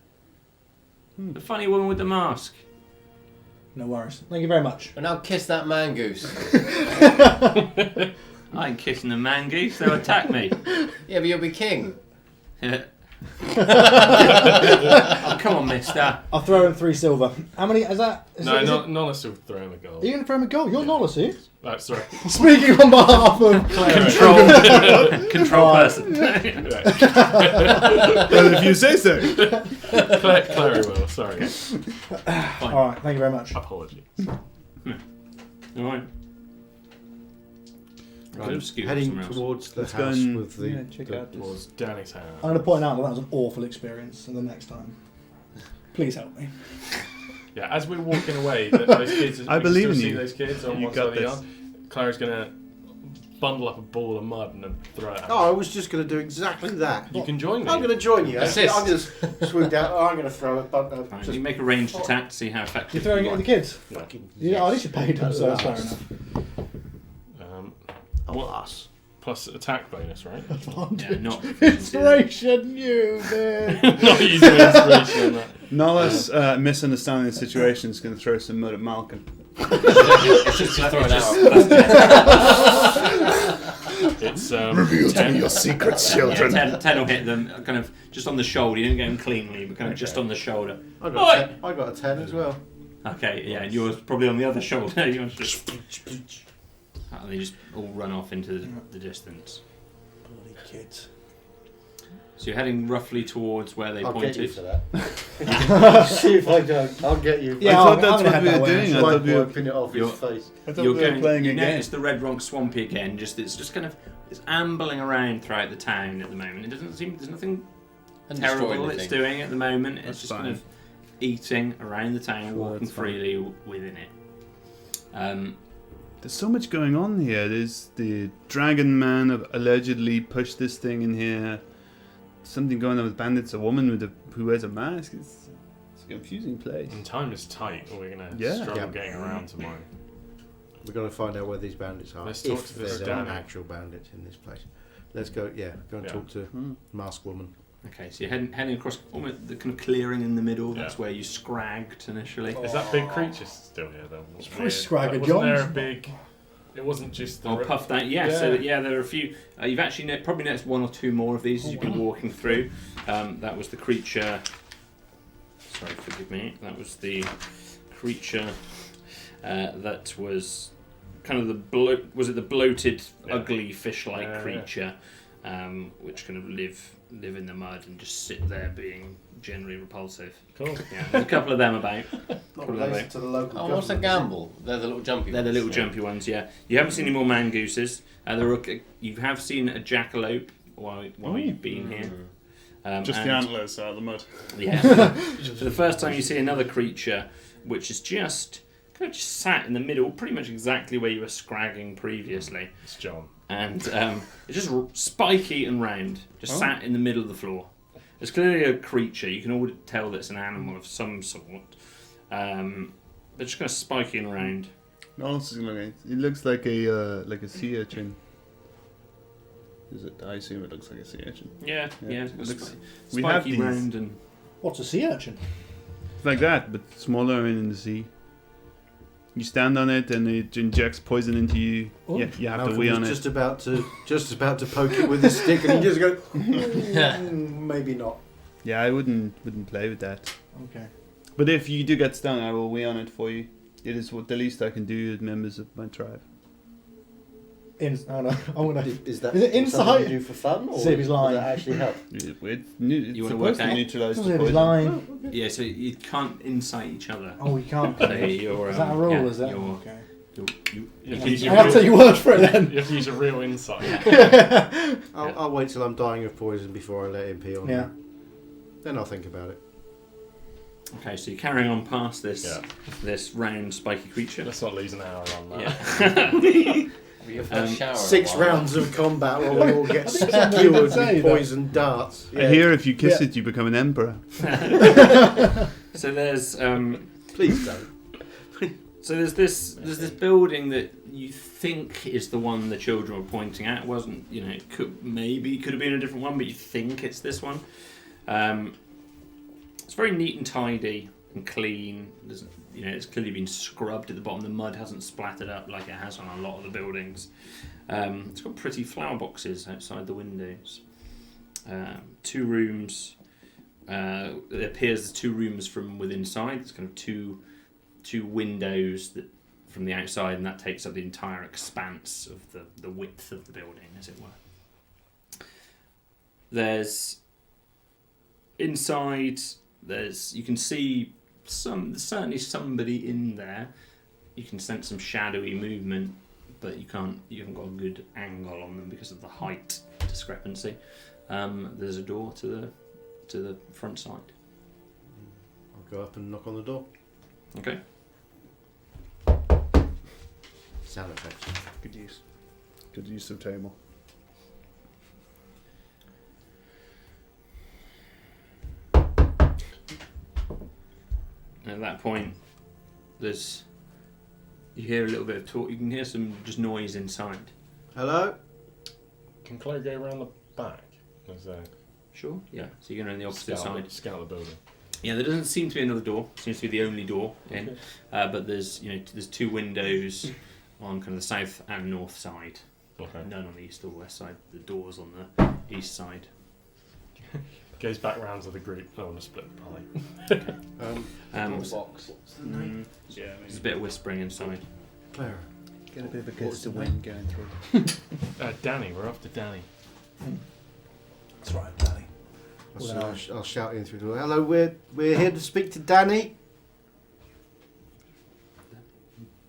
The funny woman with the mask. No worries. Thank you very much. And now kiss that man goose. I ain't kissing the man goose, they'll attack me. Yeah, but you'll be king. Oh, come on, mister. I'll throw in 3 silver. How many is that? Nollis will throw him a gold. Are you going to throw him a goal? You're Nollis, are you? Oh, sorry. Speaking on behalf of Control person. Well, if you say so. Clary will, sorry. Alright, thank you very much. Apologies. Alright. Heading towards the Let's go house and- with the. Yeah, check out this. Towards Danny's house. I'm going to point out that was an awful experience, so the next time. Please help me. Yeah, as we're walking away, those kids. I we believe still in see you. those kids on You one got side of the this. yard. Clary's gonna bundle up a ball of mud and then throw it. Out. Oh, I was just going to do exactly that. You can join me. I'm going to join you. Assist. I'm going to swoop down. I'm going to throw it. But Fine, you make a ranged attack to see how effective You're throwing it you at are. the kids? fucking. Yeah, at least you paid them, so that's fair Alas. enough. Alas. Plus attack bonus, right? Yeah, not Inspiration, you man. Not using inspiration on that. Nollis, misunderstanding the situation, is going to throw some mud at Malcolm. Just to throw it out. It's Reveal to me your secrets, children. Yeah, 10 will hit them, kind of just on the shoulder. You don't get them cleanly, but kind of just on the shoulder. I got a 10 as well. Okay, yeah, and yours probably on the other shoulder. Yours just... And they just all run off into the distance. Bloody kids. So you're heading roughly towards where they I'll pointed. get you for that. See if I don't. I'll get you. Yeah, I thought that's what we were doing. I thought we were wiping it off his face. I thought we were playing you a game. notice the Red Rock Swampy again. It's just kind of ambling around throughout the town at the moment. It doesn't seem there's nothing terrible it's doing at the moment. It's just kind of eating around the town, walking freely within it. There's so much going on here. There's the Dragon Man have allegedly pushed this thing in here. Something going on with bandits. A woman who wears a mask. It's a confusing place. And time is tight, or we're gonna struggle getting around tomorrow. We're gonna find out where these bandits are. Let's talk to this there are Danny. actual bandits in this place. Let's go. Yeah, go and talk to Masked Woman. Okay, so you're heading across almost the kind of clearing in the middle. That's where you scragged initially. Is that big creature still here though? It's pretty scraggy, Wasn't there a big? It wasn't just the puffed out. Yeah, so there are a few. You've actually probably noticed one or two more of these as you've been walking through. That was the creature. Sorry, forgive me. That was the creature that was kind of the bloated, ugly fish-like creature, which kind of live in the mud and just sit there being generally repulsive. Cool. Yeah, there's a couple of them about. To the local what's a gamble? They're the little jumpy ones. They're the little jumpy ones, yeah. You haven't seen any more mangooses. You have seen a jackalope while you've been here. Just the antlers out of the mud. Yeah. For the first time you see another creature which is just sat in the middle, pretty much exactly where you were scragging previously. It's John. And it's just spiky and round, just sat in the middle of the floor. It's clearly a creature. You can all tell that it's an animal of some sort. They're just kind of spiky and round. No, it looks like a sea urchin. Is it? I assume it looks like a sea urchin. Yeah. It looks, we spiky have these. round and. What's a sea urchin? It's like that, but smaller and in the sea. You stand on it and it injects poison into you. Oh. Yeah, you have to wee on it. Just about to poke it with his stick, and he just goes, maybe not. Yeah, I wouldn't play with that. Okay. But if you do get stung, I will wee on it for you. It is what the least I can do with members of my tribe. Is that Is it something insight? you do for fun, or See if he's lying. does that actually help? You want to work out? Neutralise the See if he's poison. lying. Yeah, so you can't incite each other. Oh, we can't. So you're, Is that a rule? yeah, Is that you're- okay? You I have to take your word for it then. You have to use a real insight. I'll wait till I'm dying of poison before I let him pee on me. Yeah. Then I'll think about it. Okay, so you're carrying on past this round spiky creature. Let's not lose an hour on that. Yeah. Your first shower 6 in a while. rounds of combat where we all get think somebody skewered did with say that. poison darts. I hear if you kiss it, you become an emperor. So there's Please don't. so there's this building that you think is the one the children were pointing at. It wasn't, it could have been a different one, but you think it's this one. It's very neat and tidy and clean. It's clearly been scrubbed at the bottom. The mud hasn't splattered up like it has on a lot of the buildings. It's got pretty flower boxes outside the windows. 2 rooms. It appears there's 2 rooms from within inside. There's kind of two windows that from the outside, and that takes up the entire expanse of the width of the building, as it were. There's inside. You can see there's certainly somebody in there. You can sense some shadowy movement, but you haven't got a good angle on them because of the height discrepancy. There's a door to the front side. I'll go up and knock on the door. Okay. Sound effects. Good use. Good use of table. At that point, you hear a little bit of talk. You can hear some just noise inside. Hello? Can Chloe go around the back? Sure. Yeah. So you're going on the opposite side. Scout the building. Yeah, there doesn't seem to be another door. Seems to be the only door in. But there's 2 windows on kind of the south and north side Okay. None on the east or west side. The door's on the east side. Goes back round to the group. I want to split the party. Box. Yeah, there's a bit of whispering inside. Clara. Get a bit of a gust of wind going through. Danny, we're off to Danny. That's right, Danny. I'll shout in through the door. Hello, we're here to speak to Danny.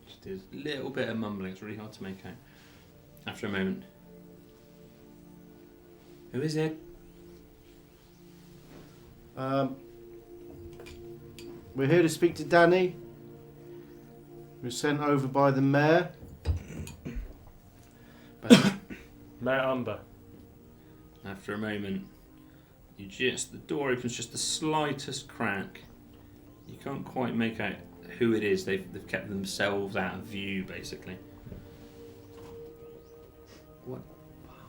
Just a little bit of mumbling. It's really hard to make out. After a moment. Who is it? We're here to speak to Danny. We're sent over by the mayor. Mayor Umber. After a moment, the door opens just the slightest crack. You can't quite make out who it is. They've kept themselves out of view, basically.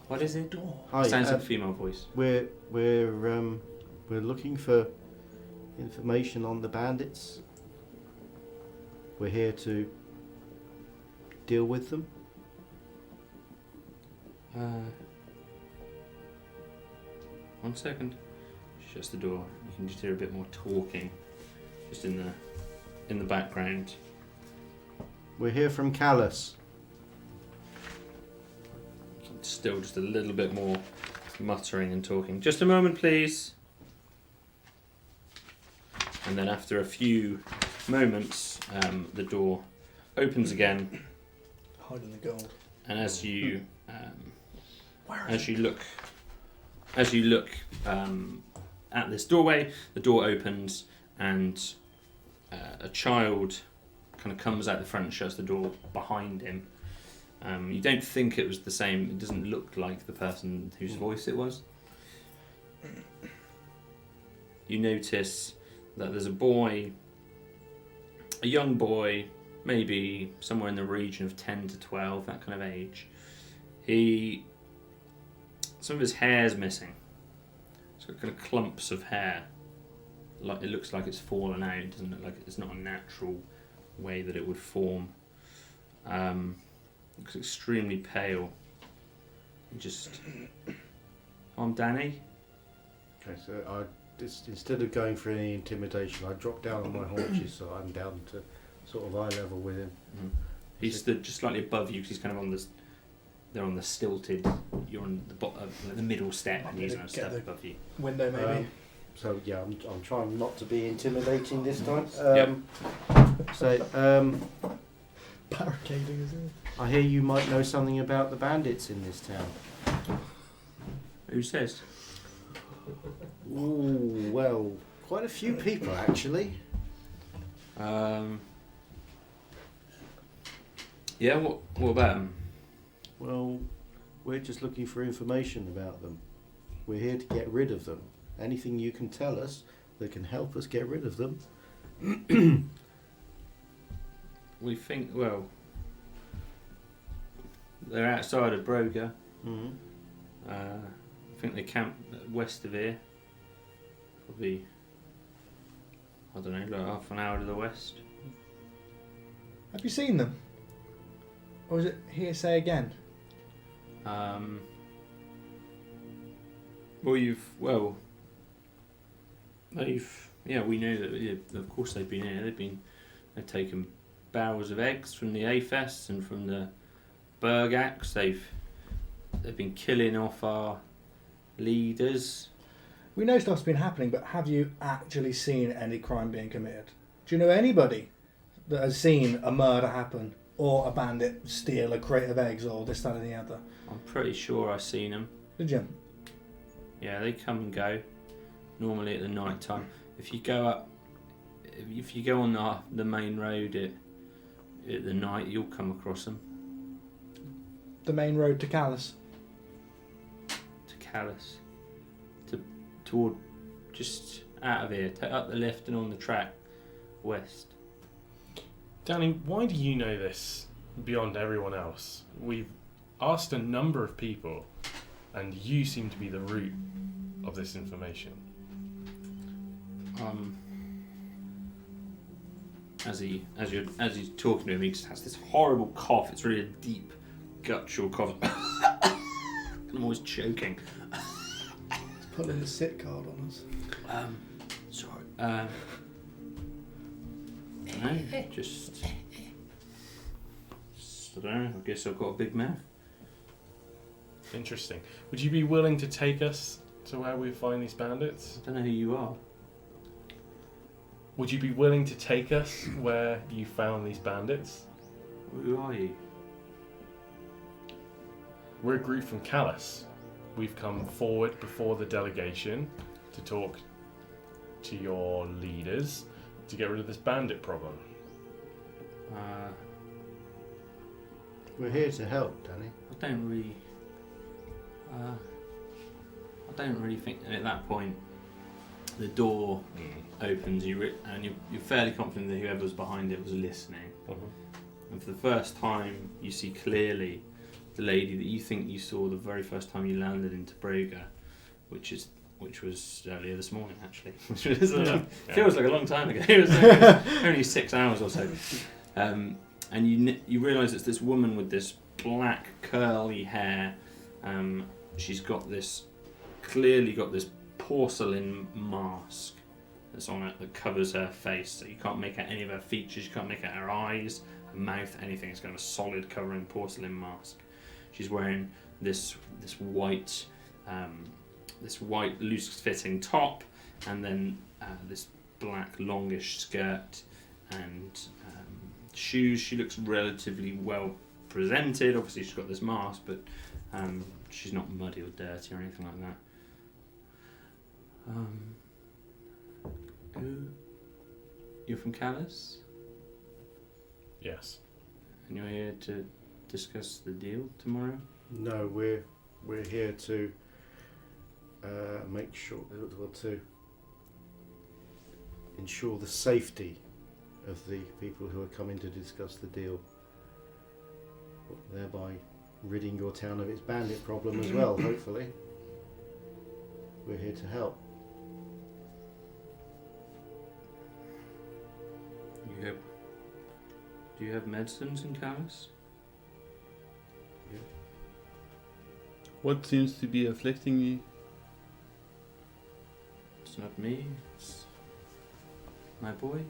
What is it? Hi, Sounds like a female voice. We're looking for information on the bandits. We're here to deal with them. One second. Shuts the door. You can just hear a bit more talking, just in the background. We're here from Callus. Still just a little bit more muttering and talking. Just a moment, please. And then after a few moments, the door opens again. Hiding the gold. And as you look at this doorway, the door opens and a child kind of comes out the front and shuts the door behind him. You don't think it was the same. It doesn't look like the person whose voice it was. You notice that there's a young boy, maybe somewhere in the region of 10 to 12, that kind of age. Some of his hair's missing. It's got kind of clumps of hair. Like it looks like it's fallen out. It doesn't look like it's not a natural way that it would form. Looks extremely pale. I'm Danny. Okay, so instead of going for any intimidation, I drop down on my haunches so I'm down to sort of eye level with him. Mm-hmm. He's stood just slightly above you because he's kind of on this. They're on the stilted. You're on the bottom, the middle step, and he's on a step above you. Window, maybe. So yeah, I'm trying not to be intimidating this time. Barricading, is it? I hear you might know something about the bandits in this town. Who says? Ooh, well, quite a few people actually. Yeah, what about them? Well, we're just looking for information about them. We're here to get rid of them. Anything you can tell us that can help us get rid of them. We think, well, they're outside of Broga. Mm-hmm. I think they camp west of here. Probably, I don't know, like half an hour to the west. Have you seen them? Or is it hearsay again? We know that. Yeah, of course they've been here. They've taken barrels of eggs from the Afests and from the Bergax. They've been killing off our leaders. We know stuff's been happening, but have you actually seen any crime being committed? Do you know anybody that has seen a murder happen or a bandit steal a crate of eggs or this, that, and the other? I'm pretty sure I've seen them. Did you? Yeah, they come and go. Normally at the night time. If you go on the main road at the night, you'll come across them. The main road to Callus. To Callus. Toward just out of here, up the left and on the track west. Danny, why do you know this beyond everyone else? We've asked a number of people, and you seem to be the root of this information. As he's talking to him, he just has this horrible cough. It's really a deep, guttural cough. I'm always choking. Pulling the sit card on us. Sorry. I don't know, just I don't know. I guess I've got a big mouth. Interesting. Would you be willing to take us to where we find these bandits? I don't know who you are. Would you be willing to take us where you found these bandits? Who are you? We're a group from Callus. We've come forward before the delegation to talk to your leaders to get rid of this bandit problem. We're here to help, Danny. I don't really think. And at that point, the door opens. And you're fairly confident that whoever was behind it was listening. And for the first time, you see clearly the lady that you think you saw the very first time you landed into Broga, which was earlier this morning, actually. Which was feels like a long time ago. It was only 6 hours or so. And you realise it's this woman with this black curly hair. She's clearly got this porcelain mask that's on it that covers her face, so you can't make out any of her features. You can't make out her eyes, her mouth, anything. It's got a solid covering porcelain mask. She's wearing this white loose-fitting top, and then this black longish skirt and shoes. She looks relatively well presented. Obviously, she's got this mask, but she's not muddy or dirty or anything like that. You're from Callus? Yes. And you're here to discuss the deal tomorrow? No, we're here to make sure to ensure the safety of the people who are coming to discuss the deal, thereby ridding your town of its bandit problem as well. Hopefully, we're here to help. Do you have medicines in Callus? Yeah. What seems to be afflicting you? It's not me. It's my boy.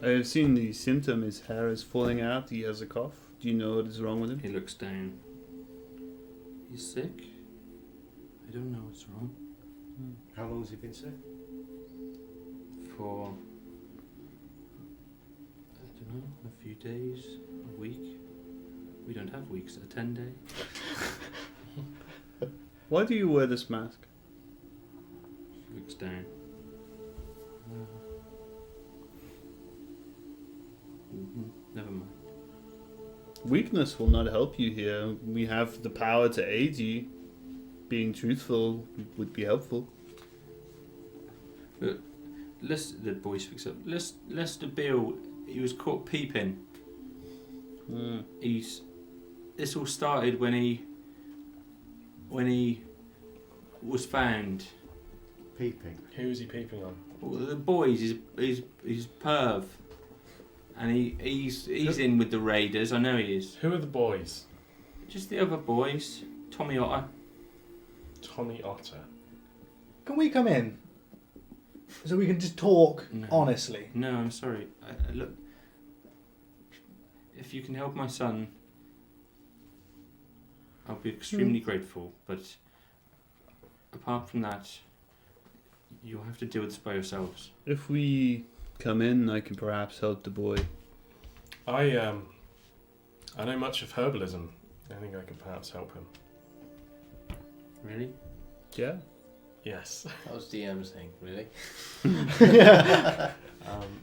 I have seen the symptom. His hair is falling out. He has a cough. Do you know what is wrong with him? He looks down. He's sick? I don't know what's wrong. How long has he been sick? For, I don't know, a few days, a week. We don't have weeks, a 10-day. Why do you wear this mask? He looks down. Never mind. Weakness will not help you here. We have the power to aid you. Being truthful would be helpful. But the boy speaks up. Lester Bill, he was caught peeping. This all started when he was found. Peeping. Who is he peeping on? Well, the boys, he's perv. And he's in with the raiders. I know he is. Who are the boys? Just the other boys. Tommy Otter. Tommy Otter. Can we come in? So we can just talk honestly. No, I'm sorry. Look, if you can help my son, I'll be extremely grateful. But apart from that, you'll have to deal with this by yourselves. If we come in, I can perhaps help the boy. I know much of herbalism. I think I can perhaps help him. Really? Yeah. Yes. That was DM saying, really?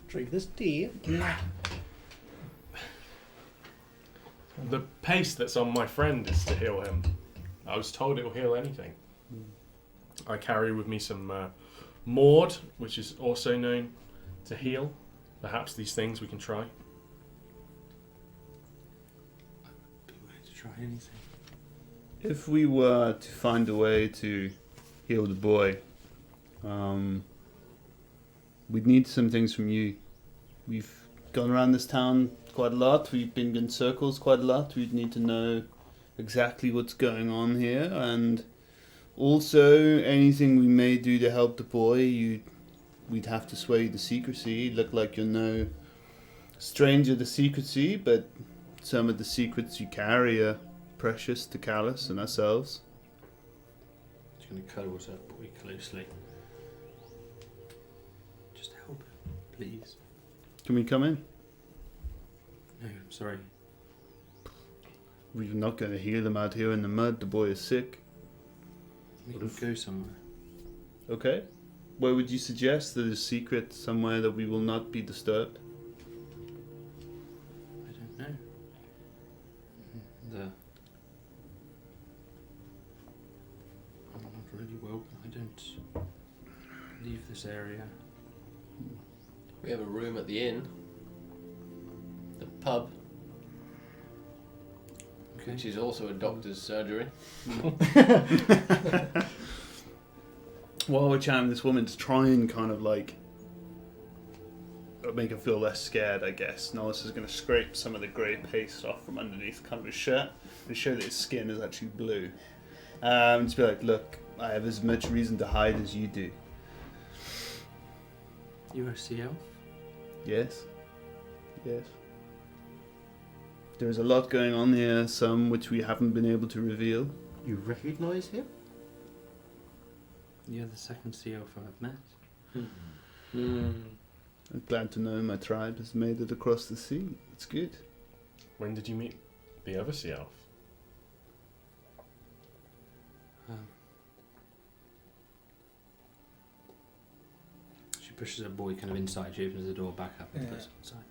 Drink this tea. The paste that's on my friend is to heal him. I was told it will heal anything. I carry with me some Maud, which is also known to heal. Perhaps these things we can try. I'd be willing to try anything. If we were to find a way to heal the boy, we'd need some things from you. We've gone around this town quite a lot. We've been in circles quite a lot. We'd need to know exactly what's going on here, and also anything we may do to help the boy, we'd have to swear you to secrecy. Look like you're no stranger to secrecy, but some of the secrets you carry are precious to Callus and ourselves. Just going to cuddle that boy closely. Just help him, please. Can we come in? No, I'm sorry. We're not going to heal him out here in the mud. The boy is sick. We can go somewhere. Okay. Where would you suggest that is secret, somewhere that we will not be disturbed? I don't know. I'm not really well. I don't leave this area. We have a room at the inn. The pub. Okay. Which is also a doctor's surgery. While we're chatting with this woman to try and kind of like make her feel less scared, I guess, Nollis is going to scrape some of the grey paste off from underneath kind of his shirt and show that his skin is actually blue. Just be like, look, I have as much reason to hide as you do. You are a sea elf? Yes. Yes. There's a lot going on here, some which we haven't been able to reveal. You recognise him? You're the second sea elf I've met. I'm glad to know my tribe has made it across the sea. It's good. When did you meet the other sea elf? She pushes her boy kind of inside. She opens the door back up and puts him inside.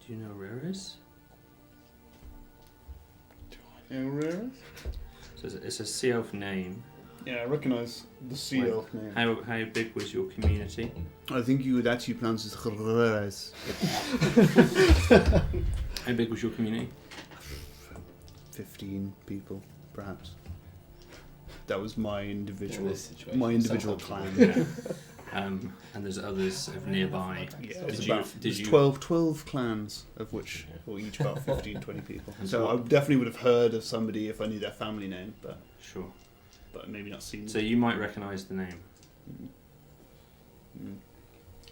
Do you know Raris? So it's a sea elf name. Yeah, I recognise the sea elf name. How big was your community? I think you would actually pronounce it Raris. How big was your community? 15 people, perhaps. That was my individual clan. And there's others of nearby. Yeah, Did you 12 clans, of which were each about 15, 20 people. So I definitely would have heard of somebody if I knew their family name, but sure. But maybe not seen them. So you might recognise the name.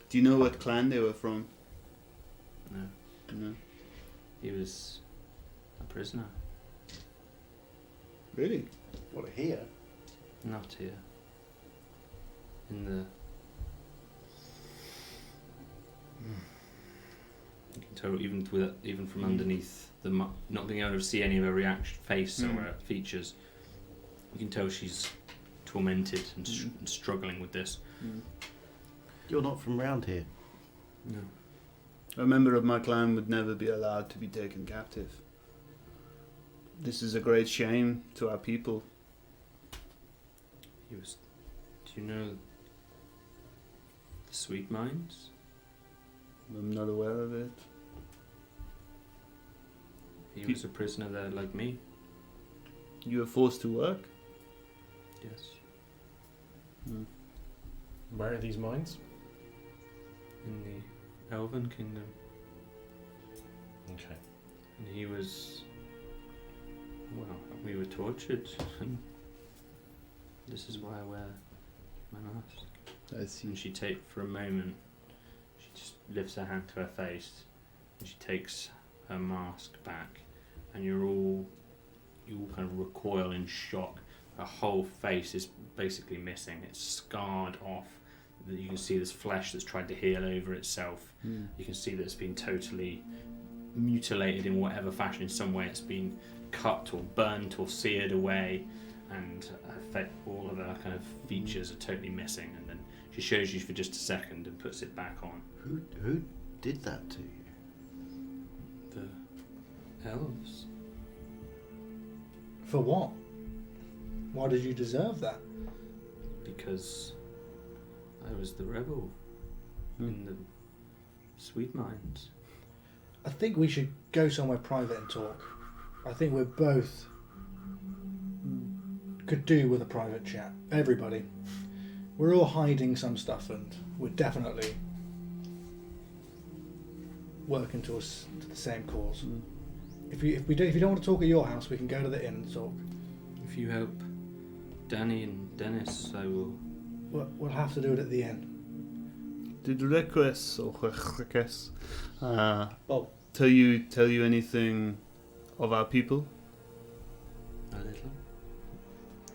Do you know what clan they were from? No. No. He was a prisoner. Really? What, here? Not here. In the... You can tell even from underneath the not being able to see any of her face or her features, you can tell she's tormented and struggling with this. You're not from round here? No. A member of my clan would never be allowed to be taken captive. This is a great shame to our people. Do you know the Sweet Mines? I'm not aware of it. He was a prisoner there like me. You were forced to work? Yes. Where are these mines? In the Elven Kingdom. Okay. And he was... Well, we were tortured. And this is why I wear my mask. I see. And she for a moment, she just lifts her hand to her face and she takes her mask back, and you all kind of recoil in shock. Her whole face is basically missing. It's scarred off. You can see this flesh that's tried to heal over itself. You can see that it's been totally mutilated in whatever fashion. In some way it's been cut or burnt or seared away, and all of her kind of features are totally missing. And then she shows you for just a second and puts it back on. Who did that to you? The elves. For what? Why did you deserve that? Because I was the rebel in the Sweet Mines. I think we should go somewhere private and talk. I think we're both could do with a private chat. Everybody. We're all hiding some stuff, and we're definitely working to us to the same cause. If you don't want to talk at your house, we can go to the inn and talk. If you help Danny and Dennis, I will. We'll have to do it at the inn. Did requests or tell you anything of our people? A little.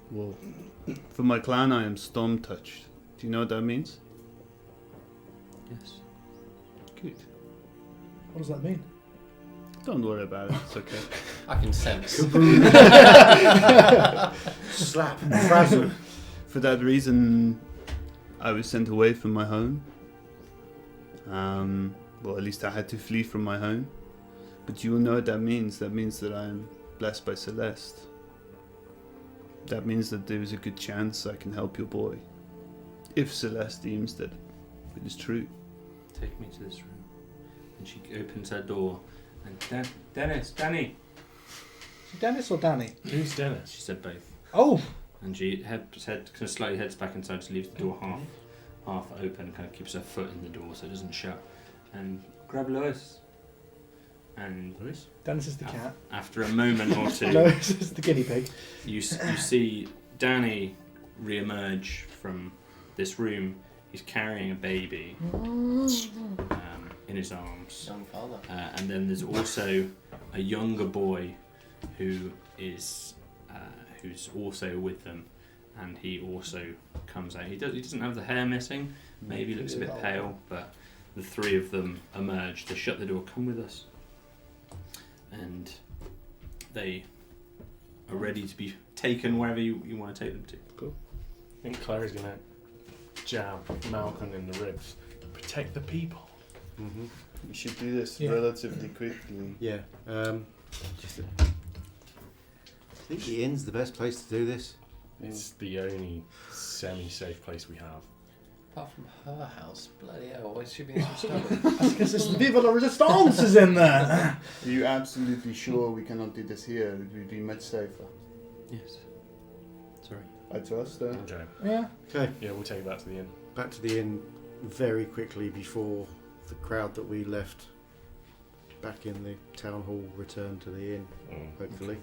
Well, for my clan, I am storm touched. Do you know what that means? Yes. Good. What does that mean? Don't worry about it. It's okay. I can sense. Slap, frazzle. For that reason, I was sent away from my home. Well, at least I had to flee from my home. But you will know what that means. That means that I am blessed by Celeste. That means that there is a good chance I can help your boy. If Celeste deems that it is true. Take me to this room. And she opens her door. And Danny. Dennis or Danny? Who's Dennis? She said both. Oh! And she kind of slightly heads back inside, just leaves the door half open, kind of keeps her foot in the door so it doesn't shut. And grab Lois. And Lois? Dennis is the cat. After a moment or two, Lois is the guinea pig. You see Danny re-emerge from this room. He's carrying a baby in his arms. Young father. And then there's also a younger boy who is who's also with them, and he also comes out. He doesn't have the hair missing. Maybe looks a bit pale, but the three of them emerge. They shut the door. Come with us. And they are ready to be taken wherever you want to take them to. Cool. I think Claire's going to jab Malcolm in the ribs. Protect the people. Mm-hmm. We should do this relatively quickly. Yeah. I think the inn's the best place to do this. It's the only semi-safe place we have. Apart from her house, bloody hell, why is she being so stubborn? That's because this Viva la Resistance is in there. Are you absolutely sure we cannot do this here? It would be much safer. Yes. Sorry. I trust her. Okay. Yeah. Okay. Yeah, we'll take it back to the inn. Back to the inn very quickly before the crowd that we left back in the town hall return to the inn, hopefully.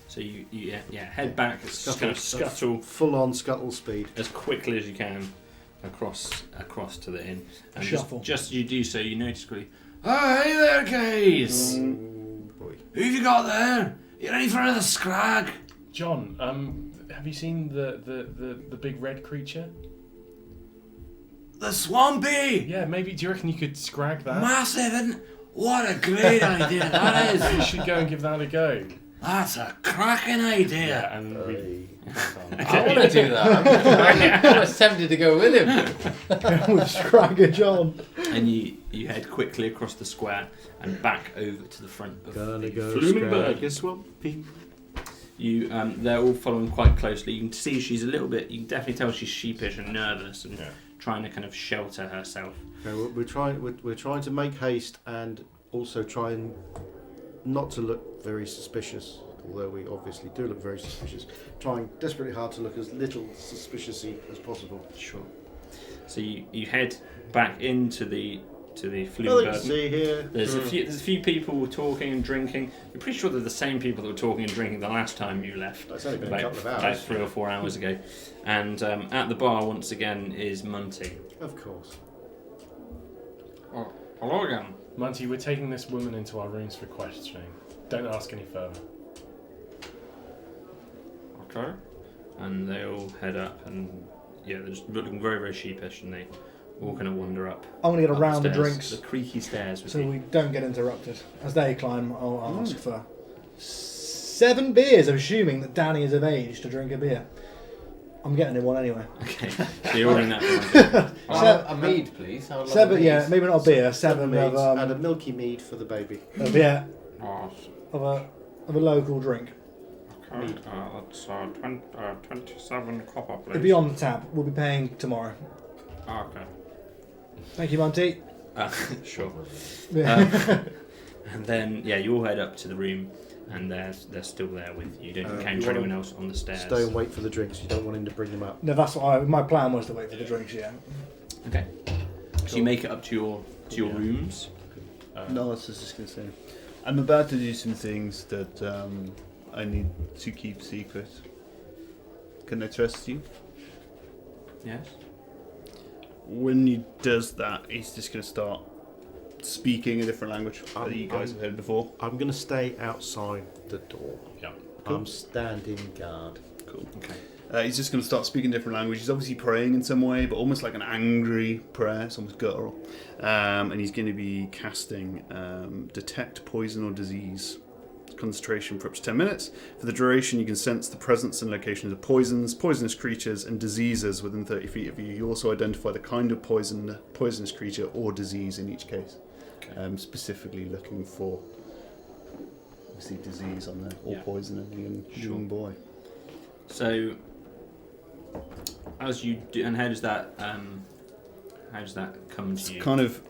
So you head back, just kind of scuttle, full on scuttle speed as quickly as you can across to the inn. And Shuffle. Just you do so, you notice quickly. Oh, hey there, guys! Boy. Who have you got there? You ready for another scrag? John, have you seen the big red creature? The Swampy! Yeah, maybe. Do you reckon you could scrag that? Massive, and what a great idea that is! You should go and give that a go. That's a cracking idea. Yeah, and we. I want to do that. I was tempted to go with him. With Scragger John. And you head quickly across the square and back over to the front of Gonna the go Flaming Bird. scrag a swampy. They're all following quite closely. You can see she's a little bit. You can definitely tell she's sheepish and nervous and trying to kind of shelter herself. Okay, we're trying to make haste and also try and not to look very suspicious. Although we obviously do look very suspicious, trying desperately hard to look as little suspicious-y as possible. Sure. So you head back into the Flaming Nothing Bird. to see here. There's a few people talking and drinking. You're pretty sure they're the same people that were talking and drinking the last time you left. It's only been a couple of hours. About 3 or 4 hours ago. And at the bar once again is Monty. Of course. Oh, hello again. Monty, we're taking this woman into our rooms for questioning. Don't ask any further. Okay. And they all head up and they're just looking very, very sheepish and they all kind of wander up. I'm going to get up around the stairs, drinks. The creaky stairs with So you. we don't get interrupted. As they climb, I'll ask for 7 beers, assuming that Danny is of age to drink a beer. I'm getting him one anyway. Okay, so you're ordering that for A mead, please. I would love 7, a mead. yeah, maybe not a beer. 7 meads of and a milky mead for the baby. Oh, of a local drink. okay. That's 27 copper, please. It'll be on the tab. We'll be paying tomorrow. Okay. Thank you, Monty. Sure. Yeah. And then you all head up to the room, and they're still there with you. You don't encounter anyone else on the stairs. Stay and wait for the drinks. You don't want him to bring them up. No, that's what my plan was to wait for the drinks. Yeah. Okay. So you make it up to your rooms. No, I was just going to say, I'm about to do some things that I need to keep secret. Can I trust you? Yes. When he does that, he's just going to start speaking a different language that you guys have heard before. I'm going to stay outside the door. Yeah. Cool. I'm standing guard. Cool. Okay. He's just going to start speaking different language. He's obviously praying in some way, but almost like an angry prayer. It's almost guttural. And he's going to be casting Detect Poison or Disease. Concentration for up to 10 minutes. For the duration, you can sense the presence and locations of poisons, poisonous creatures, and diseases within 30 feet of you. You also identify the kind of poisonous creature or disease in each case. Okay. Specifically looking for, obviously, disease on there, or poison in the young boy. So, as you do, and how does that come to you? Kind of,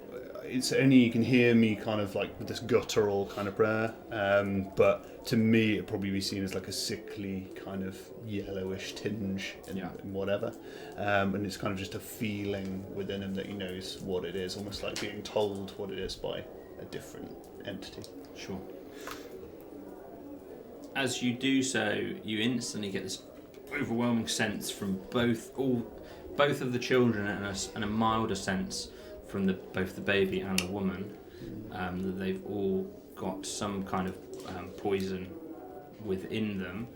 it's only you can hear me kind of like with this guttural kind of prayer, but to me it'd probably be seen as like a sickly kind of yellowish tinge in whatever, and it's kind of just a feeling within him that he knows what it is, almost like being told what it is by a different entity. Sure. As you do so, you instantly get this overwhelming sense from both of the children and a milder sense from both the baby and the woman, that they've all got some kind of poison within them.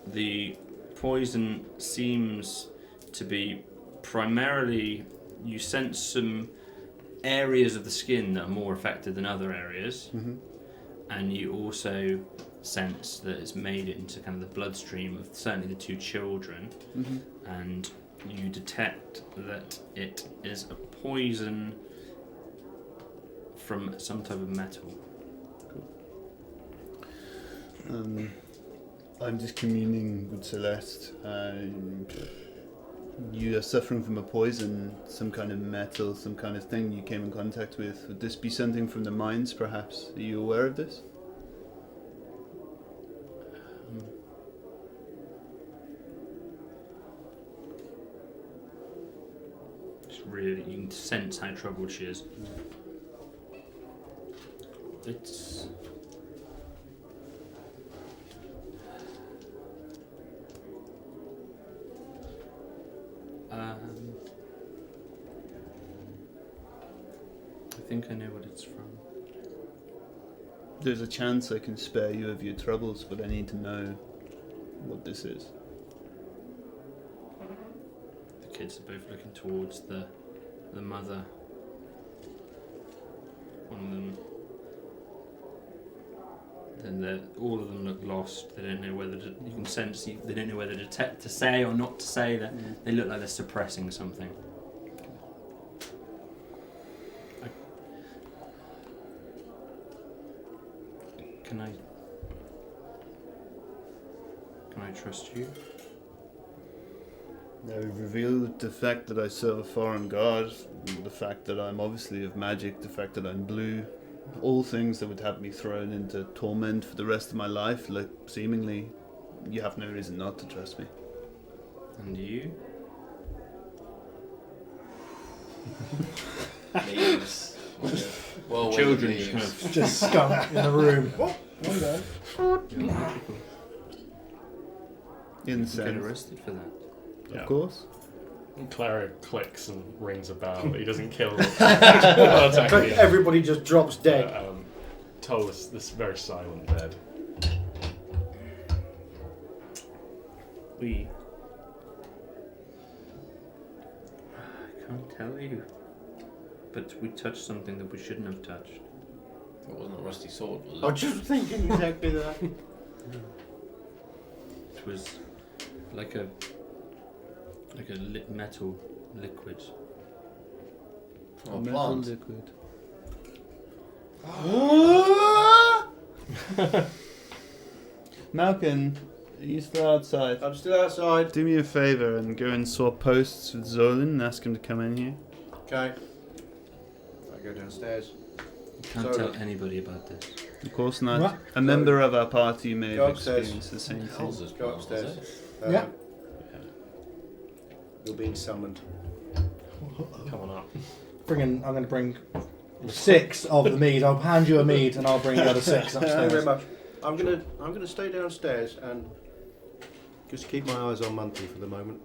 The poison seems to be primarily, you sense some areas of the skin that are more affected than other areas, and you also sense that it's made it into kind of the bloodstream of certainly the two children, and you detect that it is a poison from some type of metal. Cool. I'm just communing with Celeste. You are suffering from a poison, some kind of metal, some kind of thing you came in contact with. Would this be something from the mines, perhaps? Are you aware of this? Really, you can sense how troubled she is. It's I think I know what it's from. There's a chance I can spare you of your troubles, but I need to know what this is. The kids are both looking towards the mother. One of them, then all of them look lost. They don't know whether to, you can sense they don't know whether to say or not to say. That they look like they're suppressing something. Can I trust you? Now, we've revealed the fact that I serve a foreign god, the fact that I'm obviously of magic, the fact that I'm blue, all things that would have me thrown into torment for the rest of my life. Like, seemingly, you have no reason not to trust me. And you? Leaves. Well, children leaves. Just skunk in the room. Incense. Get arrested for that. Of course. Clara clicks and rings a bell, but he doesn't kill. Everybody just drops dead. Told us this very silent bed. I can't tell you, but we touched something that we shouldn't have touched. It wasn't a rusty sword, was it? I was just thinking exactly that. It was like a metal liquid. Oh, a metal plant. liquid. Malkin, are you still outside? I'm still outside. Do me a favour and go and swap posts with Zolan and ask him to come in here. Okay. I go downstairs. You can't tell anybody about this. Of course not. What? A member of our party may Go have upstairs. experienced the same How's thing. this Go well, upstairs. is it? Yeah. You're being summoned. Come on up. I'm going to bring 6 of the mead. I'll hand you a mead and I'll bring the other 6 Thank you very upstairs. much. I'm gonna stay downstairs and just keep my eyes on Monty for the moment.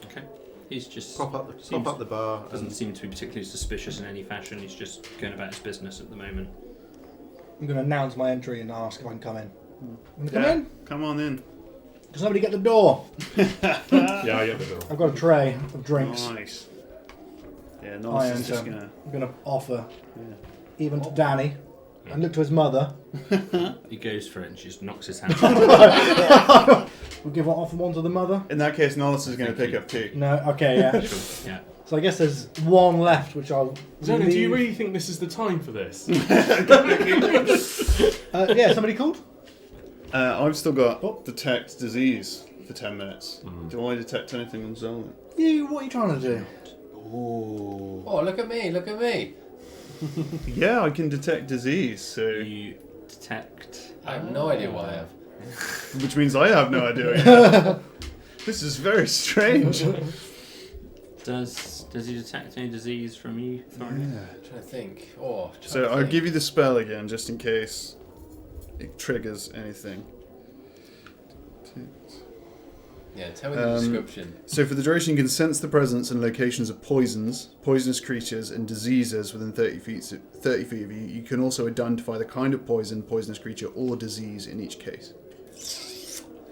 Okay. He's just Pop up the bar. Doesn't seem to be particularly suspicious in any fashion. He's just going about his business at the moment. I'm going to announce my entry and ask if I can come in. Can I come in? Come on in. Can somebody get the door? Yeah, I get the door. I've got a tray of drinks. Nice. Yeah, nice. Is just gonna... I'm going to offer even to Danny and look to his mother. He goes for it and she just knocks his hand off. We'll offer one to the mother. In that case, Nollis is going to pick up 2. No, okay, yeah. Sure, yeah. So I guess there's one left, which I'll. Zona, do you really think this is the time for this? Yeah, somebody called? I've still got detect disease for 10 minutes. Do I detect anything on Zolan? What are you trying to do? Ooh. Oh, look at me, look at me. Yeah, I can detect disease, so... You detect... I have no idea why I have. Which means I have no idea. This is very strange. Does he detect any disease from you, Thorin? Yeah. I'm trying to think. So I'll give you the spell again, just in case it triggers anything. Yeah, tell me the description. So for the duration, you can sense the presence and locations of poisons, poisonous creatures, and diseases within 30 feet of you. You can also identify the kind of poison, poisonous creature, or disease in each case.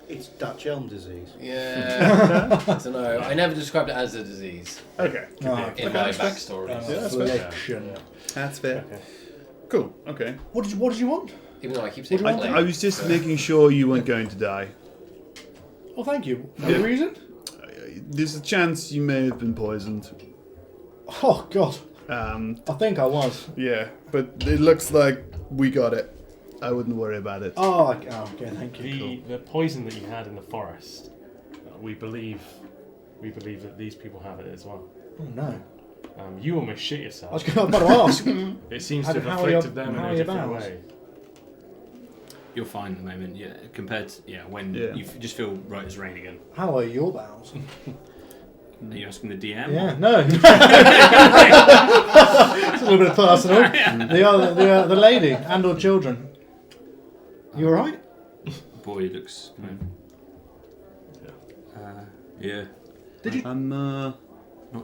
It's Dutch elm disease. Yeah, I don't know. I never described it as a disease. Okay. In my backstory. That's fair. Okay. Cool. Okay. What did you want? Even though I keep saying I was just making sure you weren't going to die. Oh, thank you. Any reason? There's a chance you may have been poisoned. Oh, God. I think I was. Yeah, but it looks like we got it. I wouldn't worry about it. Oh, okay, thank you. The poison that you had in the forest, we believe that these people have it as well. Oh, no. You almost shit yourself. I was about to ask. It seems to have afflicted them in a different way. You're fine at the moment, yeah. Compared to when you just feel right as rain again. How are your bowels? Are you asking the DM? Yeah, no. It's a little bit personal. The lady and or children. You all right? Boy looks. Yeah. Did you? I'm not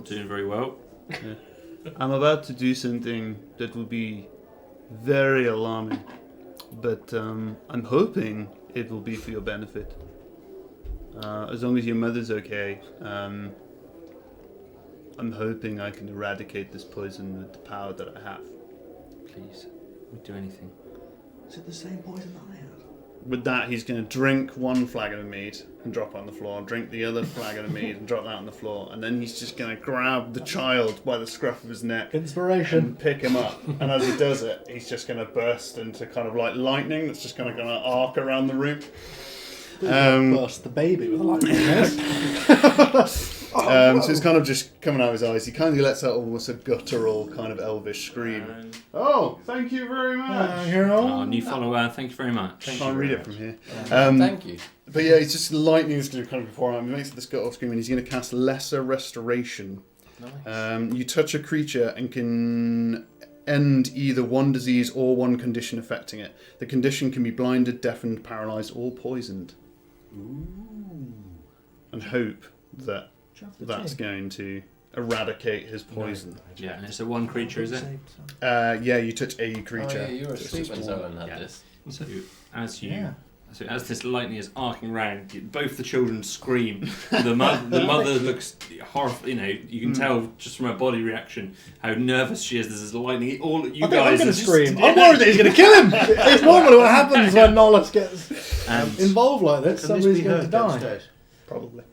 doing very well. Yeah. I'm about to do something that will be very alarming, but I'm hoping it will be for your benefit. As long as your mother's okay, I'm hoping I can eradicate this poison with the power that I have. Please, we'll do anything. Is it the same poison that I had? With that, he's going to drink one flagon of mead and drop it on the floor, drink the other flagon of mead and drop that on the floor, and then he's just going to grab the child by the scruff of his neck. Inspiration. And pick him up. And as he does it, he's just going to burst into kind of like lightning that's just going to arc around the room. Burst the baby with a lightning. So it's kind of just coming out of his eyes. He kind of lets out almost a guttural kind of elvish scream. Oh, thank you very much. New follower, thank you very much. I can't read it from here. Thank you. But yeah, it's just lightning is going to kind of before him. He makes this guttural scream and he's going to cast Lesser Restoration. Nice. You touch a creature and can end either one disease or one condition affecting it. The condition can be blinded, deafened, paralysed, or poisoned. Ooh. And hope that that's going to eradicate his poison. Yeah, and it's a one creature, is it? Yeah, you touch a creature. Oh, yeah, you were asleep when Zolan had this. So as this lightning is arcing round, both the children scream. The mother looks horrified. You know, you can tell just from her body reaction how nervous she is. There's this lightning. All you guys I'm going are to scream. Yeah. I'm worried that he's going to kill him. It's normally what happens when Nollis gets involved like this. Somebody's going to die. Downstairs? Probably.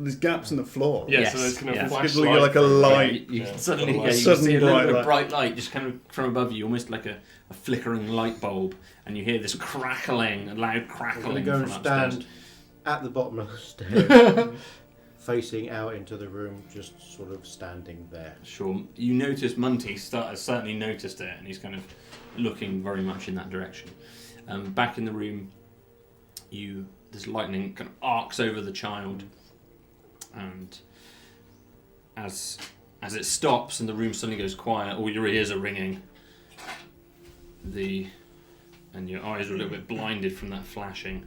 There's gaps in the floor. Yeah, so there's kind of It's like a light. You suddenly you sudden see a little bit of bright bright light just kind of from above you, almost like a flickering light bulb, and you hear this crackling, a loud crackling. I'm going to go from and upstairs. stand at the bottom of the stairs, facing out into the room, just sort of standing there. Sure. You notice Munty has certainly noticed it, and he's kind of looking very much in that direction. Back in the room, this lightning kind of arcs over the child, and as as it stops and the room suddenly goes quiet, all your ears are ringing. And your eyes are a little bit blinded from that flashing.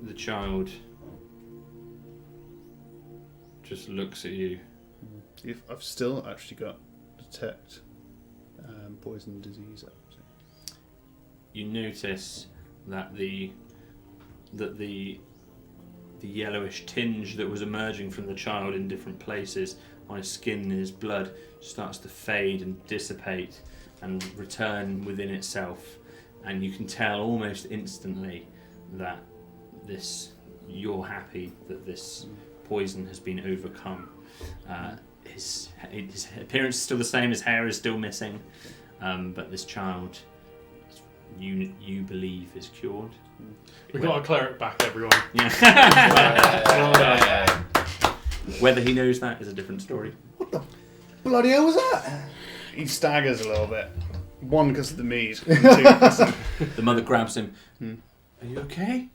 The child just looks at you. If I've still actually got detect poison disease up. So. You notice that the yellowish tinge that was emerging from the child in different places on his skin and his blood starts to fade and dissipate and return within itself, and you can tell almost instantly that you're happy that this poison has been overcome. His appearance is still the same, his hair is still missing, but this child, you believe, is cured. We've got a cleric back, everyone. Yeah. Whether he knows that is a different story. What the bloody hell was that? He staggers a little bit. One, because of the meat. And two, the mother grabs him. Are you okay?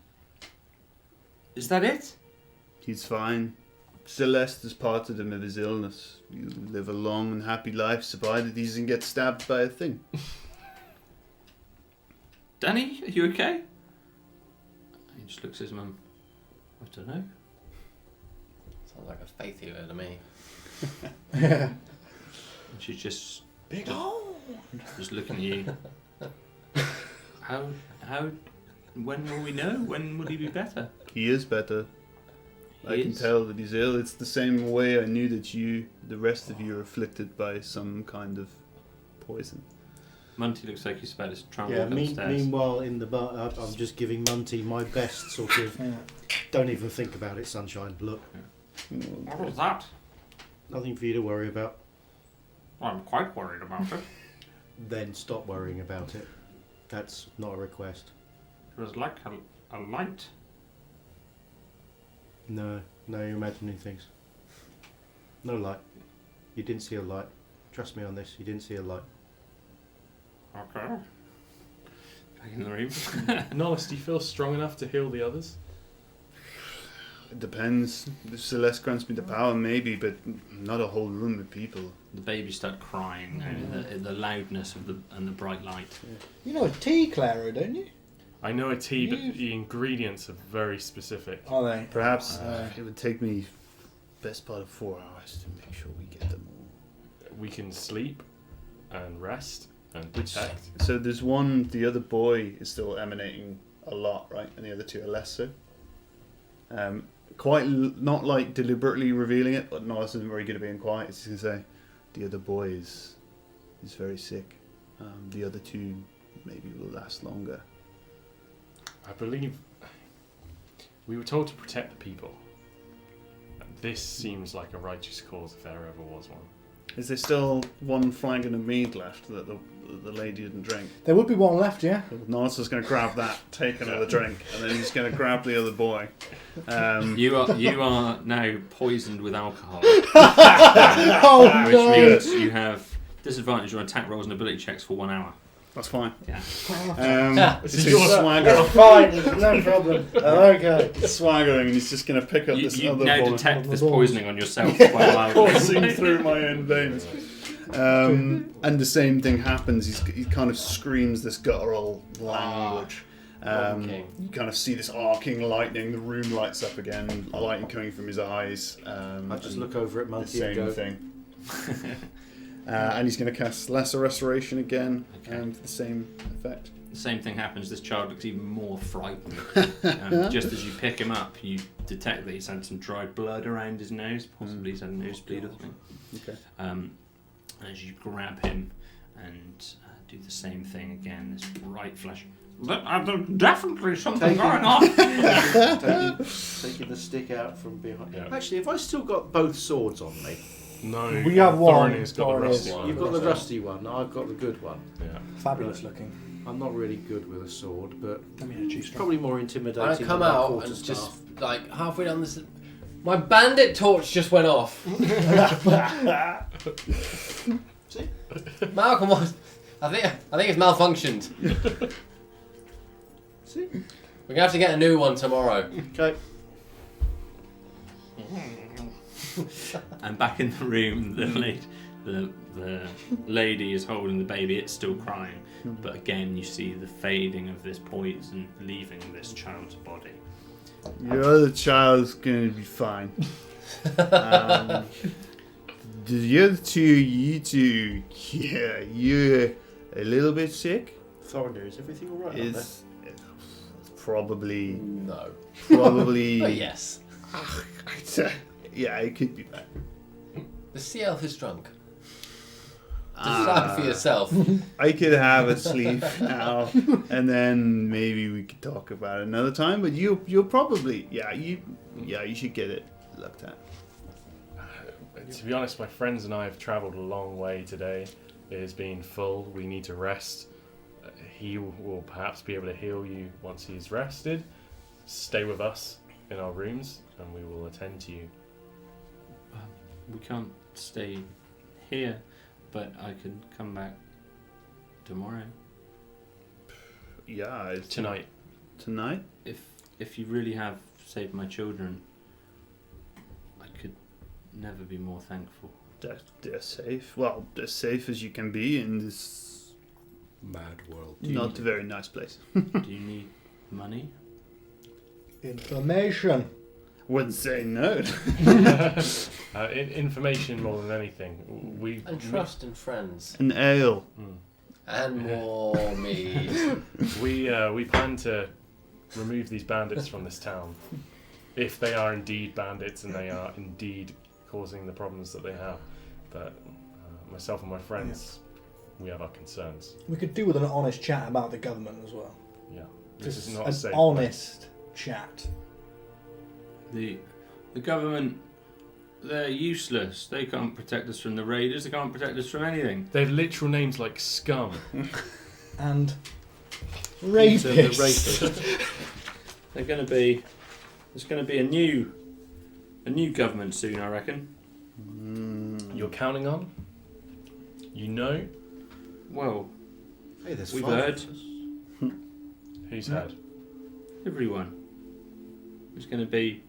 Is that it? He's fine. Celeste has parted him of his illness. You live a long and happy life, provided he doesn't get stabbed by a thing. Danny, are you okay? He just looks at his mum. I don't know. Sounds like a faith healer to me. Yeah. And she's just looking at you. How? When will we know? When will he be better? He is better. I can tell that he's ill. It's the same way I knew that the rest of you, are afflicted by some kind of poison. Munty looks like he's about to try and Yeah, walk upstairs. meanwhile, in the bar, I'm just giving Munty my best sort of. Don't even think about it, sunshine. Look. What was that? Nothing for you to worry about. I'm quite worried about it. Then stop worrying about it. That's not a request. It was like a light. No, you're imagining things. No light. You didn't see a light. Trust me on this. You didn't see a light. Okay. Back in the room. Nollis, do you feel strong enough to heal the others? It depends. If Celeste grants me the power, maybe, but not a whole room of people. The babies start crying over the loudness of and the bright light. Yeah. You know a tea, Clara, don't you? I know a tea, but the ingredients are very specific. Are they? Perhaps it would take me best part of 4 hours to make sure we get them all. We can sleep and rest and detect. So there's one, the other boy is still emanating a lot, right? And the other two are less so. Not like deliberately revealing it, but Norris isn't very good at being quiet. It's just going to say, the other boy is very sick. The other two maybe will last longer. I believe we were told to protect the people. This seems like a righteous cause if there ever was one. Is there still one flagon of mead left that the lady didn't drink? There would be one left, yeah. Norris is going to grab that, take another drink, and then he's going to grab the other boy. You are now poisoned with alcohol. Oh, which no. means you have disadvantage on attack rolls and ability checks for 1 hour. That's fine. Yeah. This is swagger. That's fine, no problem. Okay. Swaggering, and he's just going to pick up this You other now boy. detect this poisoning on yourself quite loudly. Coursing through my own veins. And the same thing happens. He kind of screams this guttural language. You kind of see this arcing lightning. The room lights up again. Lightning coming from his eyes. I just look over at The Munty and go. same thing. And he's going to cast Lesser Restoration again for the same effect. The same thing happens. This child looks even more frightened. Just as you pick him up, you detect that he's had some dried blood around his nose. Possibly he's had a nosebleed or something. Okay. As you grab him and do the same thing again, this bright flash. There's definitely something going on. Taking the stick out from behind. Yeah. Actually, have I still got both swords on me? No, We have one. Thorin has got the Thorin rusty is. one. You've got the rusty one. I've got the good one. Yeah. Fabulous looking. I'm not really good with a sword, but Let me know, it's probably more intimidating. I come than a out and quarterstaff. just like halfway down this. My bandit torch just went off. See? Malcolm was. I think it's malfunctioned. See? We're gonna have to get a new one tomorrow. Okay. And back in the room, the the lady is holding the baby. It's still crying, but again you see the fading of this poison leaving this child's body. Your other child's gonna be fine. The other two, you two, yeah, you're a little bit sick. Thornder, is everything alright? It's probably No. Probably. But yes. Yeah, it could be bad. The sea elf is drunk. Decide for yourself. I could have a sleep now, and then maybe we could talk about it another time. But you'll probably, you should get it looked at. To be honest, my friends and I have travelled a long way today. It has been full. We need to rest. He will perhaps be able to heal you once he's rested. Stay with us in our rooms, and we will attend to you. We can't stay here, but I could come back tomorrow. Yeah, it's Tonight. Tonight? If you really have saved my children, I could never be more thankful. They're safe. Well, as safe as you can be in this mad world. Not a very nice place. Do you need money? Information. Wouldn't say no. Information more than anything. And trust and friends. An ale. And more meat. We plan to remove these bandits from this town. If they are indeed bandits and they are indeed causing the problems that they have. But myself and my friends, we have our concerns. We could do with an honest chat about the government as well. Yeah. This Just is not an safe. honest chat. The government, they're useless. They can't protect us from the raiders. They can't protect us from anything. They have literal names like scum. And Peter the rapists. rapist. There's going to be a new government soon, I reckon. You're counting on? You know? Well, hey, there's we've five heard. of us. Who's heard? Everyone. There's going to be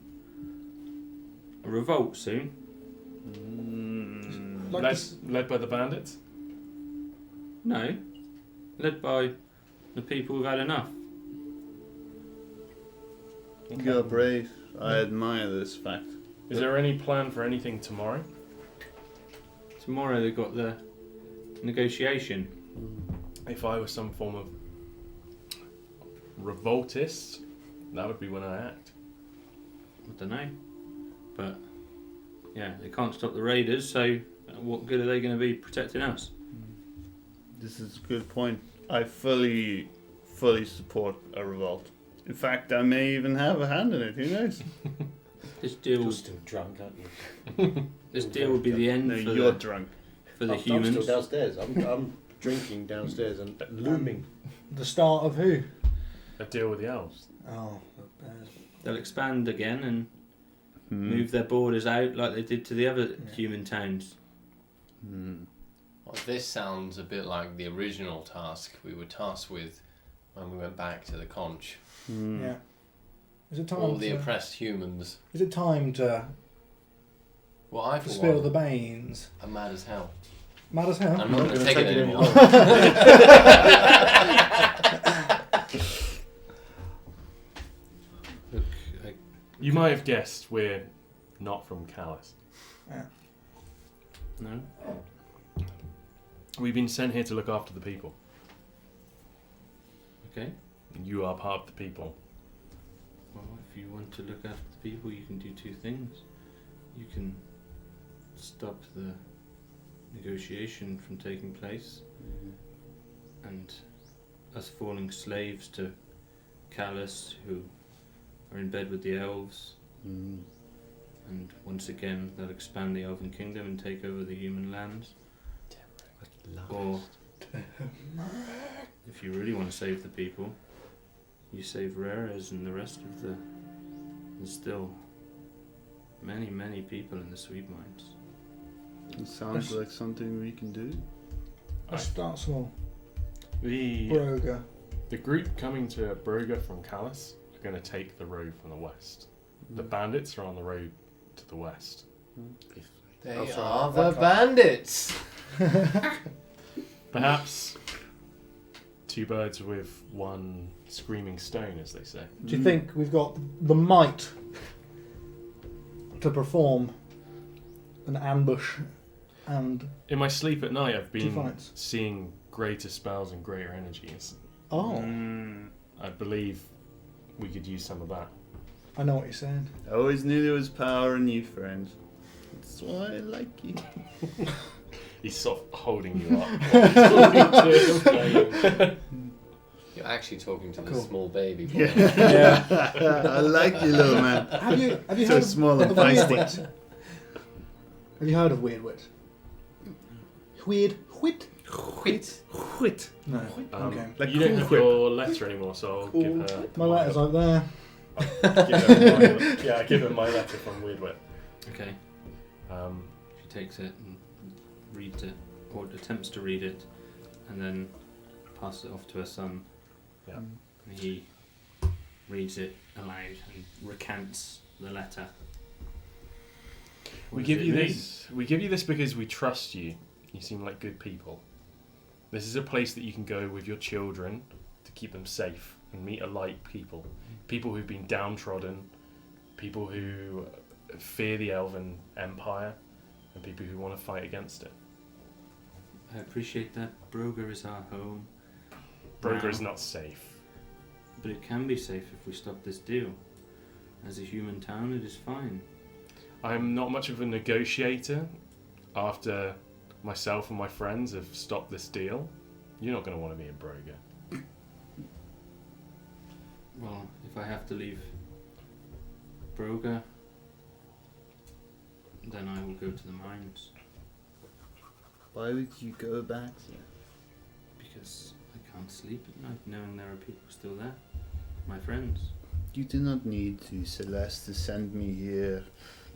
a revolt soon. Led by the bandits? No, led by the people who've had enough. You're brave. I admire this fact. Is there any plan for anything tomorrow? Tomorrow they've got the negotiation. If I was some form of revoltist, that would be when I act. I don't know, but yeah, they can't stop the raiders. So, what good are they going to be protecting us? This is a good point. I fully support a revolt. In fact, I may even have a hand in it. Who knows? This deal. You're still drunk, aren't you? This deal would be the end. No, for you're the, drunk. For the I'm humans. still downstairs. I'm drinking downstairs and looming. The start of who? A deal with the elves. Oh, They'll expand again and move their borders out like they did to the other human towns. Well, this sounds a bit like the original task we were tasked with when we went back to the conch. yeah. Is it time All the to, oppressed humans. Is it time to Well, I for spill one, the beans? I'm mad as hell. Mad as hell. I'm not going to take it anymore. Look, You might have guessed we're not from Callus. no. We've been sent here to look after the people. Okay. You are part of the people. Well, if you want to look after the people, you can do two things. You can stop the negotiation from taking place, and us falling slaves to Callus, who are in bed with the elves. And once again, they'll expand the Elven Kingdom and take over the human lands. Or, if you really want to save the people, you save Rares and the rest of the... There's still many, many people in the Sweet Mines. It sounds like something we can do. Let's start small. The Broga. The group coming to Broga from Callus are going to take the road from the west. The bandits are on the road to the west. They Oh, sorry, are that the bandits. Perhaps two birds with one screaming stone, as they say. Do you think we've got the might to perform an ambush and... In my sleep at night, I've been Defiance. seeing greater spells and greater energies. Oh, I believe we could use some of that. I know what you're saying. I always knew there was power in you, friend. That's why I like you. He's sort of holding you up. while he's talking to him. You're actually talking to the Cool. small baby boy. Yeah. I like you, little man. Have you So heard small and of Weird feisty. Wit? Have you heard of Weird Wit? Weird Wit? Whit. No. Okay. Like you don't cool have whip. your letter anymore, so I'll give her. My letter's out there. I give her my letter from Weird Wit. Okay. She takes it and reads it, or attempts to read it, and then passes it off to her son. Yeah. And he reads it aloud and recants the letter. What We does give it you read? this. We give you this because we trust you. You seem like good people. This is a place that you can go with your children to keep them safe and meet alike people. People who've been downtrodden, people who fear the Elven Empire, and people who want to fight against it. I appreciate that. Broger is our home. Broker Now- is not safe. But it can be safe if we stop this deal. As a human town, it is fine. I'm not much of a negotiator. After myself and my friends have stopped this deal, you're not going to want to be in Broger. Well, if I have to leave Broger, then I will go to the mines. Why would you go back there? Because I can't sleep at night knowing there are people still there. My friends. You do not need to, Celeste, to send me here.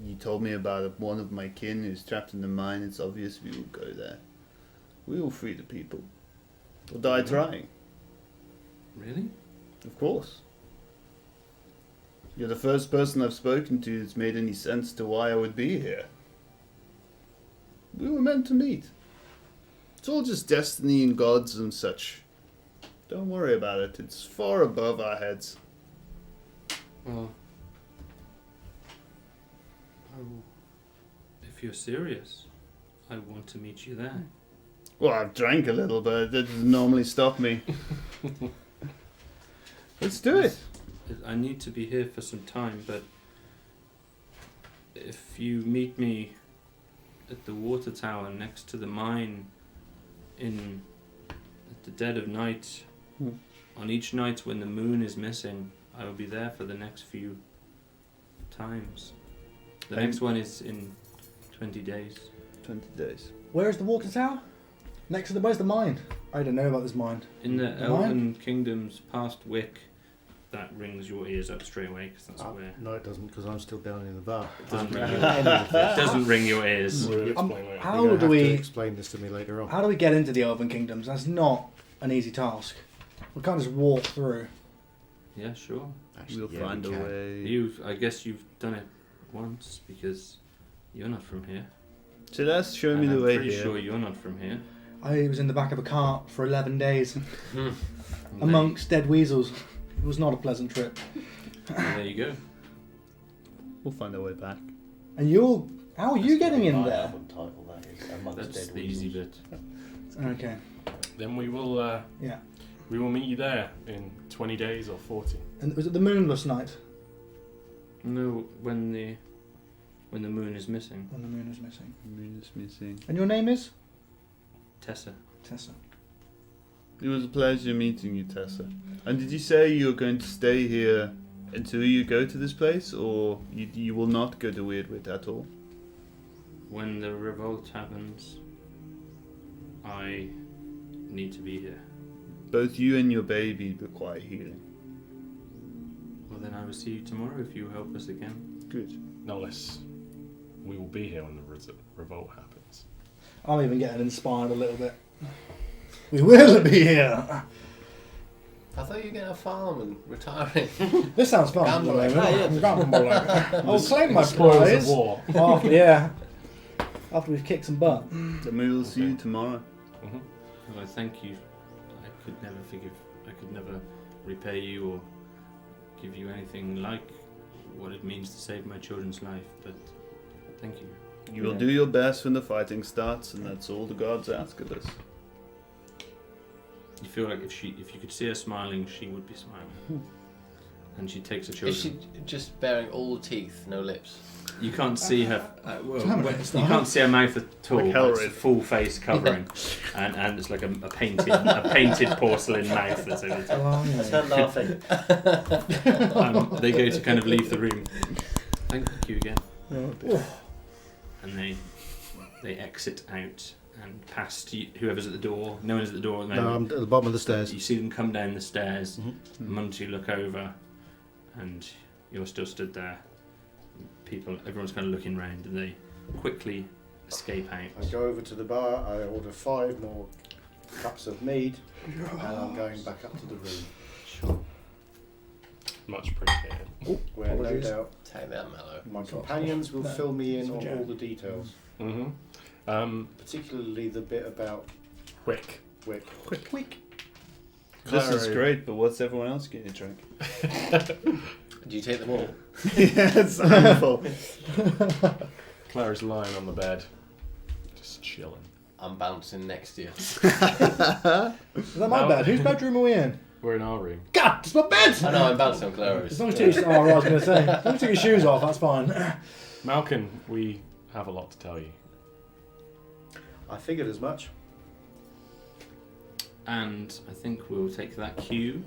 You told me about one of my kin who's trapped in the mine. It's obvious we will go there. We will free the people. Or die trying. Really? Of course. You're the first person I've spoken to that's made any sense to why I would be here. We were meant to meet. It's all just destiny and gods and such. Don't worry about it. It's far above our heads. Well, if you're serious, I want to meet you there. Well, I've drank a little, but it doesn't normally stop me. Let's do it. I need to be here for some time, but if you meet me at the water tower next to the mine at the dead of night, on each night when the moon is missing, I will be there for the next few times. The next one is in 20 days. 20 days. Where's the water tower? Next to where's the mine? I don't know about this mine. In the The Elven Kingdoms past Wick, that rings your ears up straight away, because that's where... No, it doesn't, because I'm still down in the bar. It Doesn't doesn't ring ring your- any of this. It doesn't ring your ears. You're How gonna do have we to explain this to me later on? How do we get into the Elven Kingdoms? That's not an easy task. We can't just walk through. Yeah, sure. We'll find a way. I guess you've done it once, because you're not from here. So that's show me And the I'm way pretty here. sure you're not from here. I was in the back of a cart for 11 days And amongst dead weasels. It was not a pleasant trip. there you go. We'll find our way back. And you're... How are you getting in there? That's the easy bit. Okay. Then we will. Yeah. We will meet you there in 20 days or 40. And was it the moonless night? No, when the moon is missing. When the moon is missing. The moon is missing. And your name is? Tessa. Tessa. It was a pleasure meeting you, Tessa. And did you say you're going to stay here until you go to this place, or you will not go to Weirdwit at all? When the revolt happens, I need to be here. Both you and your baby require healing. Well, then I will see you tomorrow if you help us again. Good. No less. We will be here when the revolt happens. I'm even getting inspired a little bit. We will be here. I thought you were going to farm and retiring. This sounds fun. Gambling. Gambling. I'll claim my The spoils of prize. war. Oh, yeah. After we've kicked some butt. Then we will see you tomorrow. Well, I thank you. I could never repay you or give you anything like what it means to save my children's life, but thank you. You will do your best when the fighting starts, and that's all the gods ask of us. You feel like if you could see her smiling, she would be smiling. And she takes her children. Is she just bearing all teeth, no lips? You can't see her. You can't see her mouth at all. It's a full face covering, and it's like a painted porcelain mouth that's over the top. That's her laughing. They go to kind of leave the room. Thank you again. And they exit out and past whoever's at the door. No one's at the door at the moment. No, I'm at the bottom of the stairs. You see them come down the stairs. Monty look over, and you're still stood there. Everyone's kind of looking round, and they quickly escape out. I go over to the bar, I order 5 more cups of mead, and I'm going back up to the room. Sure. Much appreciated. Where no doubt Take that, Mellow. my companions will fill me in on all the details. Particularly the bit about Wick. This is great, but what's everyone else getting to drink? Do you take them all? Yes, I'm full. Clara's lying on the bed, just chilling. I'm bouncing next to you. Is that my bed? Whose bedroom are we in? We're in our room. God, it's my bed! I know, I'm bouncing on Clara's. As long as you take I was going to say. As long as you take your shoes off, that's fine. Malkin, we have a lot to tell you. I figured as much. And I think we'll take that cue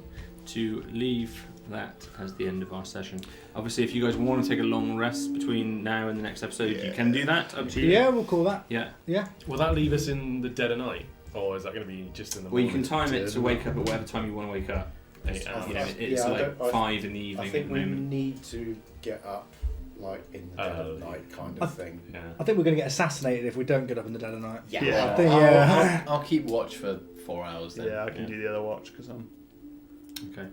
to leave that as the end of our session. Obviously, if you guys want to take a long rest between now and the next episode, you can do that. Up to you. Yeah, we'll call that. Yeah. Will that leave us in the dead of night, or is that going to be just in the Well, morning? you can time it to wake up at whatever time you want to wake up. 8 hours. It's like 5 in the evening. I think at the we moment. need to get up like in the dead of night kind of thing. Yeah. I think we're going to get assassinated if we don't get up in the dead of night. Yeah. I think, I'll keep watch for 4 hours then. Yeah, I can do the other watch because I'm. Okay.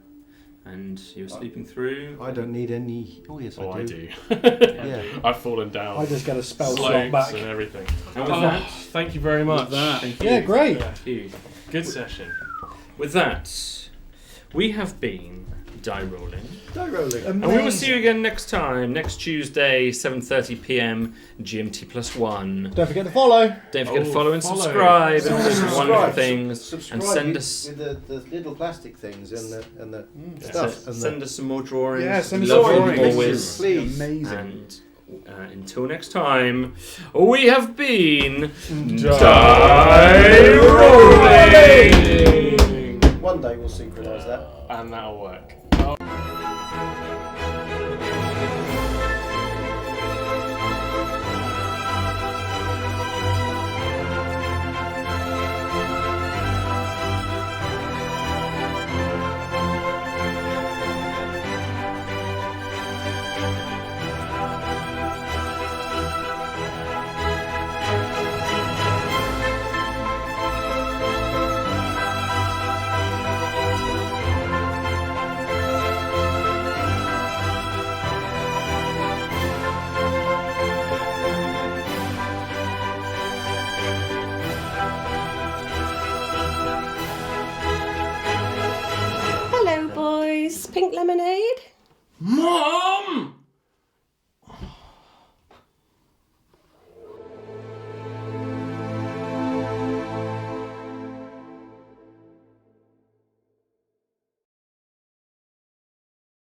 And you're sleeping through. I don't need any. Oh yes, I do. Yeah. I've fallen down. I just get a spell slot slopes back. and everything. And with that, thank you very much. Thank you. Yeah, great. Thank you. Good session. With that, we have been die rolling. Die rolling. And we will see you again next time, next Tuesday, 7:30 p.m. GMT +1. Don't forget to follow. Don't forget to follow and subscribe and all those wonderful things. Subscribe and send us with the little plastic things and the stuff. And send us some more drawings. Yeah, send We us love some them drawings. always. Please. Amazing. And until next time, we have been Die rolling. One day we'll synchronise that. And that'll work.